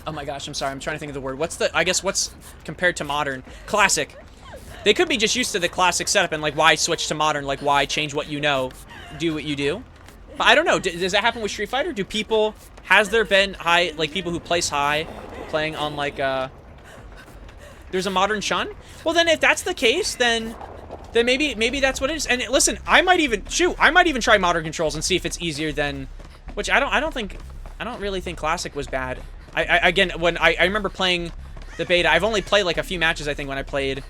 oh my gosh, I'm sorry, I'm trying to think of the word. What's compared to modern? Classic. They could be just used to the classic setup and, like, why switch to modern? Like, why change what you know, do what you do? But I don't know, does that happen with Street Fighter? Do people, has there been high, like, people who place high, playing on, like, there's a modern Chun? Well, then if that's the case, then maybe that's what it is. And listen, I might even try modern controls and see if it's easier than, which I don't really think classic was bad. Again, when I remember playing the beta, I've only played like a few matches, I think, when I played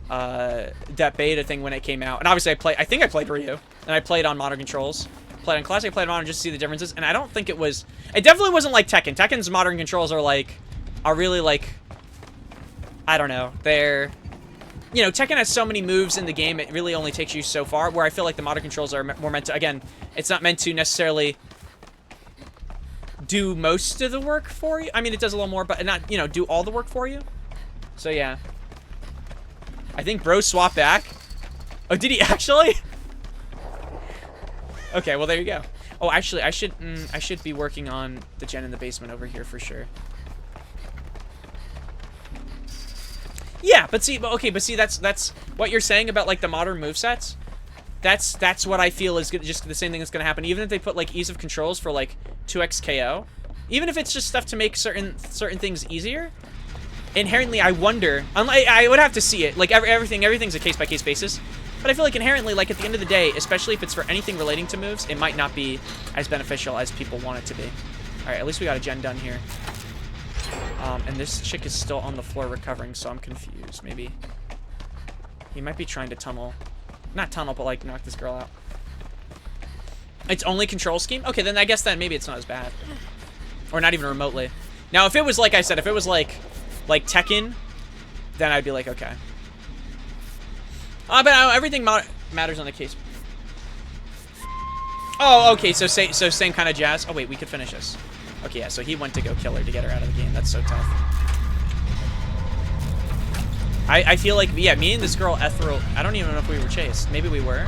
that beta thing when it came out. And obviously I think I played Ryu, and I played on modern controls. Played on classic, played on modern just to see the differences, and I don't think it definitely wasn't like Tekken. Tekken's modern controls are really like, I don't know, they're, you know, Tekken has so many moves in the game, it really only takes you so far, where I feel like the modern controls are more meant to, again, it's not meant to necessarily do most of the work for you. I mean, it does a little more, but not, you know, do all the work for you. So, yeah. I think bro swapped back. Oh, did he actually? Okay, well, there you go. Oh, actually, I should be working on the gen in the basement over here for sure. Yeah, but see, that's what you're saying about, like, the modern movesets. That's what I feel is just the same thing that's gonna happen. Even if they put, like, ease of controls for, like, 2x KO, even if it's just stuff to make certain things easier, inherently I wonder. I would have to see it. Like, everything's a case-by-case basis. But I feel like inherently, like, at the end of the day, especially if it's for anything relating to moves, it might not be as beneficial as people want it to be. Alright, at least we got a gen done here. And this chick is still on the floor recovering, so I'm confused. Maybe he might be trying to tunnel. Not tunnel, but like knock this girl out. It's only control scheme? Okay, then I guess then maybe it's not as bad. Or not even remotely. Now, if it was like I said, if it was like Tekken, then I'd be like, okay. But everything matters on the case. Oh, okay, so same kind of jazz. Oh, wait, we could finish this. Okay, yeah, so he went to go kill her to get her out of the game. That's so tough. I feel like, yeah, me and this girl, Ethereal, I don't even know if we were chased. Maybe we were.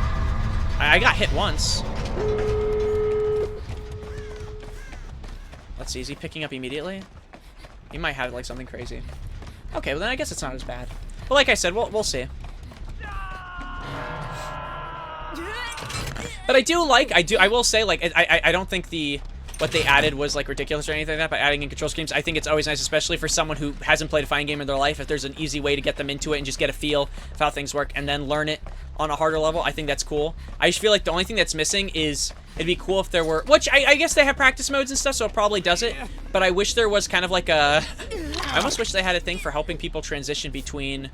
I got hit once. Let's see, is he picking up immediately? He might have, like, something crazy. Okay, well, then I guess it's not as bad. But like I said, we'll see. But I will say, like, I don't think what they added was, like, ridiculous or anything like that, but adding in control schemes, I think it's always nice, especially for someone who hasn't played a fighting game in their life, if there's an easy way to get them into it and just get a feel of how things work and then learn it on a harder level. I think that's cool. I just feel like the only thing that's missing is, it'd be cool if there were, which I guess they have practice modes and stuff, so it probably does it, but I wish there was kind of like a, I almost wish they had a thing for helping people transition between,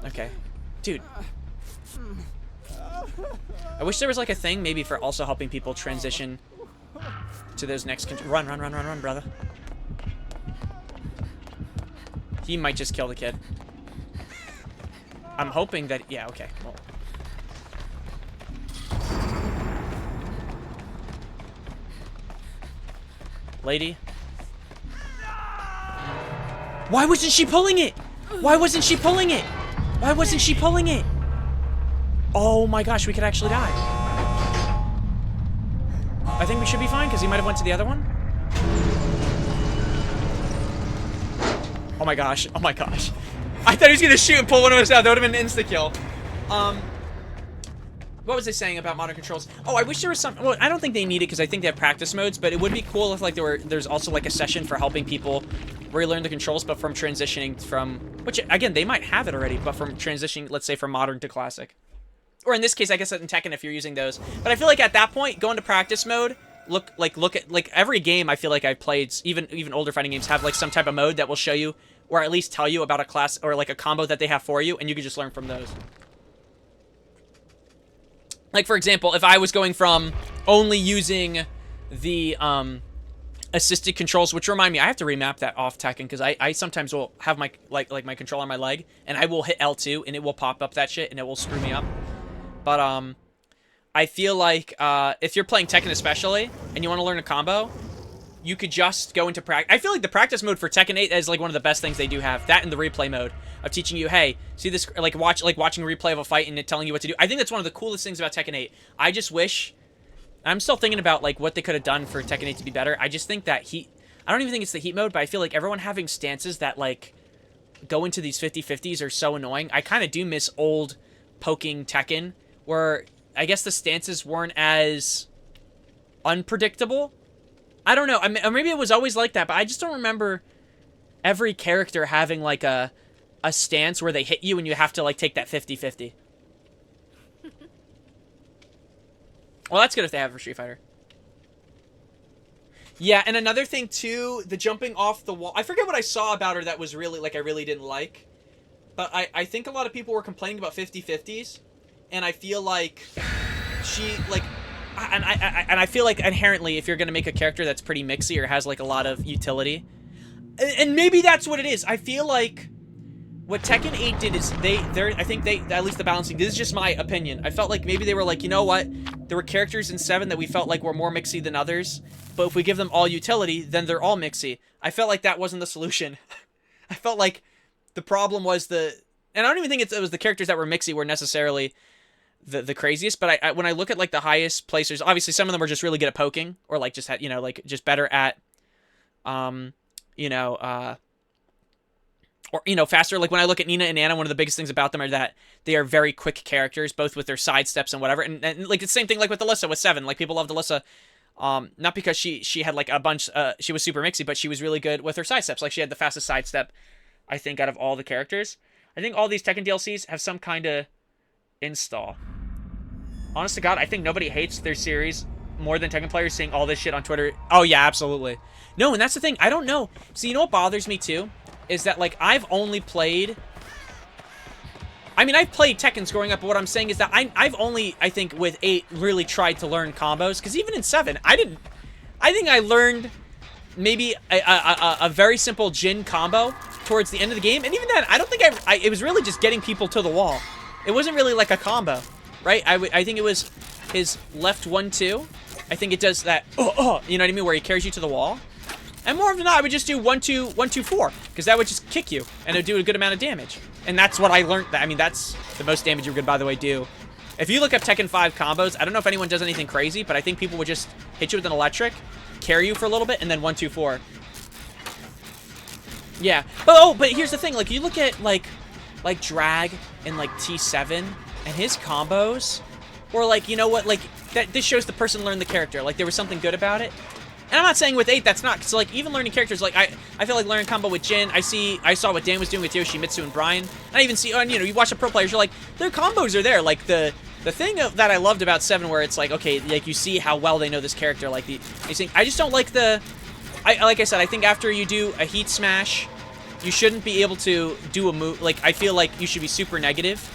okay, dude. I wish there was like a thing maybe for also helping people transition to those next run, brother. He might just kill the kid. I'm hoping that, yeah, okay. Well. Lady. Why wasn't she pulling it? Why wasn't she pulling it? Why wasn't she pulling it? Oh my gosh, we could actually die. I think we should be fine because he might have went to the other one. Oh my gosh. Oh my gosh. I thought he was going to shoot and pull one of us out. That would have been an insta-kill. What was I saying about modern controls? Oh, I wish there was some... Well, I don't think they need it because I think they have practice modes, but it would be cool if like there's also like a session for helping people relearn the controls, but from transitioning from... Which, again, they might have it already, but from transitioning, let's say, from modern to classic. Or in this case, I guess in Tekken if you're using those. But I feel like at that point, go into practice mode, look at every game I feel like I've played, even older fighting games have like some type of mode that will show you or at least tell you about a class or like a combo that they have for you, and you can just learn from those. Like for example, if I was going from only using the assisted controls, which remind me, I have to remap that off Tekken because I sometimes will have my like my control on my leg and I will hit L2 and it will pop up that shit and it will screw me up. But I feel like if you're playing Tekken especially and you want to learn a combo, you could just go into practice. I feel like the practice mode for Tekken 8 is like one of the best things they do have. That and the replay mode of teaching you, hey, see this, like watching a replay of a fight and it telling you what to do. I think that's one of the coolest things about Tekken 8. I just wish, I'm still thinking about like what they could have done for Tekken 8 to be better. I just think that I don't even think it's the heat mode, but I feel like everyone having stances that like go into these 50-50s are so annoying. I kind of do miss old poking Tekken, where I guess the stances weren't as unpredictable. I don't know. I mean, maybe it was always like that, but I just don't remember every character having like a stance where they hit you and you have to like take that 50-50. Well, that's good if they have it for Street Fighter. Yeah, and another thing too, the jumping off the wall. I forget what I saw about her that was really like I really didn't like. But I think a lot of people were complaining about 50-50s. And I feel like she, like, and I feel like inherently, if you're going to make a character that's pretty mixy or has, like, a lot of utility, and maybe that's what it is. I feel like what Tekken 8 did is I think they, at least the balancing, this is just my opinion. I felt like maybe they were like, you know what? There were characters in 7 that we felt like were more mixy than others, but if we give them all utility, then they're all mixy. I felt like that wasn't the solution. I felt like the problem was and I don't even think it was the characters that were mixy were necessarily the craziest, but when I look at like the highest placers, obviously some of them are just really good at poking, or like just had, like just better at or faster. Like when I look at Nina and Anna, one of the biggest things about them are that they are very quick characters, both with their side steps and whatever, and like the same thing like with Alyssa with 7. Like people loved Alyssa not because she had like a bunch she was super mixy, but she was really good with her side steps. Like she had the fastest side step I think out of all the characters. I think all these Tekken DLCs have some kind of install. Honest to God, I think nobody hates their series more than Tekken players seeing all this shit on Twitter. Oh yeah, absolutely. No, and that's the thing. I don't know. See, you know what bothers me too? Is that, like, I've only played... I mean, I've played Tekkens growing up, but what I'm saying is that I've only, I think, with 8, really tried to learn combos. Because even in 7, I didn't... I think I learned maybe a very simple Jin combo towards the end of the game. And even then, I don't think it was really just getting people to the wall. It wasn't really like a combo, right? I think it was his left 1-2. I think it does that, you know what I mean, where he carries you to the wall. And more often than not, I would just do 1-2, 1-2-4, because that would just kick you, and it would do a good amount of damage. And that's what I learned. I mean, that's the most damage you could, by the way, do. If you look up Tekken 5 combos, I don't know if anyone does anything crazy, but I think people would just hit you with an electric, carry you for a little bit, and then 1-2-4. Yeah. But here's the thing. Like, you look at, like Drag and, like, T7, and his combos, or, like, you know what, like, this shows the person learned the character. Like, there was something good about it. And I'm not saying with 8 that's not, because, like, even learning characters, like, I feel like learning combo with Jin, I saw what Dan was doing with Yoshimitsu and Brian, and I even see, you know, you watch the pro players, you're like, their combos are there. Like, the thing that I loved about 7, where it's like, okay, like, you see how well they know this character, like, I just don't like like I said, I think after you do a heat smash, you shouldn't be able to do a move, like, I feel like you should be super negative,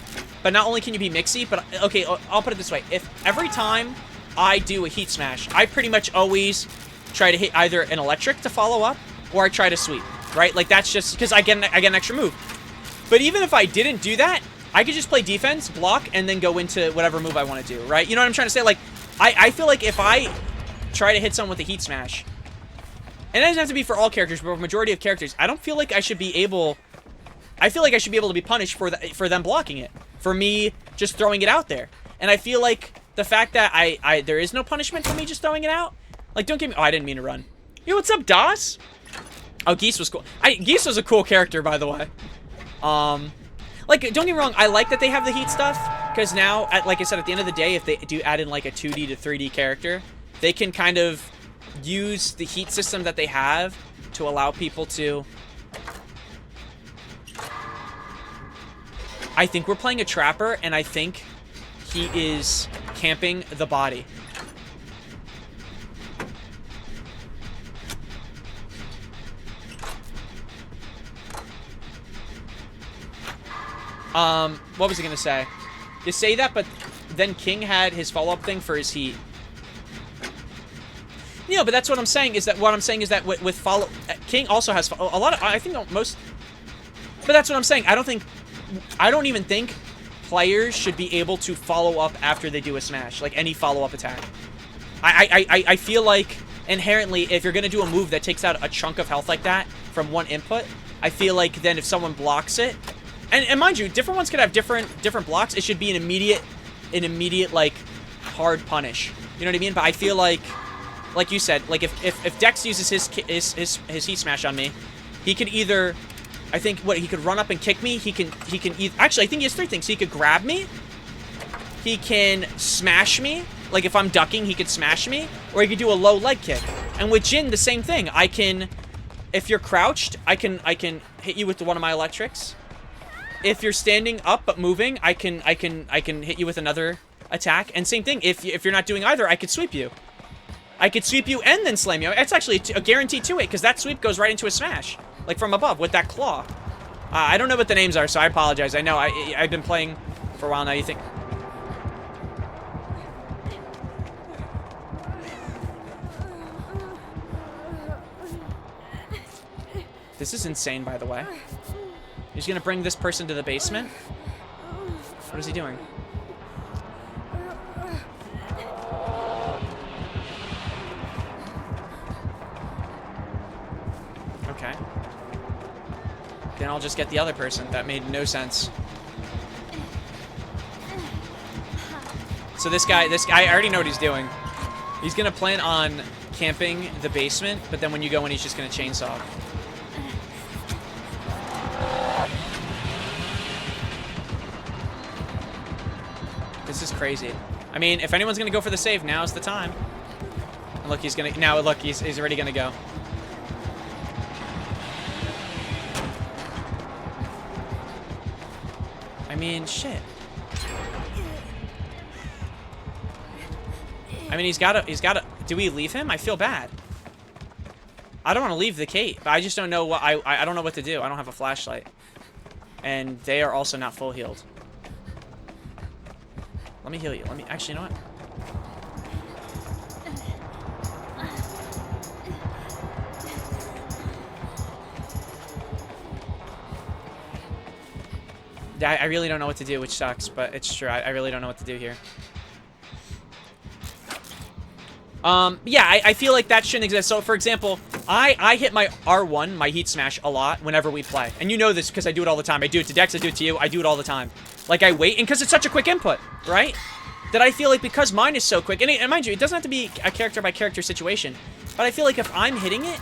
but not only can you be mixy, but, okay, I'll put it this way, if every time I do a heat smash, I pretty much always try to hit either an electric to follow up, or I try to sweep, right? Like, that's just because I get an extra move. But even if I didn't do that, I could just play defense, block, and then go into whatever move I want to do, right? You know what I'm trying to say? Like, I feel like if I try to hit someone with a heat smash, and it doesn't have to be for all characters, but for a majority of characters, I don't feel like I should be able... I feel like I should be able to be punished for them blocking it, for me just throwing it out there. And I feel like the fact that there is no punishment for me just throwing it out, like, don't get me... Oh, I didn't mean to run. Yo, what's up, Das? Oh, Geese was cool. Geese was a cool character, by the way. Like, don't get me wrong, I like that they have the heat stuff, because now, like I said, at the end of the day, if they do add in, like, a 2D to 3D character, they can kind of use the heat system that they have to allow people to... I think we're playing a Trapper, and I think he is camping the body. What was he gonna say? You say that, but then King had his follow-up thing for his heat. You know, but that's what I'm saying, is that with follow... King also has a lot of... I think most... But that's what I'm saying. I don't even think players should be able to follow up after they do a smash. Like, any follow-up attack. I feel like, inherently, if you're gonna do a move that takes out a chunk of health like that from one input, I feel like then if someone blocks it... And mind you, different ones could have different blocks. It should be an immediate, like, hard punish. You know what I mean? But I feel like you said, like, if Dex uses his heat smash on me, he could either, I think, he could run up and kick me. He can either, actually, I think he has 3 things. He could grab me. He can smash me. Like, if I'm ducking, he could smash me. Or he could do a low leg kick. And with Jin, the same thing. I can, if you're crouched, I can hit you with one of my electrics. If you're standing up but moving, I can hit you with another attack. And same thing, if you're not doing either, I could sweep you. I could sweep you and then slam you. It's actually a guarantee to it, because that sweep goes right into a smash, like from above with that claw. I don't know what the names are, so I apologize. I know I've been playing for a while now. You think? This is insane, by the way. He's gonna bring this person to the basement? What is he doing? Okay. Then I'll just get the other person. That made no sense. So this guy, I already know what he's doing. He's gonna plan on camping the basement, but then when you go in, he's just gonna chainsaw. This is crazy. I mean, if anyone's gonna go for the save, now's the time. And look, he's already gonna go. I mean, shit. I mean, he's gotta, do we leave him? I feel bad. I don't want to leave the Kate, but I just don't know what, I don't know what to do. I don't have a flashlight. And they are also not full healed. Let me heal you. Let me, actually, you know what? I really don't know what to do, which sucks, but it's true. I really don't know what to do here. Yeah, I feel like that shouldn't exist. So, for example, I hit my R1, my heat smash, a lot whenever we play. And you know this because I do it all the time. I do it to Dex, I do it to you, I do it all the time. Like, I wait, and because it's such a quick input, right? That I feel like because mine is so quick, and mind you, it doesn't have to be a character-by-character situation, but I feel like if I'm hitting it,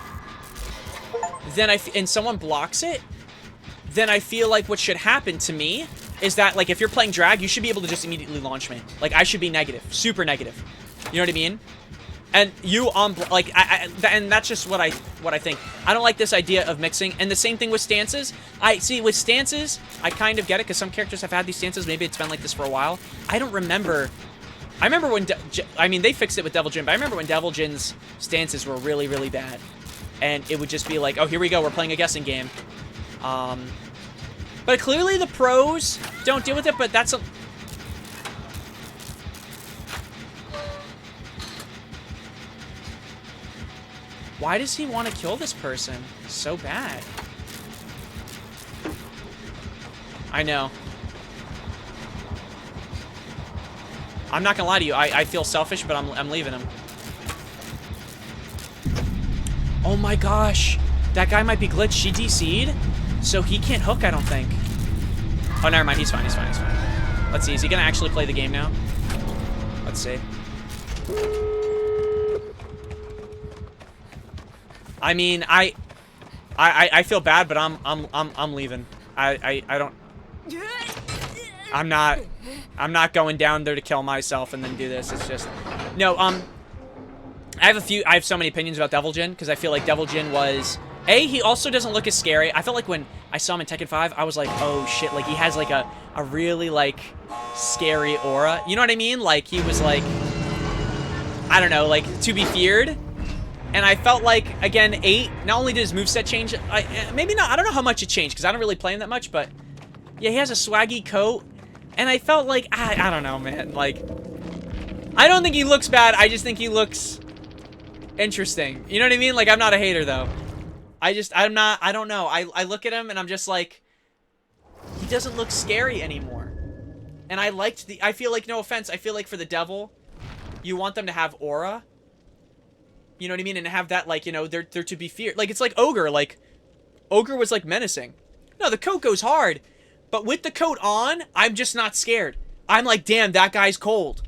then and someone blocks it, then I feel like what should happen to me is that, like, if you're playing drag, you should be able to just immediately launch me. Like, I should be negative. Super negative. You know what I mean? And you like, and that's just what I think. I don't like this idea of mixing. And the same thing with stances. I see with stances, I kind of get it because some characters have had these stances. Maybe it's been like this for a while. I don't remember. I remember when, I mean, they fixed it with Devil Jin, but I remember when Devil Jin's stances were really, really bad. And it would just be like, oh, here we go. We're playing a guessing game. But clearly the pros don't deal with it, but that's a... Why does he want to kill this person so bad? I know. I'm not gonna lie to you. I feel selfish, but I'm leaving him. Oh my gosh. That guy might be glitched. She DC'd, so he can't hook, I don't think. Oh, never mind. He's fine. He's fine. He's fine. Let's see. Is he gonna actually play the game now? Let's see. I mean, I feel bad, but I'm leaving. I don't. I'm not going down there to kill myself and then do this. It's just no. I have so many opinions about Devil Jin because I feel like Devil Jin was he also doesn't look as scary. I felt like when I saw him in Tekken 5, I was like, oh shit, like he has like a really like scary aura. You know what I mean? Like he was like, I don't know, like to be feared. And I felt like, again, 8, not only did his moveset change, maybe not, I don't know how much it changed, because I don't really play him that much, but yeah, he has a swaggy coat, and I felt like, I don't know, man, like, I don't think he looks bad, I just think he looks interesting, you know what I mean? Like, I'm not a hater, though. I don't know, I look at him, and I'm just like, he doesn't look scary anymore. And I feel like, no offense, I feel like for the devil, you want them to have aura. You know what I mean? And have that, like, you know, they're to be feared. Like, it's like Ogre. Like, Ogre was, like, menacing. No, the coat goes hard. But with the coat on, I'm just not scared. I'm like, damn, that guy's cold.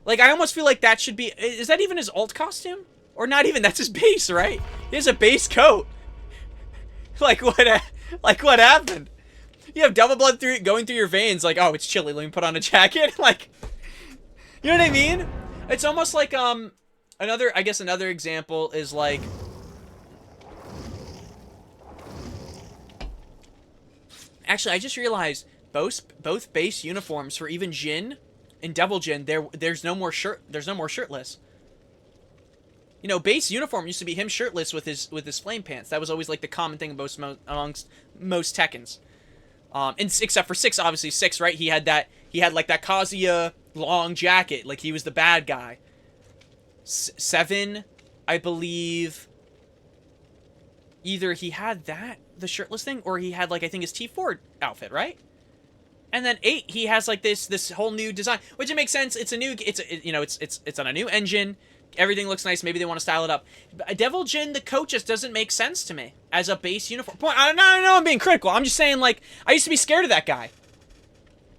Like, I almost feel like that should be... Is that even his alt costume? Or not even? That's his base, right? He has a base coat. Like, what happened? You have devil blood going through your veins. Like, oh, it's chilly. Let me put on a jacket. Like, you know what I mean? It's almost like, I guess another example is like, actually, I just realized both base uniforms for even Jin and Devil Jin, there's no more shirtless. You know, base uniform used to be him shirtless with his flame pants. That was always like the common thing amongst most Tekkens. Except for 6, obviously 6, right? He had like that Kazuya long jacket, like he was the bad guy. 7, I believe, either he had the shirtless thing, or he had, like, I think his T4 outfit, right? And then 8, he has, like, this whole new design, which it makes sense. It's on a new engine. Everything looks nice. Maybe they want to style it up. Devil Jin, the coat just doesn't make sense to me as a base uniform. I don't know, I'm being critical. I'm just saying, like, I used to be scared of that guy.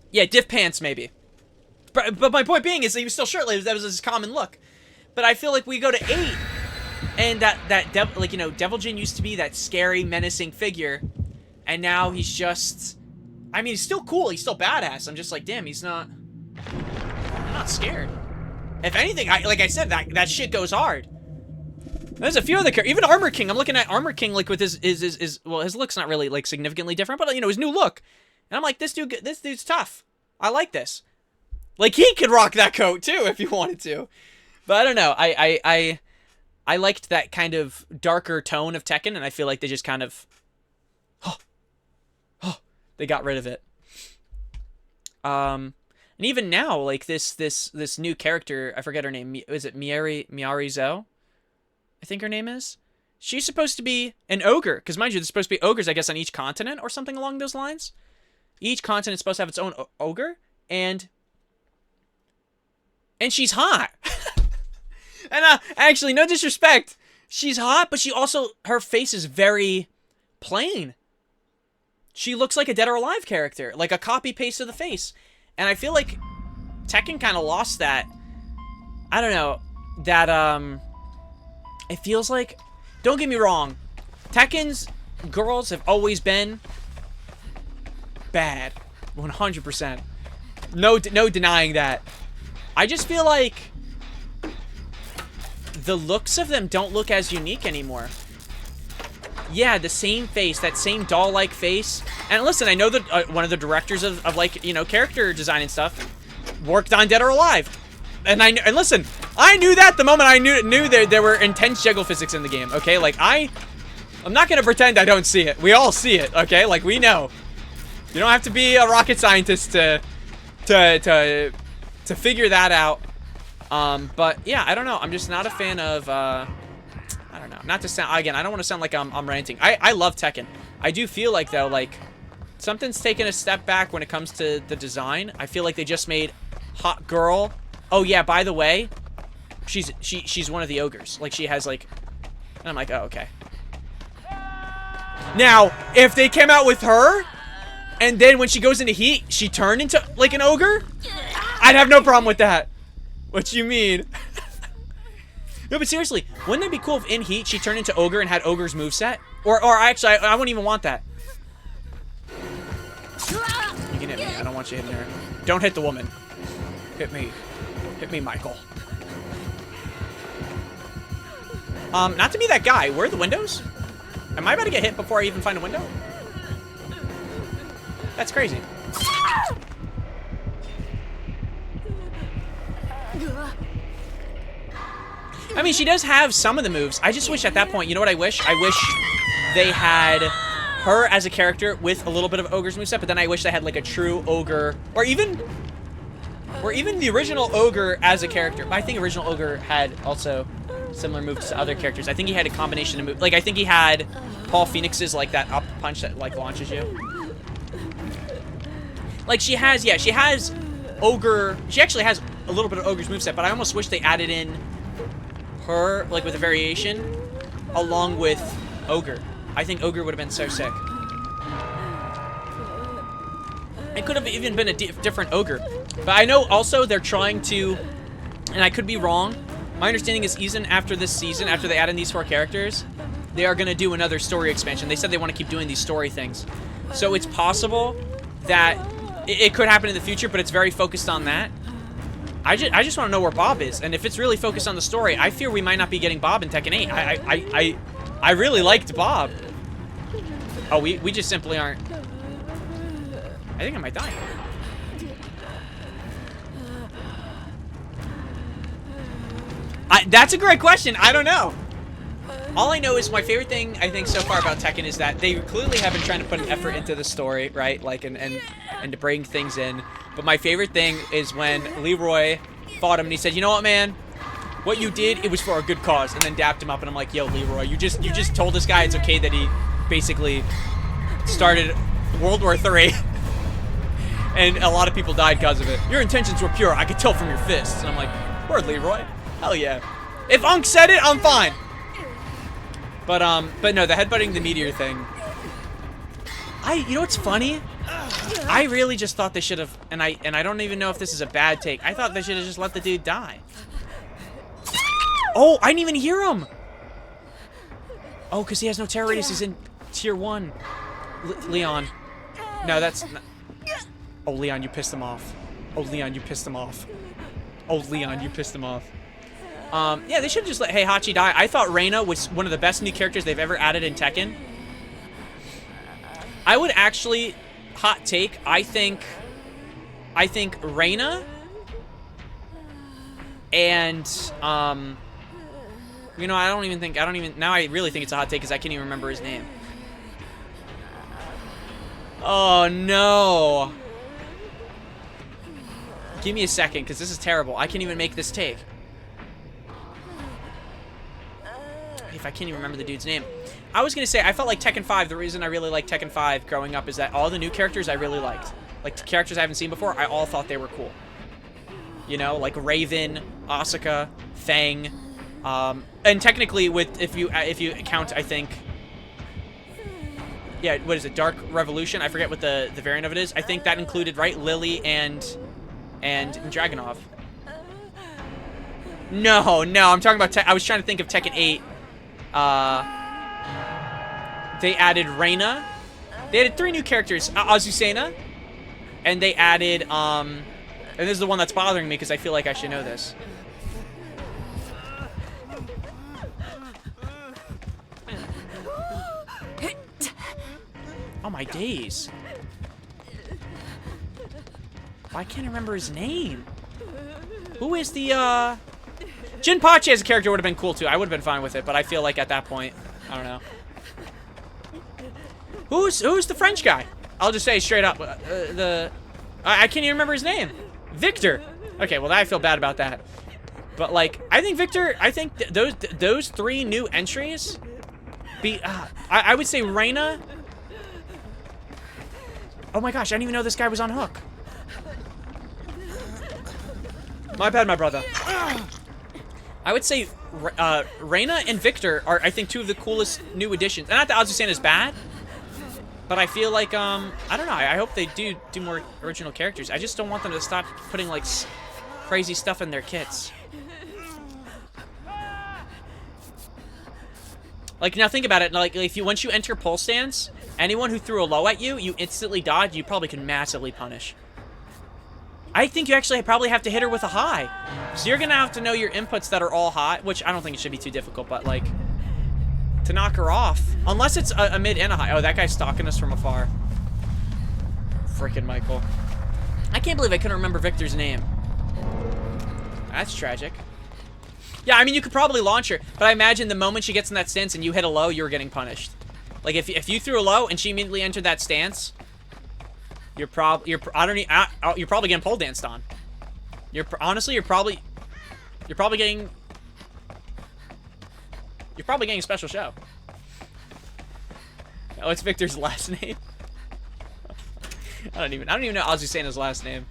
Yeah, diff pants, maybe. But my point being is that he was still shirtless. That was his common look. But I feel like we go to 8, and Devil Jin used to be that scary, menacing figure, and now he's just, I mean, he's still cool, he's still badass. I'm just like, damn, I'm not scared. If anything, like I said, that shit goes hard. There's a few other characters, even Armor King. I'm looking at Armor King, like, with his well, his look's not really, like, significantly different, but, you know, his new look. And I'm like, this dude's tough. I like this. Like, he could rock that coat, too, if he wanted to. But I don't know. I liked that kind of darker tone of Tekken, and I feel like they just kind of, they got rid of it. And even now, like this new character, I forget her name. Is it Miari Zo? I think her name is. She's supposed to be an ogre, because mind you, there's supposed to be ogres, I guess, on each continent or something along those lines. Each continent's supposed to have its own ogre, and she's hot. And actually, no disrespect, she's hot, but she also, her face is very plain. She looks like a Dead or Alive character, like a copy paste of the face. And I feel like Tekken kind of lost that. I don't know, that it feels like, don't get me wrong, Tekken's girls have always been bad, 100%. No denying that. I just feel like the looks of them don't look as unique anymore. Yeah, the same face, that same doll-like face. And listen, I know that one of the directors of like, you know, character design and stuff worked on Dead or Alive. And listen, I knew that the moment I knew there were intense juggle physics in the game, okay? Like, I'm not gonna pretend I don't see it. We all see it, okay? Like, we know. You don't have to be a rocket scientist to figure that out. But yeah, I don't know. I'm just not a fan of, I don't know. Not to sound, again, I don't want to sound like I'm ranting. I love Tekken. I do feel like, though, like, something's taken a step back when it comes to the design. I feel like they just made hot girl. Oh, yeah, by the way, she's one of the ogres. Like, she has, like, and I'm like, oh, okay. Now, if they came out with her, and then when she goes into heat, she turned into, like, an ogre, I'd have no problem with that. What you mean? No, but seriously, wouldn't it be cool if in heat she turned into ogre and had ogre's moveset? Or actually, I wouldn't even want that. You can hit me. I don't want you hitting her. Don't hit the woman. Hit me. Hit me, Michael. Not to be that guy. Where are the windows? Am I about to get hit before I even find a window? That's crazy. I mean, she does have some of the moves. I just wish at that point, you know what I wish? I wish they had her as a character with a little bit of ogre's moveset, but then I wish they had like a true ogre, or even the original ogre as a character. I think original ogre had also similar moves to other characters. I think he had a combination of moves. Like, I think he had Paul Phoenix's, like, that up punch that, like, launches you. Like, she has, yeah, she has ogre. She actually has a little bit of ogre's moveset, but I almost wish they added in her, like, with a variation along with ogre. I think ogre would have been so sick. It could have even been a different ogre. But I know also they're trying to, and I could be wrong, my understanding is even after this season, after they add in these 4 characters, they are going to do another story expansion. They said they want to keep doing these story things. So it's possible that it could happen in the future, but it's very focused on that. I just want to know where Bob is, and if it's really focused on the story, I fear we might not be getting Bob in Tekken 8. I really liked Bob. Oh, we just simply aren't. I think I might die. That's a great question. I don't know. All I know is my favorite thing, I think, so far about Tekken is that they clearly have been trying to put an effort into the story, right? Like, and to bring things in. But my favorite thing is when Leroy fought him and he said, you know what, man? What you did, it was for a good cause. And then dapped him up and I'm like, yo, Leroy, you just told this guy it's okay that he basically started World War III. And a lot of people died because of it. Your intentions were pure. I could tell from your fists. And I'm like, word, Leroy. Hell yeah. If Unk said it, I'm fine. But no, the headbutting the meteor thing. You know what's funny? I really just thought they should have, and I don't even know if this is a bad take. I thought they should have just let the dude die. Oh, I didn't even hear him. Oh, because he has no terror radius. He's in tier 1. Leon. No, that's not. Oh, Leon, you pissed him off. Oh, Leon, you pissed him off. Oh, Leon, you pissed him off. Yeah, they should have just let Heihachi die. I thought Reina was one of the best new characters they've ever added in Tekken. I would actually, hot take, I think Reina And, you know, now I really think it's a hot take because I can't even remember his name. Oh, no. Give me a second, because this is terrible. I can't even make this take. If I can't even remember the dude's name. I was going to say, I felt like Tekken 5, the reason I really liked Tekken 5 growing up is that all the new characters I really liked. Like, the characters I haven't seen before, I all thought they were cool. You know, like Raven, Asuka, Fang. And technically, if you count, I think... Yeah, what is it? Dark Revolution? I forget what the variant of it is. I think that included, right? Lily and Dragunov. No, I'm talking about... I was trying to think of Tekken 8. They added Reina. They added 3 new characters. Azucena. And they added, and this is the one that's bothering me because I feel like I should know this. Oh my days. Why can't I remember his name? Who is the, Jinpachi as a character would have been cool too. I would have been fine with it, but I feel like at that point, I don't know. Who's the French guy? I'll just say straight up, I can't even remember his name. Victor. Okay, well I feel bad about that. But like, I think Victor, those 3 new entries, I would say Reina. Oh my gosh, I didn't even know this guy was on Hook. My bad, my brother. I would say Reina and Victor are, I think, 2 of the coolest new additions. And not that Azucena is bad, but I feel like, I don't know. I hope they do more original characters. I just don't want them to stop putting, like, crazy stuff in their kits. Like, now think about it. Like, once you enter pole stance, anyone who threw a low at you, you instantly dodge. You probably can massively punish. I think you actually probably have to hit her with a high. So you're going to have to know your inputs that are all high, which I don't think it should be too difficult, but, like, to knock her off. Unless it's a mid and a high. Oh, that guy's stalking us from afar. Frickin' Michael. I can't believe I couldn't remember Victor's name. That's tragic. Yeah, I mean, you could probably launch her, but I imagine the moment she gets in that stance and you hit a low, you're getting punished. Like, if you threw a low and she immediately entered that stance, you're probably getting pole danced on. Honestly, you're probably getting a special show. Oh, it's Victor's last name. I don't even know Azucena's last name.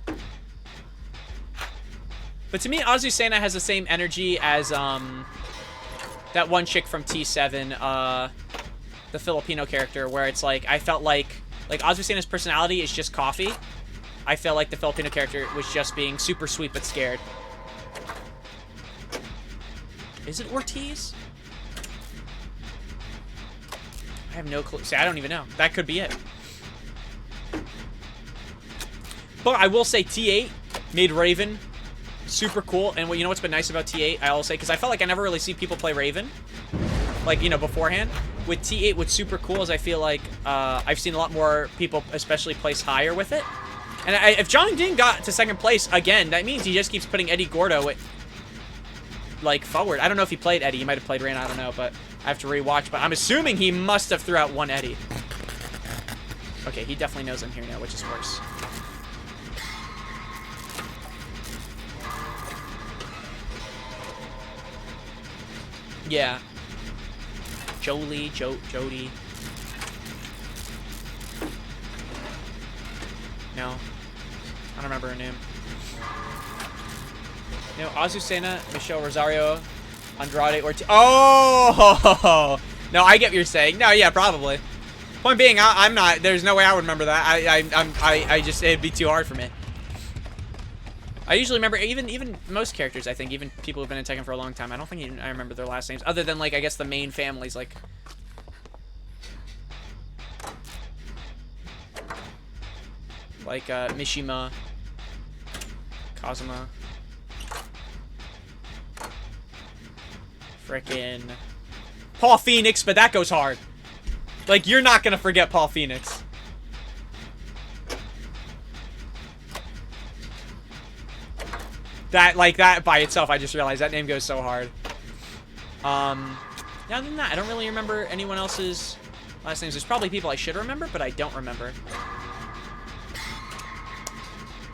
But to me, Azucena has the same energy as that one chick from T7, the Filipino character, where it's like I felt like Azucena's personality is just coffee. I felt like the Filipino character was just being super sweet but scared. Is it Ortiz? I have no clue. See, I don't even know. That could be it. But I will say T8 made Raven super cool. And you know what's been nice about T8, I will say, because I felt like I never really see people play Raven, like, you know, beforehand. With T8, what's super cool is I feel like I've seen a lot more people, especially, place higher with it. And if John Ding got to 2nd place again, that means he just keeps putting Eddie Gordo like forward. I don't know if he played Eddie. He might have played Rain. I don't know, but I have to rewatch. But I'm assuming he must have threw out one Eddie. Okay, he definitely knows I'm here now, which is worse. Yeah. Jody. No. I don't remember her name. No, Azucena, Michelle Rosario, Andrade, Ortiz. Oh! No, I get what you're saying. No, yeah, probably. Point being, I'm not. There's no way I would remember that. I just, it'd be too hard for me. I usually remember even most characters. I think even people who've been in Tekken for a long time. I don't think even I remember their last names, other than, like, I guess the main families, like. Like Mishima, Kazuma, frickin' Paul Phoenix, but that goes hard. Like, you're not gonna forget Paul Phoenix. That, like, that by itself, I just realized that name goes so hard. Other than that, I don't really remember anyone else's last names. There's probably people I should remember, but I don't remember.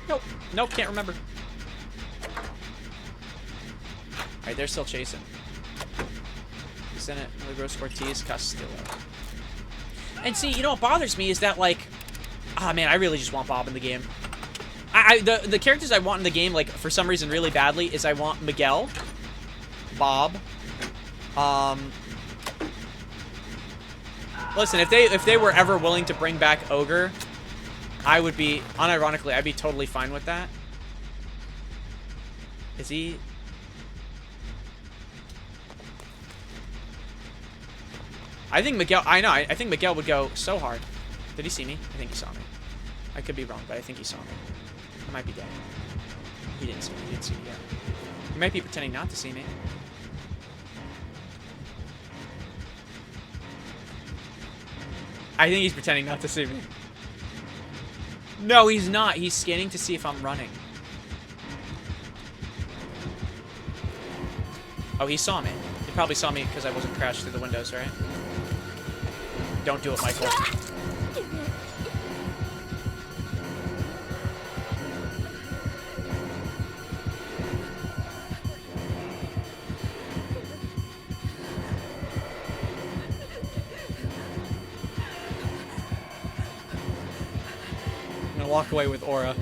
Nope. Nope, can't remember. Alright, they're still chasing. Senate, Gross Ortiz, Castillo. And see, you know what bothers me is that, like... Ah, man, I really just want Bob in the game. The characters I want in the game, like, for some reason really badly, is I want Miguel, Bob, listen, if they were ever willing to bring back Ogre, I would be, unironically, I'd be totally fine with that. Is he... I think Miguel, I think Miguel would go so hard. Did he see me? I think he saw me. I could be wrong, but I think he saw me. I might be dead. He didn't see me. He didn't see me yet. He might be pretending not to see me. I think he's pretending not to see me. No, he's not. He's scanning to see if I'm running. Oh, he saw me. He probably saw me because I wasn't crashed through the windows, right? Don't do it, Michael. I'm gonna walk away with Aura.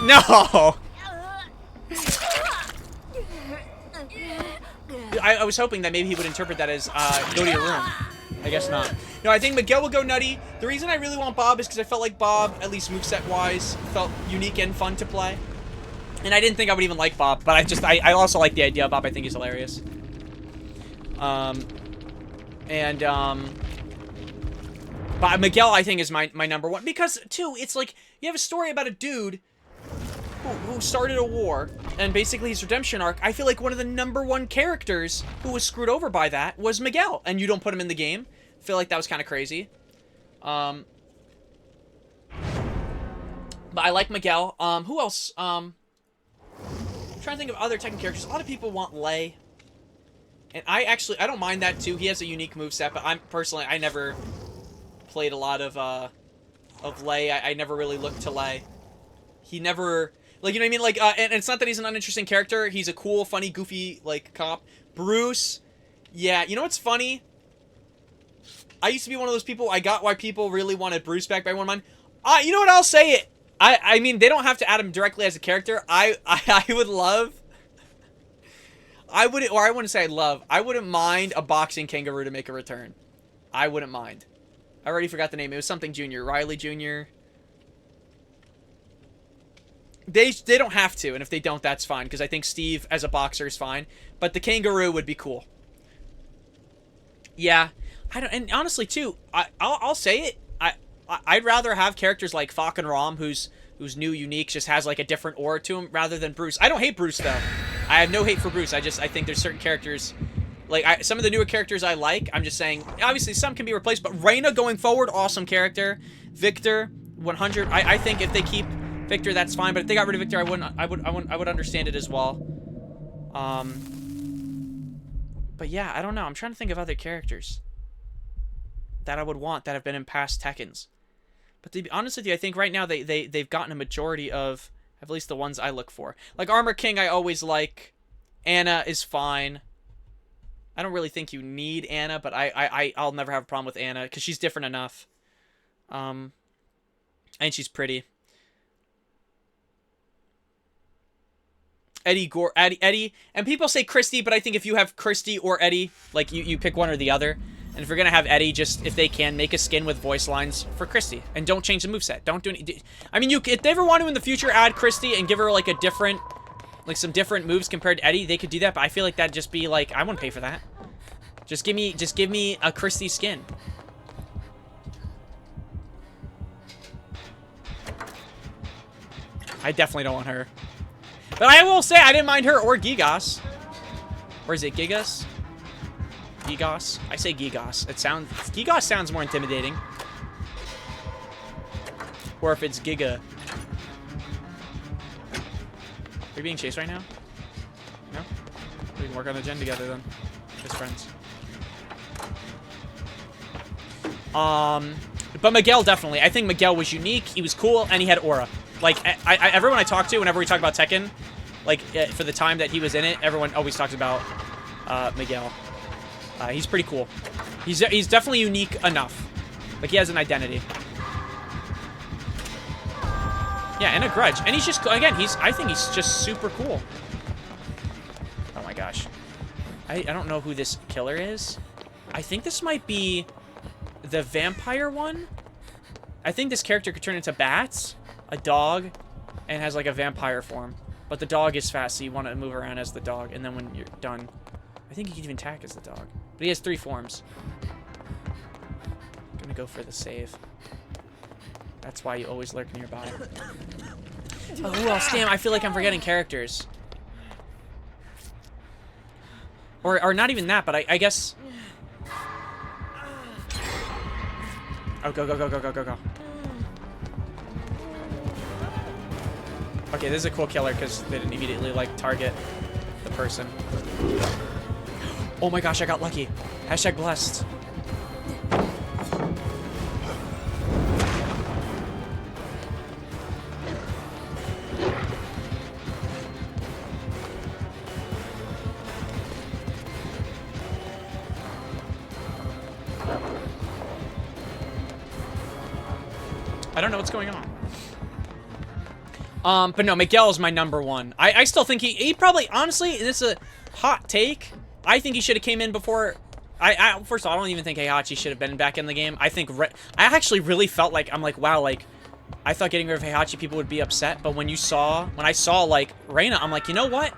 No! I was hoping that maybe he would interpret that as, go to your room. I guess not. No, I think Miguel will go nutty. The reason I really want Bob is because I felt like Bob, at least moveset-wise, felt unique and fun to play. And I didn't think I would even like Bob, but I also like the idea of Bob. I think he's hilarious. But Miguel, I think, is my number one. Because, too, it's like, you have a story about a dude who started a war, and basically his redemption arc. I feel like one of the number one characters who was screwed over by that was Miguel, and you don't put him in the game. I feel like that was kind of crazy. But I like Miguel. Who else? I'm trying to think of other Tekken characters. A lot of people want Lei. And I don't mind that too. He has a unique moveset, but I never played a lot of Lei. I never really looked to Lei. He never... Like, you know what I mean? Like, and it's not that he's an uninteresting character. He's a cool, funny, goofy, like, cop. Bruce, yeah. You know what's funny? I used to be one of those people. I got why people really wanted Bruce back by one of mine. You know what? I'll say it. I mean, they don't have to add him directly as a character. I would love... I wouldn't say I'd love. I wouldn't mind a boxing kangaroo to make a return. I wouldn't mind. I already forgot the name. It was something Jr. Riley Jr. They don't have to, and if they don't, that's fine, because I think Steve as a boxer is fine. But the kangaroo would be cool. Yeah, and honestly too, I'll say it. I'd rather have characters like Fok and Rom, who's new, unique, just has like a different aura to him, rather than Bruce. I don't hate Bruce though. I have no hate for Bruce. I think there's certain characters, like some of the newer characters I like. I'm just saying, obviously some can be replaced, but Reina going forward, awesome character. Victor, 100. I think if they keep Victor, that's fine. But if they got rid of Victor, I would understand it as well. But yeah, I don't know. I'm trying to think of other characters that I would want that have been in past Tekkens. But to be honest with you, I think right now they've gotten a majority of at least the ones I look for. Like Armor King, I always like. Anna is fine. I don't really think you need Anna, but I'll never have a problem with Anna because she's different enough. And she's pretty. Eddie, and people say Christy, but I think if you have Christy or Eddie, like you pick one or the other. And if you're gonna have Eddie, just if they can make a skin with voice lines for Christy, and don't change the moveset. Don't do any. I mean, if they ever want to in the future add Christy and give her like a different, like some different moves compared to Eddie, they could do that. But I feel like that'd just be like, I wouldn't pay for that. Just give me a Christy skin. I definitely don't want her. But I will say I didn't mind her or Gigas. Or is it Gigas? Gigas? I say Gigas. Gigas sounds more intimidating. Or if it's Giga. Are we being chased right now? No? We can work on the gen together then. As friends. But Miguel definitely. I think Miguel was unique. He was cool, and he had aura. Like, everyone I talk to, whenever we talk about Tekken, like, for the time that he was in it, everyone always talks about Miguel. He's pretty cool. He's definitely unique enough. Like, he has an identity. Yeah, and a grudge. And he's just, again, I think he's just super cool. Oh my gosh. I don't know who this killer is. I think this might be the vampire one. I think this character could turn into bats, a dog, and has like a vampire form. But the dog is fast, so you want to move around as the dog. And then when you're done, I think you can even attack as the dog. But he has 3 forms. I'm gonna go for the save. That's why you always lurk nearby. Oh, who else? Damn, I feel like I'm forgetting characters. Or not even that, but I guess... Oh, go, go, go, go, go, go, go. Okay, this is a cool killer because they didn't immediately, like, target the person. Oh my gosh, I got lucky. Hashtag blessed. I don't know what's going on. But no, Miguel is my #1. I still think he probably, honestly, this is a hot take. I think he should have came in before. First of all, I don't even think Heihachi should have been back in the game. I think, I actually really felt like, I'm like, wow, like, I thought getting rid of Heihachi, people would be upset. But when I saw, like, Reina, I'm like, you know what?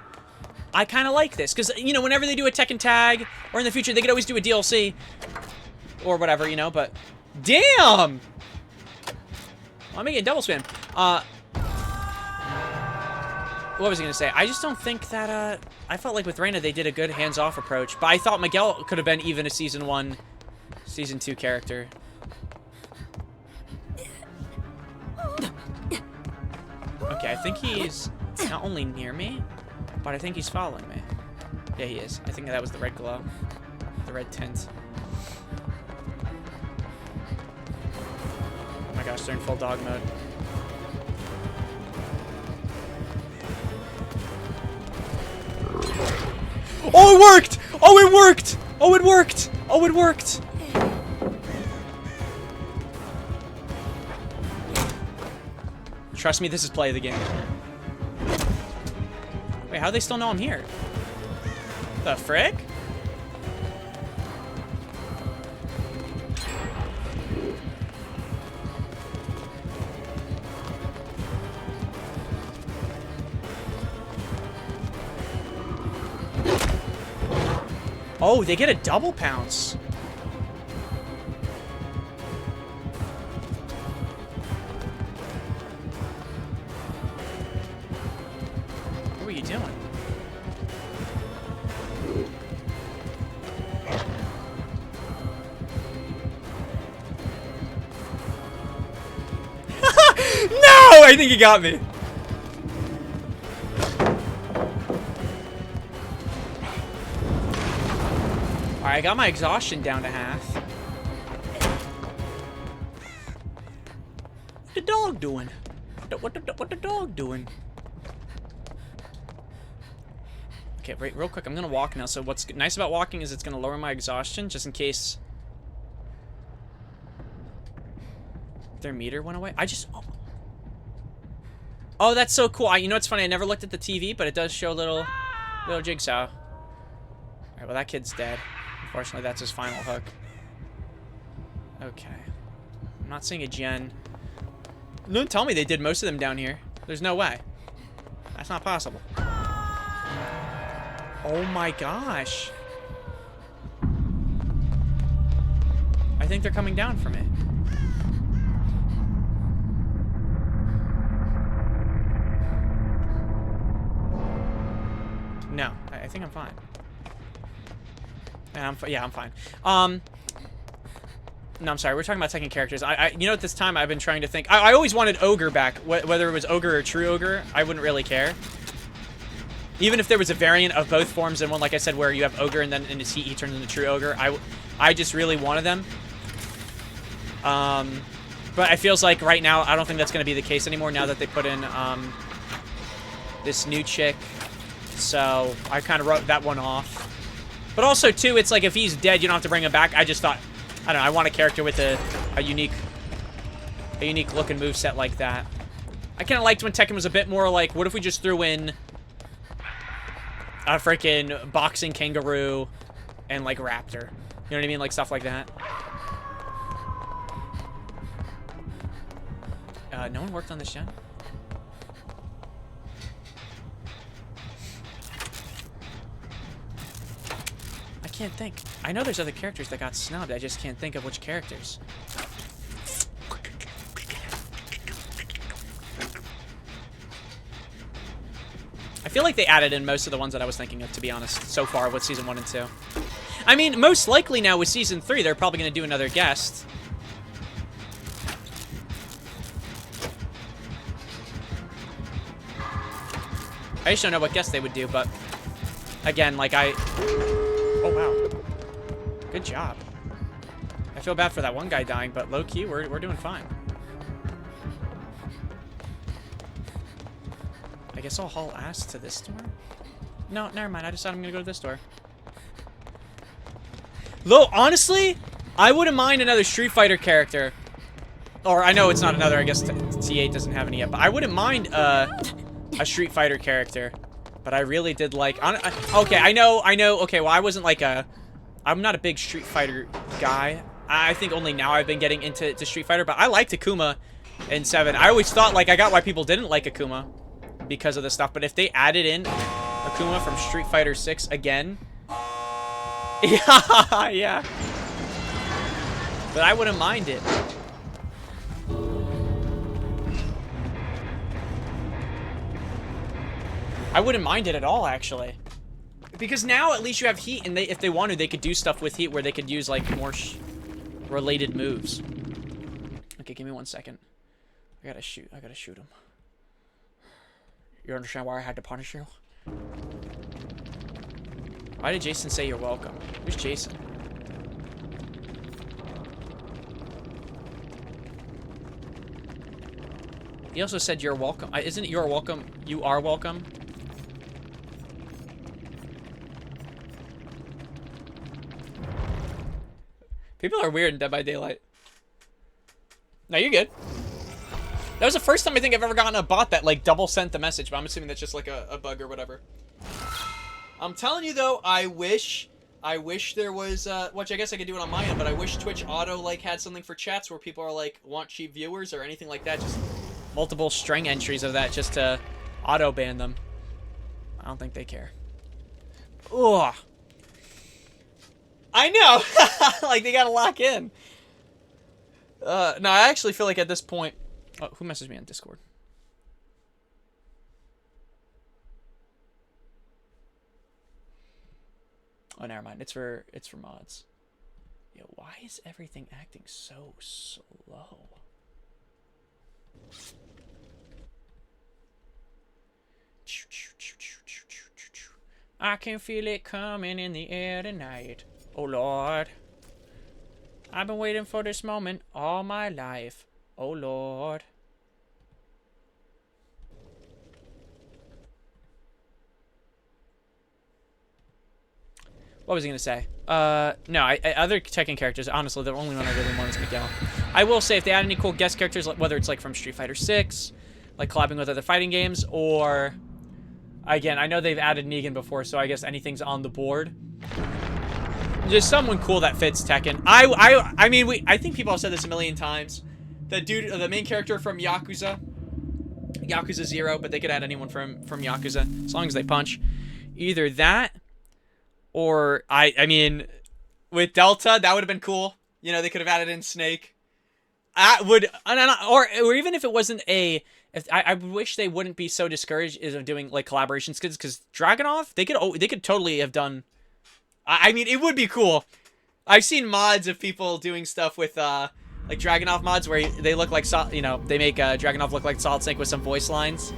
I kind of like this. Because, you know, whenever they do a Tekken tag, or in the future, they could always do a DLC. Or whatever, you know, but, damn! I'm making a double spin. What was I gonna say? I just don't think that, I felt like with Reina they did a good hands-off approach, but I thought Miguel could have been even a Season 1, Season 2 character. Okay, I think he's not only near me, but I think he's following me. Yeah, he is. I think that was the red glow. The red tint. Oh my gosh, they're in full dog mode. Oh, it worked! Oh, it worked! Oh, it worked! Oh, it worked! Trust me, this is play of the game. Wait, how do they still know I'm here? The frick? Oh, they get a double pounce. What were you doing? No! I think he got me. Alright, I got my exhaustion down to half. What the dog doing? What the dog doing? Okay, wait, real quick, I'm gonna walk now. So what's nice about walking is it's gonna lower my exhaustion, just in case their meter went away. Oh, that's so cool. You know what's funny? I never looked at the TV, but it does show little jigsaw. Alright, well that kid's dead. Unfortunately, that's his final hook. Okay. I'm not seeing a gen. Don't tell me they did most of them down here. There's no way. That's not possible. Oh my gosh. I think they're coming down from it. No, I think I'm fine. And yeah, I'm fine. No, I'm sorry. We're talking about second characters. You know, at this time, I've been trying to think. I always wanted Ogre back. Whether it was Ogre or True Ogre, I wouldn't really care. Even if there was a variant of both forms and one, like I said, where you have Ogre and then in his heat he turns into True Ogre, I just really wanted them. But it feels like right now, I don't think that's going to be the case anymore now that they put in this new chick. So I kind of wrote that one off. But also, too, it's like if he's dead, you don't have to bring him back. I just thought, I don't know, I want a character with a unique looking moveset like that. I kind of liked when Tekken was a bit more like, what if we just threw in a freaking boxing kangaroo and like raptor? You know what I mean? Like stuff like that. No one worked on this gen? I can't think. I know there's other characters that got snubbed. I just can't think of which characters. I feel like they added in most of the ones that I was thinking of, to be honest, so far with Season 1 and 2. I mean, most likely now with Season 3, they're probably going to do another guest. I just don't know what guest they would do, but again, like oh, wow. Good job. I feel bad for that one guy dying, but low-key, we're doing fine. I guess I'll haul ass to this door? No, never mind. I decided I'm going to go to this door. Though, honestly, I wouldn't mind another Street Fighter character. Or, I know it's not another. I guess T8 doesn't have any yet. But I wouldn't mind a Street Fighter character. But I really did like... okay, I know. Okay, well, I wasn't like I'm not a big Street Fighter guy. I think only now I've been getting into Street Fighter. But I liked Akuma in 7. I always thought, like, I got why people didn't like Akuma because of this stuff. But if they added in Akuma from Street Fighter 6 again... yeah, yeah. But I wouldn't mind it. I wouldn't mind it at all, actually. Because now at least you have heat, and if they wanted, they could do stuff with heat where they could use like more related moves. Okay, give me 1 second. I gotta shoot him. You understand why I had to punish you? Why did Jason say you're welcome? Who's Jason? He also said you're welcome. Isn't it you're welcome? You are welcome? People are weird in Dead by Daylight. No, you're good. That was the first time I think I've ever gotten a bot that like double sent the message, but I'm assuming that's just like a bug or whatever. I'm telling you though, I wish there was, which I guess I could do it on my end, but I wish Twitch Auto like had something for chats where people are like, want cheap viewers or anything like that. Just multiple string entries of that just to auto ban them. I don't think they care. Ugh. I know! Like, they gotta lock in. No, I actually feel like at this point... Oh, who messaged me on Discord? Oh, never mind. It's for mods. Yo, why is everything acting so slow? I can feel it coming in the air tonight. Oh, Lord. I've been waiting for this moment all my life. Oh, Lord. What was he going to say? No, other Tekken characters, honestly, the only one I really want is Miguel. I will say, if they add any cool guest characters, whether it's like from Street Fighter 6, like collabing with other fighting games, or... Again, I know they've added Negan before, so I guess anything's on the board. Just someone cool that fits Tekken. I mean, I think people have said this a million times. The dude, the main character from Yakuza 0, but they could add anyone from Yakuza as long as they punch. Either that, or I mean, with Delta, that would have been cool. You know, they could have added in Snake. I would, or even if it wasn't a, I wish they wouldn't be so discouraged of doing like collaborations, because Dragunov, they could totally have done. I mean, it would be cool. I've seen mods of people doing stuff with like Dragunov mods where they look like they make Dragunov look like Solid Snake with some voice lines.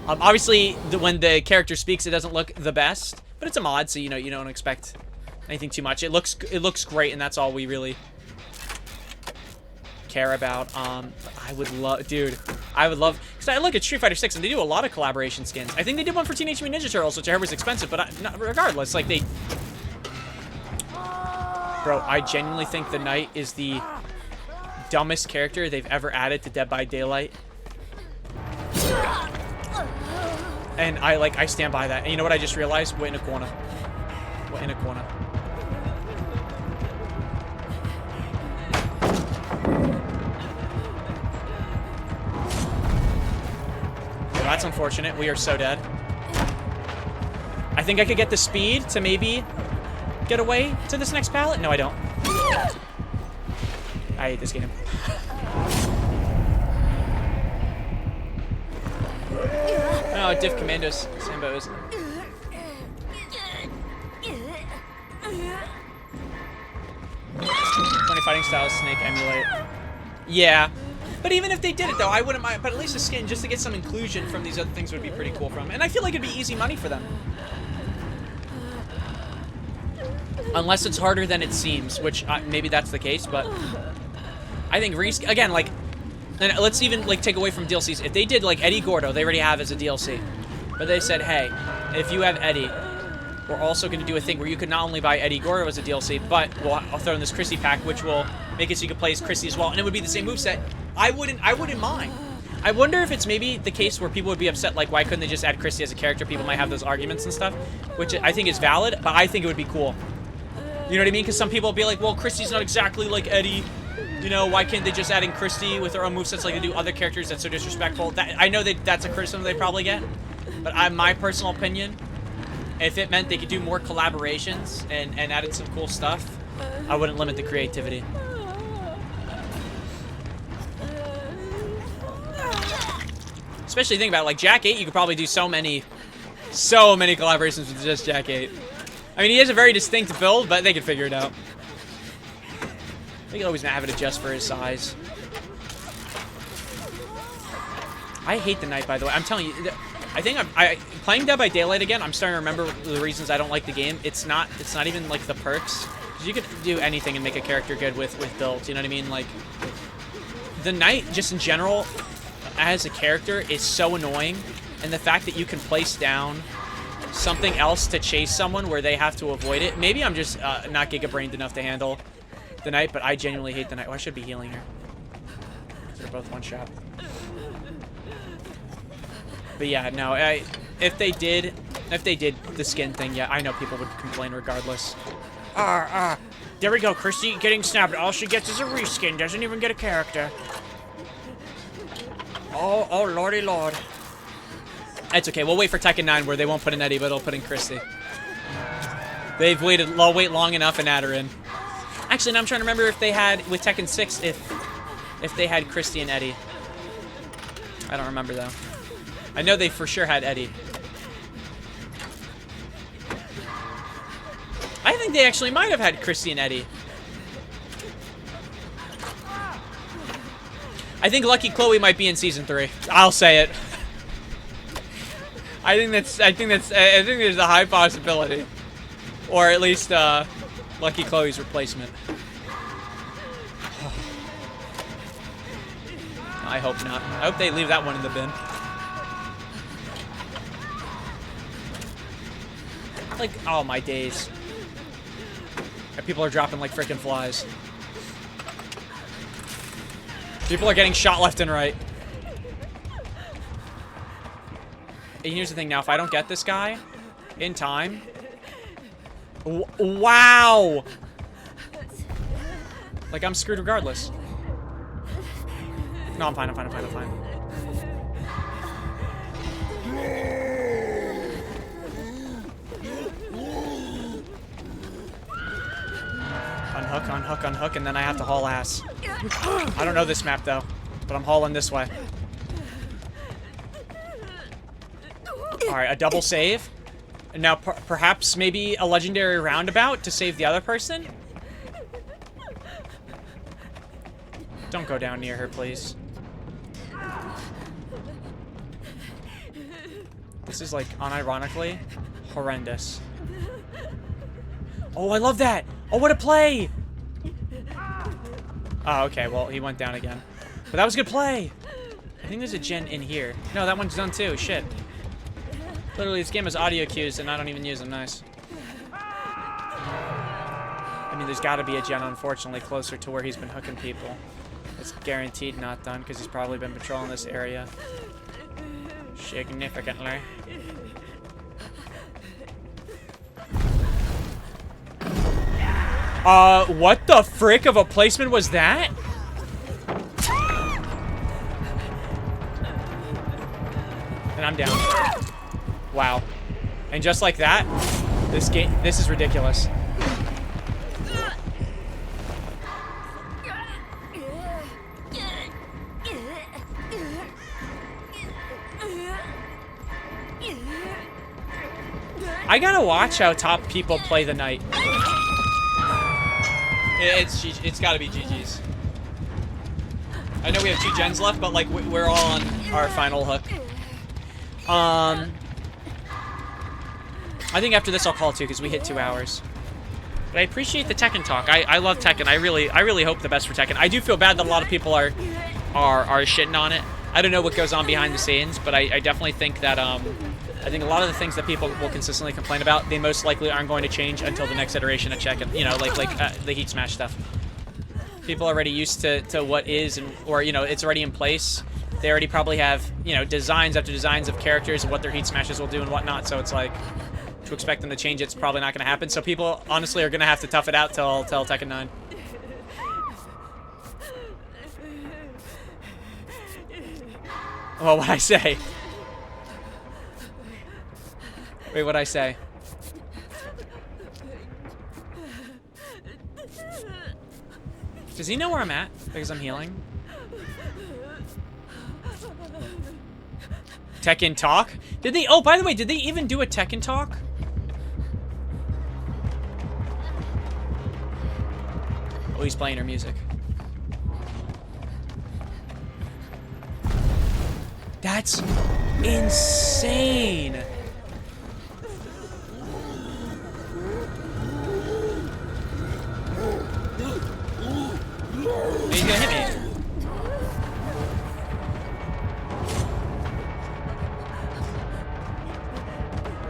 Obviously, when the character speaks, it doesn't look the best, but it's a mod, so you don't expect anything too much. It looks great, and that's all we really care about. I would love, dude. I would love, because I look at Street Fighter 6 and they do a lot of collaboration skins. I think they did one for Teenage Mutant Ninja Turtles, which I heard was expensive, but regardless, like bro, I genuinely think the Knight is the dumbest character they've ever added to Dead by Daylight. And I stand by that. And you know what I just realized? We're in a corner. We're in a corner. Well, that's unfortunate. We are so dead. I think I could get the speed to maybe get away to this next pallet. No, I don't. I hate this game. Oh, Diff Commandos. Sambos. Funny fighting styles, Snake emulate. Yeah. But even if they did it, though, I wouldn't mind. But at least a skin, just to get some inclusion from these other things, would be pretty cool for them. And I feel like it'd be easy money for them. Unless it's harder than it seems, which maybe that's the case, but I think again, like, and let's even like take away from DLCs. If they did like Eddie Gordo, they already have as a DLC, but they said, hey, if you have Eddie, we're also going to do a thing where you could not only buy Eddie Gordo as a DLC, but I'll throw in this Chrissy pack, which will make it so you can play as Chrissy as well, and it would be the same moveset. I wouldn't mind. I wonder if it's maybe the case where people would be upset, like, why couldn't they just add Chrissy as a character? People might have those arguments and stuff, which I think is valid, but I think it would be cool. You know what I mean? Because some people will be like, well, Christy's not exactly like Eddie. You know, why can't they just add in Christy with her own movesets like they do other characters? That's so disrespectful. I know that's a criticism they probably get. But my personal opinion, if it meant they could do more collaborations and added some cool stuff, I wouldn't limit the creativity. Especially think about it, like Jack 8, you could probably do so many collaborations with just Jack 8. I mean, he has a very distinct build, but they can figure it out. They can always have it adjust for his size. I hate the Knight, by the way. I'm telling you, I think playing Dead by Daylight again, I'm starting to remember the reasons I don't like the game. It's not even like the perks. Because you could do anything and make a character good with builds, you know what I mean? Like, the Knight, just in general, as a character, is so annoying. And the fact that you can place down something else to chase someone where they have to avoid it. Maybe I'm just not giga-brained enough to handle the Knight, but I genuinely hate the Knight. Oh, I should be healing her. They're both one shot. But yeah, no, if they did the skin thing, yeah, I know people would complain regardless. There we go, Christy getting snapped. All she gets is a reskin, doesn't even get a character. Oh, lordy lord. It's okay, we'll wait for Tekken 9 where they won't put in Eddie, but they'll put in Christy. They've wait long enough and add her in. Actually, now I'm trying to remember if they had, with Tekken 6, if they had Christy and Eddie. I don't remember, though. I know they for sure had Eddie. I think they actually might have had Christy and Eddie. I think Lucky Chloe might be in Season 3. I'll say it. I think there's a high possibility. Or at least, Lucky Chloe's replacement. I hope not. I hope they leave that one in the bin. Like, oh my days. People are dropping like freaking flies. People are getting shot left and right. And here's the thing now, if I don't get this guy in time... Wow! Like, I'm screwed regardless. No, I'm fine, I'm fine, I'm fine, I'm fine. Unhook, unhook, unhook, and then I have to haul ass. I don't know this map, though, but I'm hauling this way. Alright, a double save. And now, perhaps, maybe a legendary roundabout to save the other person? Don't go down near her, please. This is, like, unironically horrendous. Oh, I love that! Oh, what a play! Oh, okay, well, he went down again. But that was a good play! I think there's a gen in here. No, that one's done too. Shit. Literally, this game has audio cues, and I don't even use them. Nice. I mean, there's got to be a gen, unfortunately, closer to where he's been hooking people. It's guaranteed not done, because he's probably been patrolling this area significantly. What the frick of a placement was that? And I'm down. Wow. And just like that, this is ridiculous. I gotta watch how top people play the night. It's gotta be GG's. I know we have 2 gens left, but like we're all on our final hook. I think after this I'll call it 2 because we hit 2 hours. But I appreciate the Tekken talk. I love Tekken. I really hope the best for Tekken. I do feel bad that a lot of people are shitting on it. I don't know what goes on behind the scenes, but I definitely think that I think a lot of the things that people will consistently complain about, they most likely aren't going to change until the next iteration of Tekken. You know, like the Heat Smash stuff. People are already used to what is, or you know, it's already in place. They already probably have, you know, designs after designs of characters and what their Heat Smashes will do and whatnot. So it's like, to expect them to change it's probably not going to happen. So people honestly are going to have to tough it out till Tekken 9. Well, what'd I say? Wait, what'd I say? Does he know where I'm at? Because I'm healing. Tekken talk? Did they? Oh, by the way, did they even do a Tekken talk? Oh, he's playing her music. That's insane. He's gonna hit me.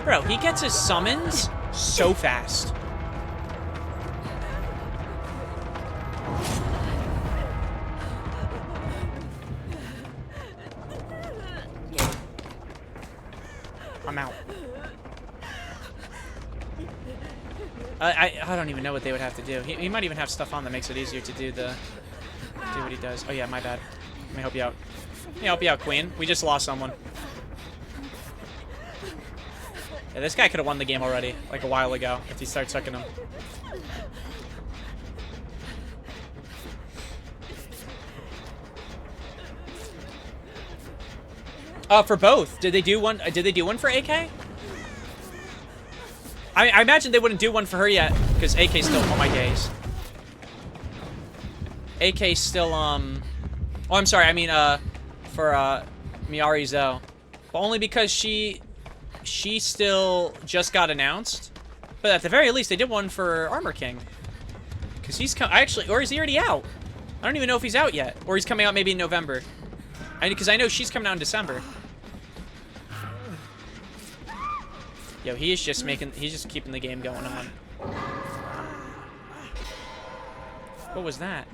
Bro, he gets his summons so fast. I'm out. I don't even know what they would have to do. He might even have stuff on that makes it easier to do what he does. Oh yeah, my bad. Let me help you out. Let me help you out, Queen. We just lost someone. Yeah, this guy could have won the game already, like a while ago, if he starts hooking him. For both. Did they do one? Did they do one for AK? I imagine they wouldn't do one for her yet, because AK's still. Oh my days. AK's still Oh, I'm sorry. I mean for Miari Zo, but only because she still just got announced. But at the very least, they did one for Armor King, because he's actually, or is he already out? I don't even know if he's out yet, or he's coming out maybe in November. Because I know she's coming out in December. Yo, he's just keeping the game going on. What was that?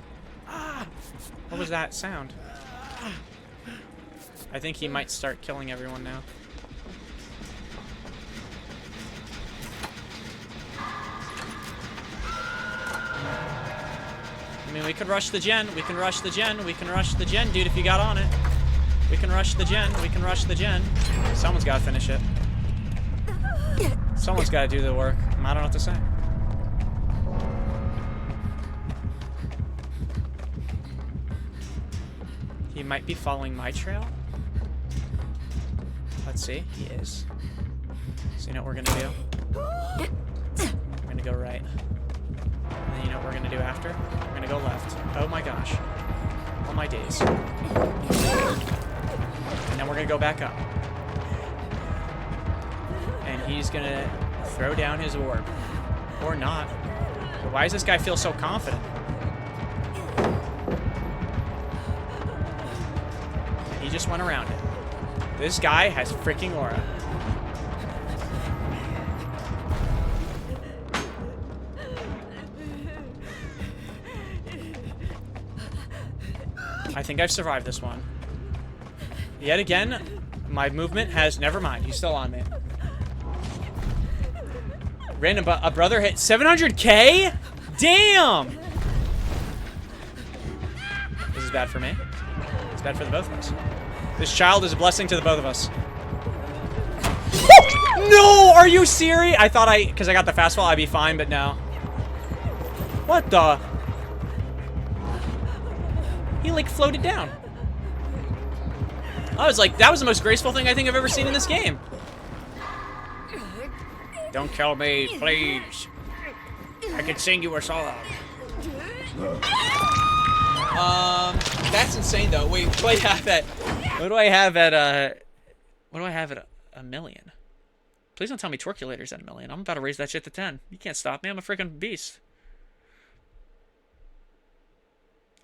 What was that sound? I think he might start killing everyone now. I mean, we could rush the gen. We can rush the gen. We can rush the gen, dude, if you got on it. We can rush the gen. We can rush the gen. Someone's got to finish it. Someone's got to do the work. I don't know what to say. He might be following my trail. Let's see. He is. So you know what we're gonna do? We're gonna go right. And then you know what we're gonna do after? We're gonna go left. Oh my gosh. Oh my days. And then we're gonna go back up. And he's gonna throw down his orb. Or not. But why does this guy feel so confident? And he just went around it. This guy has freaking aura. I think I've survived this one. Yet again, my movement has... Never mind, he's still on me. Random, a brother hit 700K? Damn! This is bad for me. It's bad for the both of us. This child is a blessing to the both of us. No! Are you serious? I thought because I got the fastball, I'd be fine, but no. What the? He, like, floated down. I was like, that was the most graceful thing I think I've ever seen in this game. Don't kill me, please. I can sing you a song. That's insane, though. Wait, what do I have at... What do I have at, What do I have at a million? Please don't tell me Twerkulator's at 1 million. I'm about to raise that shit to 10. You can't stop me. I'm a freaking beast.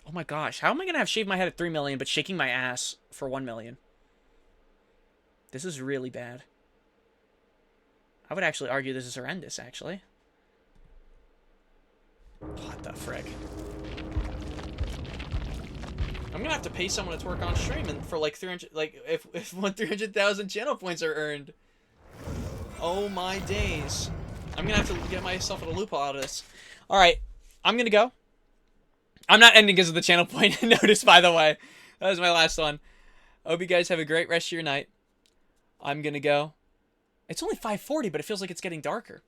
Oh my gosh. How am I going to have shaved my head at 3 million, but shaking my ass for 1 million? This is really bad. I would actually argue this is horrendous, actually. What the frick? I'm gonna have to pay someone to work on stream and for like 300, like if 300,000 channel points are earned. Oh my days. I'm gonna have to get myself in a loophole out of this. All right, I'm gonna go. I'm not ending because of the channel point notice, by the way. That was my last one. I hope you guys have a great rest of your night. I'm gonna go. It's only 5:40, but it feels like it's getting darker.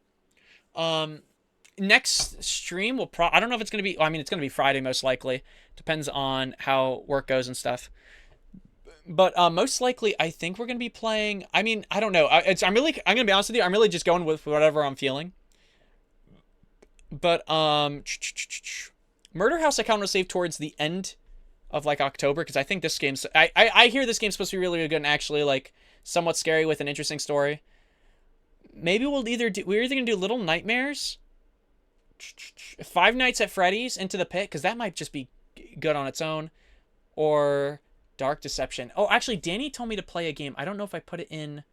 Next stream will I don't know if it's going to be... I mean, it's going to be Friday, most likely. Depends on how work goes and stuff. But most likely, I think we're going to be playing... I mean, I don't know. I'm going to be honest with you. I'm really just going with whatever I'm feeling. But, Murder House I kind of want to save towards the end of, like, October. Because I think this game's... I hear this game's supposed to be really, really good and actually, like, somewhat scary with an interesting story. Maybe we'll either do... We're either going to do Little Nightmares... 5 Nights at Freddy's Into the Pit, because that might just be good on its own, or Dark Deception. Oh, actually, Danny told me to play a game. I don't know if I put it in...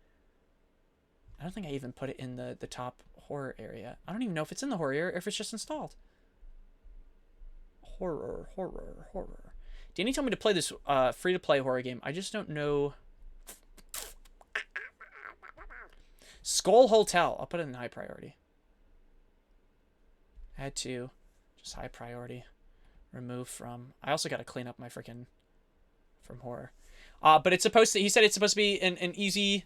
I don't think I even put it in the top horror area. I don't even know if it's in the horror area or if it's just installed. Horror. Danny told me to play this free-to-play horror game. I just don't know... Skull Hotel. I'll put it in high priority. Add to, just high priority, remove from. I also got to clean up my freaking from horror. But it's supposed to, he said it's supposed to be an easy,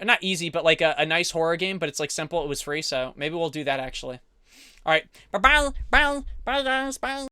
not easy, but like a nice horror game, but it's like simple. It was free, so maybe we'll do that actually. All right. Bye guys. Bye.